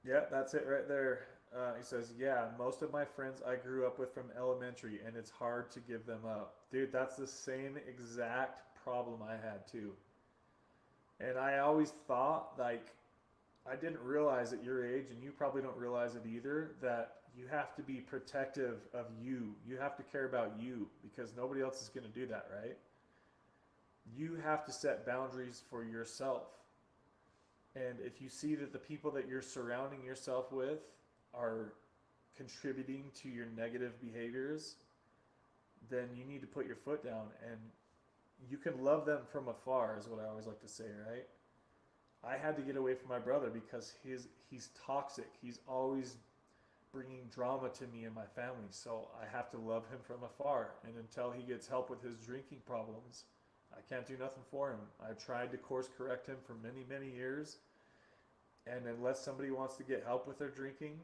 Yeah, that's it right there. He says, yeah, most of my friends I grew up with from elementary, and it's hard to give them up. Dude, that's the same exact problem I had too. And I always thought, like, I didn't realize at your age, and you probably don't realize it either, that you have to be protective of you. You have to care about you because nobody else is going to do that, right? You have to set boundaries for yourself. And if you see that the people that you're surrounding yourself with are contributing to your negative behaviors, then you need to put your foot down. And you can love them from afar, is what I always like to say, right? I had to get away from my brother because he's toxic. He's always bringing drama to me and my family. So I have to love him from afar. And until he gets help with his drinking problems, I can't do nothing for him. I tried to course correct him for many, many years. And unless somebody wants to get help with their drinking,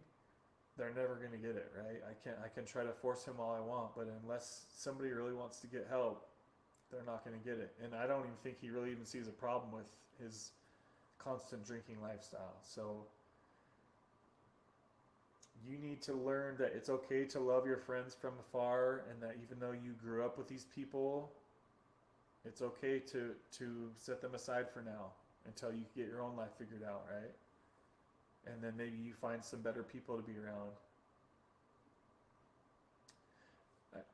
they're never going to get it, right? I can try to force him all I want, but unless somebody really wants to get help, they're not going to get it. And I don't even think he really even sees a problem with his constant drinking lifestyle. So you need to learn that it's okay to love your friends from afar, and that even though you grew up with these people, it's okay to set them aside for now until you get your own life figured out, right? And then maybe you find some better people to be around.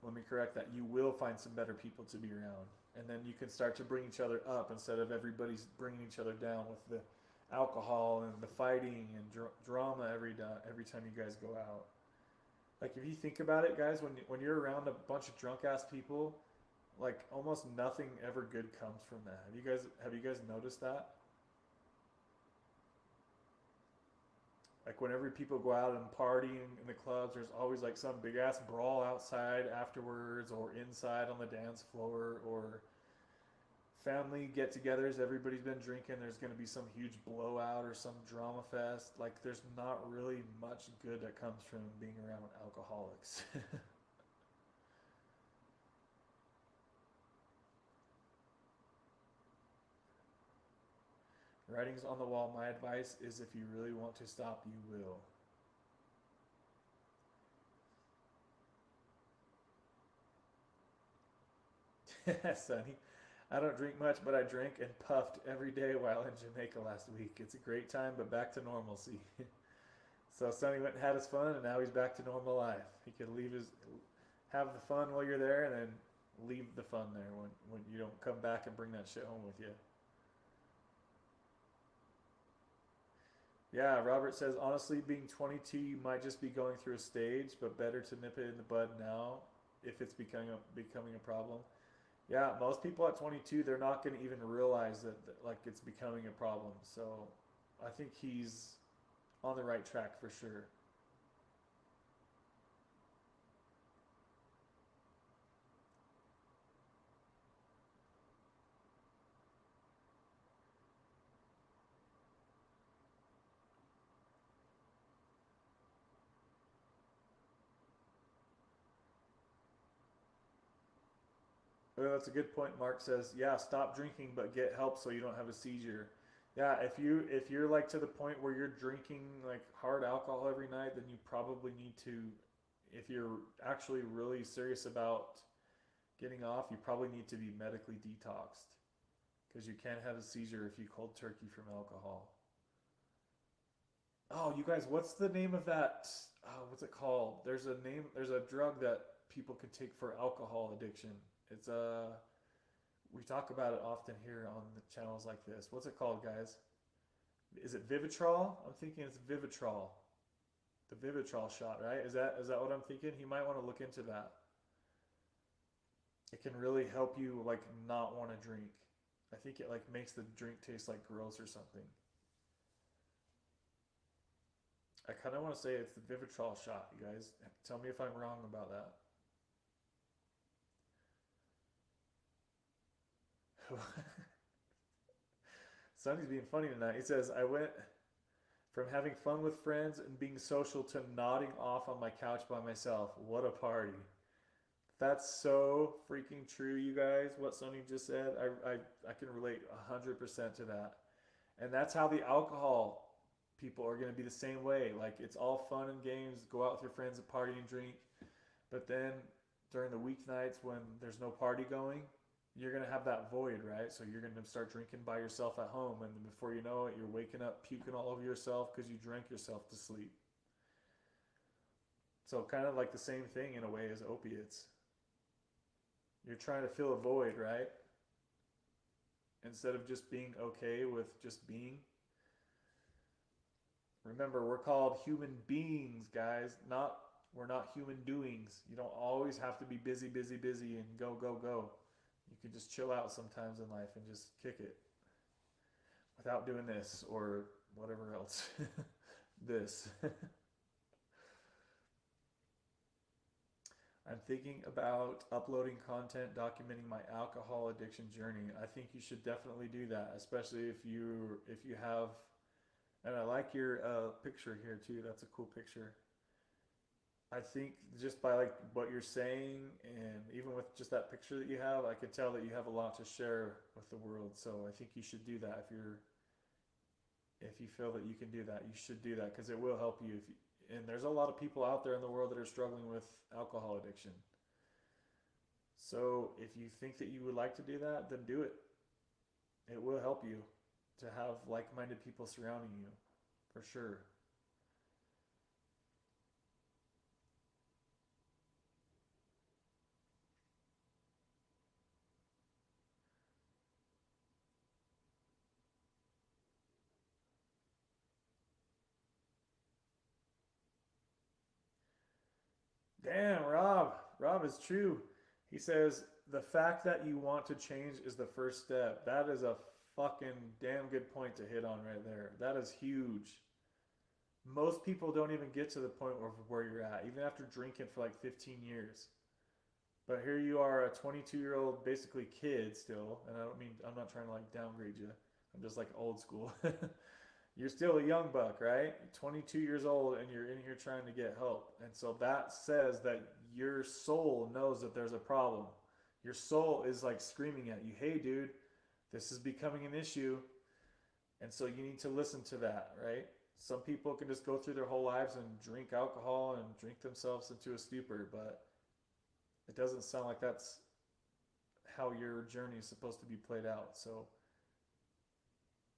Let me correct that. You will find some better people to be around. And then you can start to bring each other up instead of everybody's bringing each other down with the alcohol and the fighting and drama every time you guys go out. Like, if you think about it, guys, when you're around a bunch of drunk ass people, like, almost nothing ever good comes from that. Have you guys noticed that? Like, whenever people go out and partying in the clubs, there's always like some big ass brawl outside afterwards, or inside on the dance floor, or family get-togethers. Everybody's been drinking. There's going to be some huge blowout or some drama fest. Like, there's not really much good that comes from being around alcoholics. Writings on the wall. My advice is, if you really want to stop, you will. Sonny, I don't drink much, but I drank and puffed every day while in Jamaica last week. It's a great time, but back to normalcy. So Sonny went and had his fun, and now he's back to normal life. He can have the fun while you're there, and then leave the fun there when you don't come back and bring that shit home with you. Yeah, Robert says, honestly, being 22, you might just be going through a stage, but better to nip it in the bud now if it's becoming a problem. Yeah, most people at 22, they're not going to even realize that like it's becoming a problem. So I think he's on the right track for sure. Well, that's a good point. Mark says, "Yeah, stop drinking, but get help so you don't have a seizure." Yeah, if you're like to the point where you're drinking like hard alcohol every night, then you probably need to. If you're actually really serious about getting off, you probably need to be medically detoxed because you can't have a seizure if you cold turkey from alcohol. Oh, you guys, what's the name of that? What's it called? There's a name. There's a drug that people can take for alcohol addiction. It's a We talk about it often here on the channels like this. What's it called, guys? Is it Vivitrol? I'm thinking it's Vivitrol. The Vivitrol shot, right? Is that what I'm thinking? You might want to look into that. It can really help you like not want to drink. I think it like makes the drink taste like gross or something. I kind of want to say it's the Vivitrol shot, you guys. Tell me if I'm wrong about that. Sonny's being funny tonight. He says, I went from having fun with friends and being social to nodding off on my couch by myself. What a party. That's so freaking true, you guys, what Sonny just said. I can relate 100% to that. And that's how the alcohol people are going to be the same way. Like, it's all fun and games, go out with your friends and party and drink. But then during the weeknights when there's no party going, you're going to have that void, right? So you're going to start drinking by yourself at home. And before you know it, you're waking up puking all over yourself because you drank yourself to sleep. So, kind of like the same thing in a way as opiates. You're trying to fill a void, right? Instead of just being okay with just being. Remember, we're called human beings, guys. Not We're not human doings. You don't always have to be busy, busy, busy and go, go, go. You can just chill out sometimes in life and just kick it without doing this or whatever else. This. I'm thinking about uploading content documenting my alcohol addiction journey. I think you should definitely do that, especially if you have. And I like your picture here too. That's a cool picture. I think just by like what you're saying, and even with just that picture that you have, I could tell that you have a lot to share with the world. So I think you should do that if you feel that you can do that. You should do that because it will help you. And there's a lot of people out there in the world that are struggling with alcohol addiction. So if you think that you would like to do that, then do it. It will help you to have like-minded people surrounding you, for sure. Damn, Rob. Rob is true. He says the fact that you want to change is the first step. That is a fucking damn good point to hit on right there. That is huge. Most people don't even get to the point where you're at, even after drinking for like 15 years. But here you are, a 22-year-old, basically kid still, and I'm not trying to like downgrade you. I'm just like old school. You're still a young buck, right? 22 years old, and you're in here trying to get help. And so that says that your soul knows that there's a problem. Your soul is like screaming at you, hey, dude, this is becoming an issue. And so you need to listen to that, right? Some people can just go through their whole lives and drink alcohol and drink themselves into a stupor, but it doesn't sound like that's how your journey is supposed to be played out. So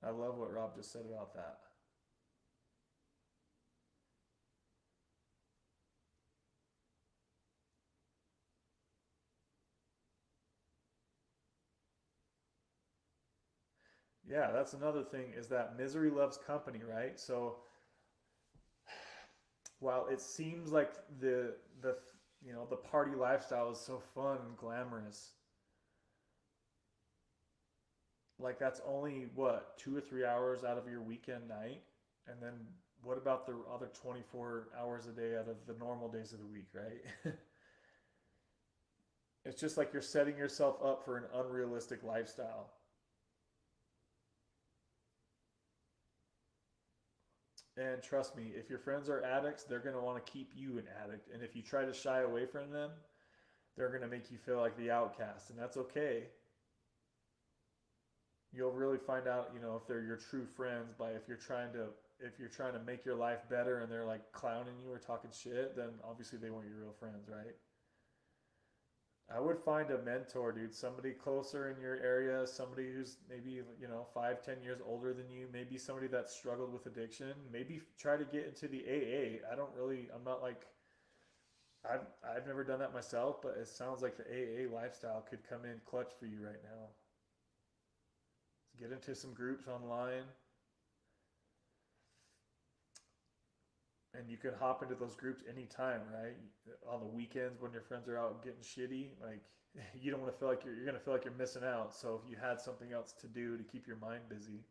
I love what Rob just said about that. Yeah, that's another thing is that misery loves company, right? So while it seems like the the party lifestyle is so fun and glamorous, like that's only what 2 or 3 hours out of your weekend night, and then what about the other 24 hours a day out of the normal days of the week, right? It's just like you're setting yourself up for an unrealistic lifestyle. And trust me, if your friends are addicts, they're going to want to keep you an addict. And if you try to shy away from them, they're going to make you feel like the outcast. And that's okay. You'll really find out, if they're your true friends by if you're trying to make your life better and they're like clowning you or talking shit, then obviously they weren't your real friends, right? I would find a mentor, dude. Somebody closer in your area, somebody who's maybe, 5, 10 years older than you, maybe somebody that struggled with addiction. Maybe try to get into the AA. I'm not like, I've never done that myself, but it sounds like the AA lifestyle could come in clutch for you right now. Get into some groups online, and you can hop into those groups anytime, right? On the weekends when your friends are out getting shitty, like you don't want to feel like you're gonna feel like you're missing out. So if you had something else to do to keep your mind busy,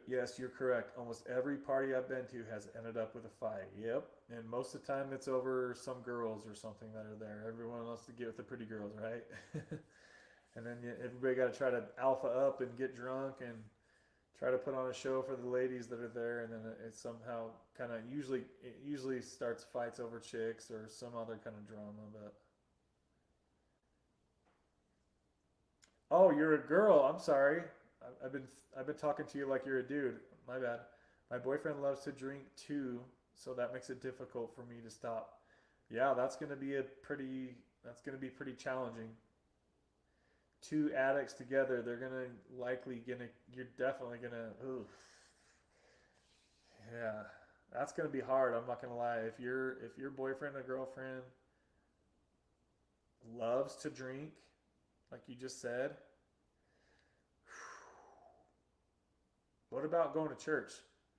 yes, you're correct. Almost every party I've been to has ended up with a fight. Yep, and most of the time it's over some girls or something that are there. Everyone wants to get with the pretty girls, right? And then everybody got to try to alpha up and get drunk and try to put on a show for the ladies that are there, and then it somehow kind of usually starts fights over chicks or some other kind of drama. But oh, you're a girl. I'm sorry. I've been talking to you like you're a dude. My bad. My boyfriend loves to drink too, so that makes it difficult for me to stop. Yeah, that's gonna be pretty challenging. Two addicts together, they're you're definitely gonna, ooh, yeah, that's gonna be hard. I'm not gonna lie. If your boyfriend or girlfriend loves to drink, like you just said, what about going to church?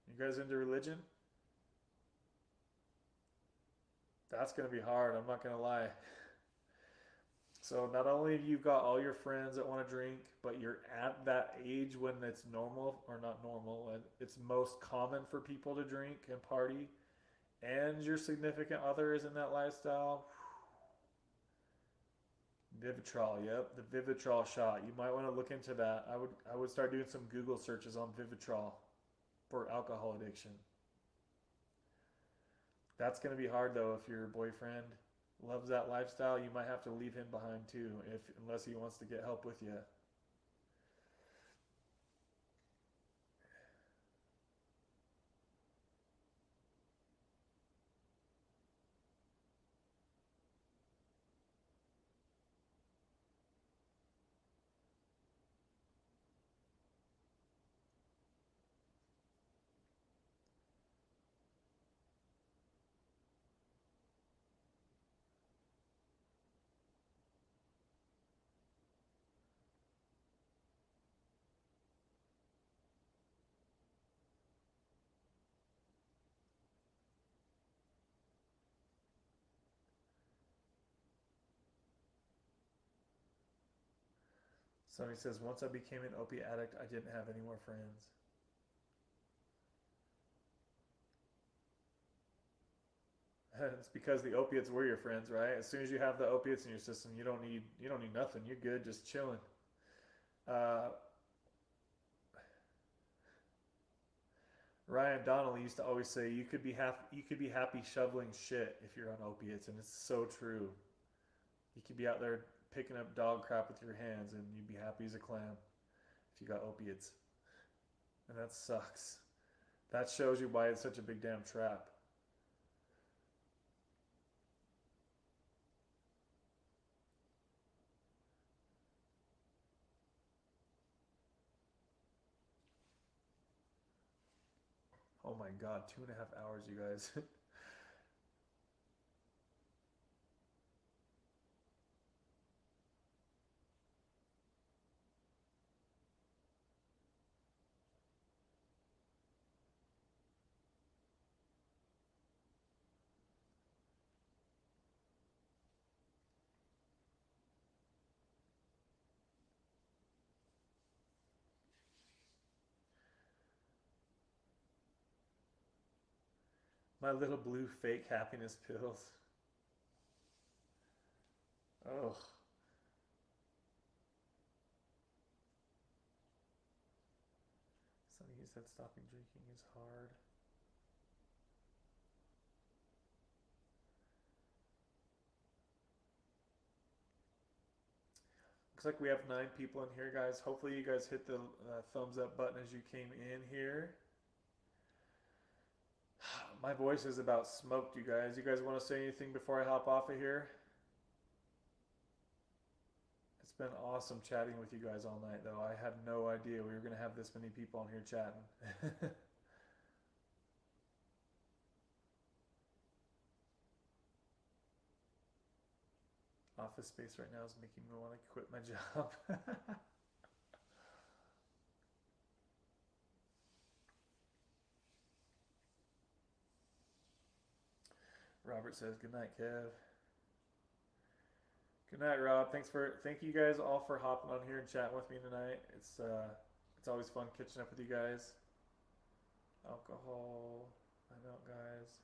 You guys into religion? That's gonna be hard. I'm not gonna lie. So not only have you got all your friends that want to drink, but you're at that age when it's normal or not normal, when it's most common for people to drink and party, and your significant other is in that lifestyle. Vivitrol, yep, the Vivitrol shot. You might want to look into that. I would start doing some Google searches on Vivitrol for alcohol addiction. That's going to be hard though if your boyfriend loves that lifestyle. You might have to leave him behind too, if unless he wants to get help with you. Somebody says, once I became an opiate addict, I didn't have any more friends. It's because the opiates were your friends, right? As soon as you have the opiates in your system, you don't need nothing. You're good, just chilling. Uh, Ryan Donnelly used to always say, you could be happy shoveling shit if you're on opiates," and it's so true. You could be out there picking up dog crap with your hands, and you'd be happy as a clam if you got opiates, and that sucks. That shows you why it's such a big damn trap. Oh my god, 2.5 hours, you guys. My little blue fake happiness pills. Oh. Sonny, you said stopping drinking is hard. Looks like we have 9 people in here, guys. Hopefully you guys hit the thumbs up button as you came in here. My voice is about smoked, you guys. You guys want to say anything before I hop off of here? It's been awesome chatting with you guys all night, though. I had no idea we were going to have this many people on here chatting. Office space right now is making me want to quit my job. Robert says, good night, Kev. Good night, Rob. Thank you guys all for hopping on here and chatting with me tonight. It's always fun catching up with you guys. Alcohol, I'm out, guys.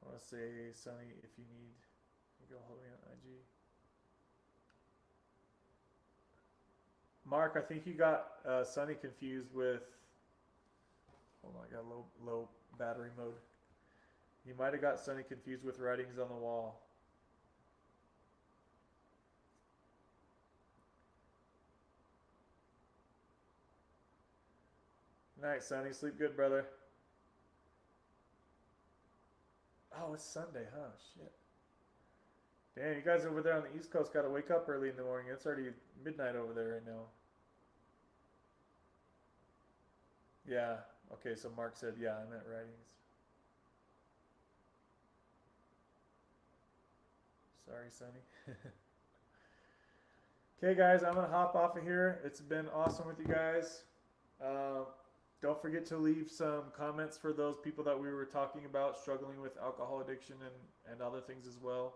I want to say, Sonny, if you need, you go hold me on IG. Mark, I think you got Sonny confused with. Hold on, I got low battery mode. You might have got Sonny confused with writings on the wall. Night, Sonny. Sleep good, brother. Oh, it's Sunday, huh? Shit. Damn, you guys over there on the East Coast got to wake up early in the morning. It's already midnight over there right now. Yeah. Okay, so Mark said, yeah, I meant writings. Sorry, Sonny. Okay, guys, I'm going to hop off of here. It's been awesome with you guys. Don't forget to leave some comments for those people that we were talking about struggling with alcohol addiction and other things as well.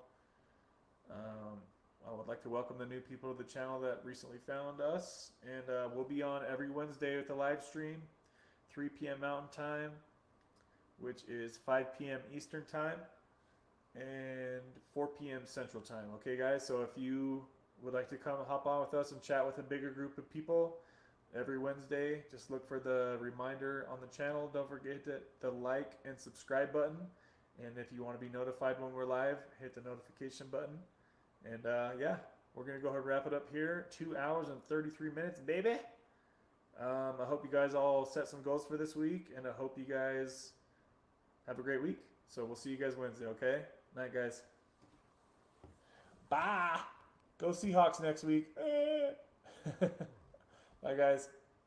I would like to welcome the new people to the channel that recently found us. And we'll be on every Wednesday with the live stream, 3 p.m. Mountain Time, which is 5 p.m. Eastern Time, and 4 p.m. Central Time. Okay, guys? So if you would like to come hop on with us and chat with a bigger group of people, every Wednesday, just look for the reminder on the channel. Don't forget the like and subscribe button. And if you want to be notified when we're live, hit the notification button. And yeah, we're going to go ahead and wrap it up here. 2 hours and 33 minutes, baby. I hope you guys all set some goals for this week. And I hope you guys have a great week. So we'll see you guys Wednesday, okay? Night, guys. Bye. Go Seahawks next week. Bye, guys.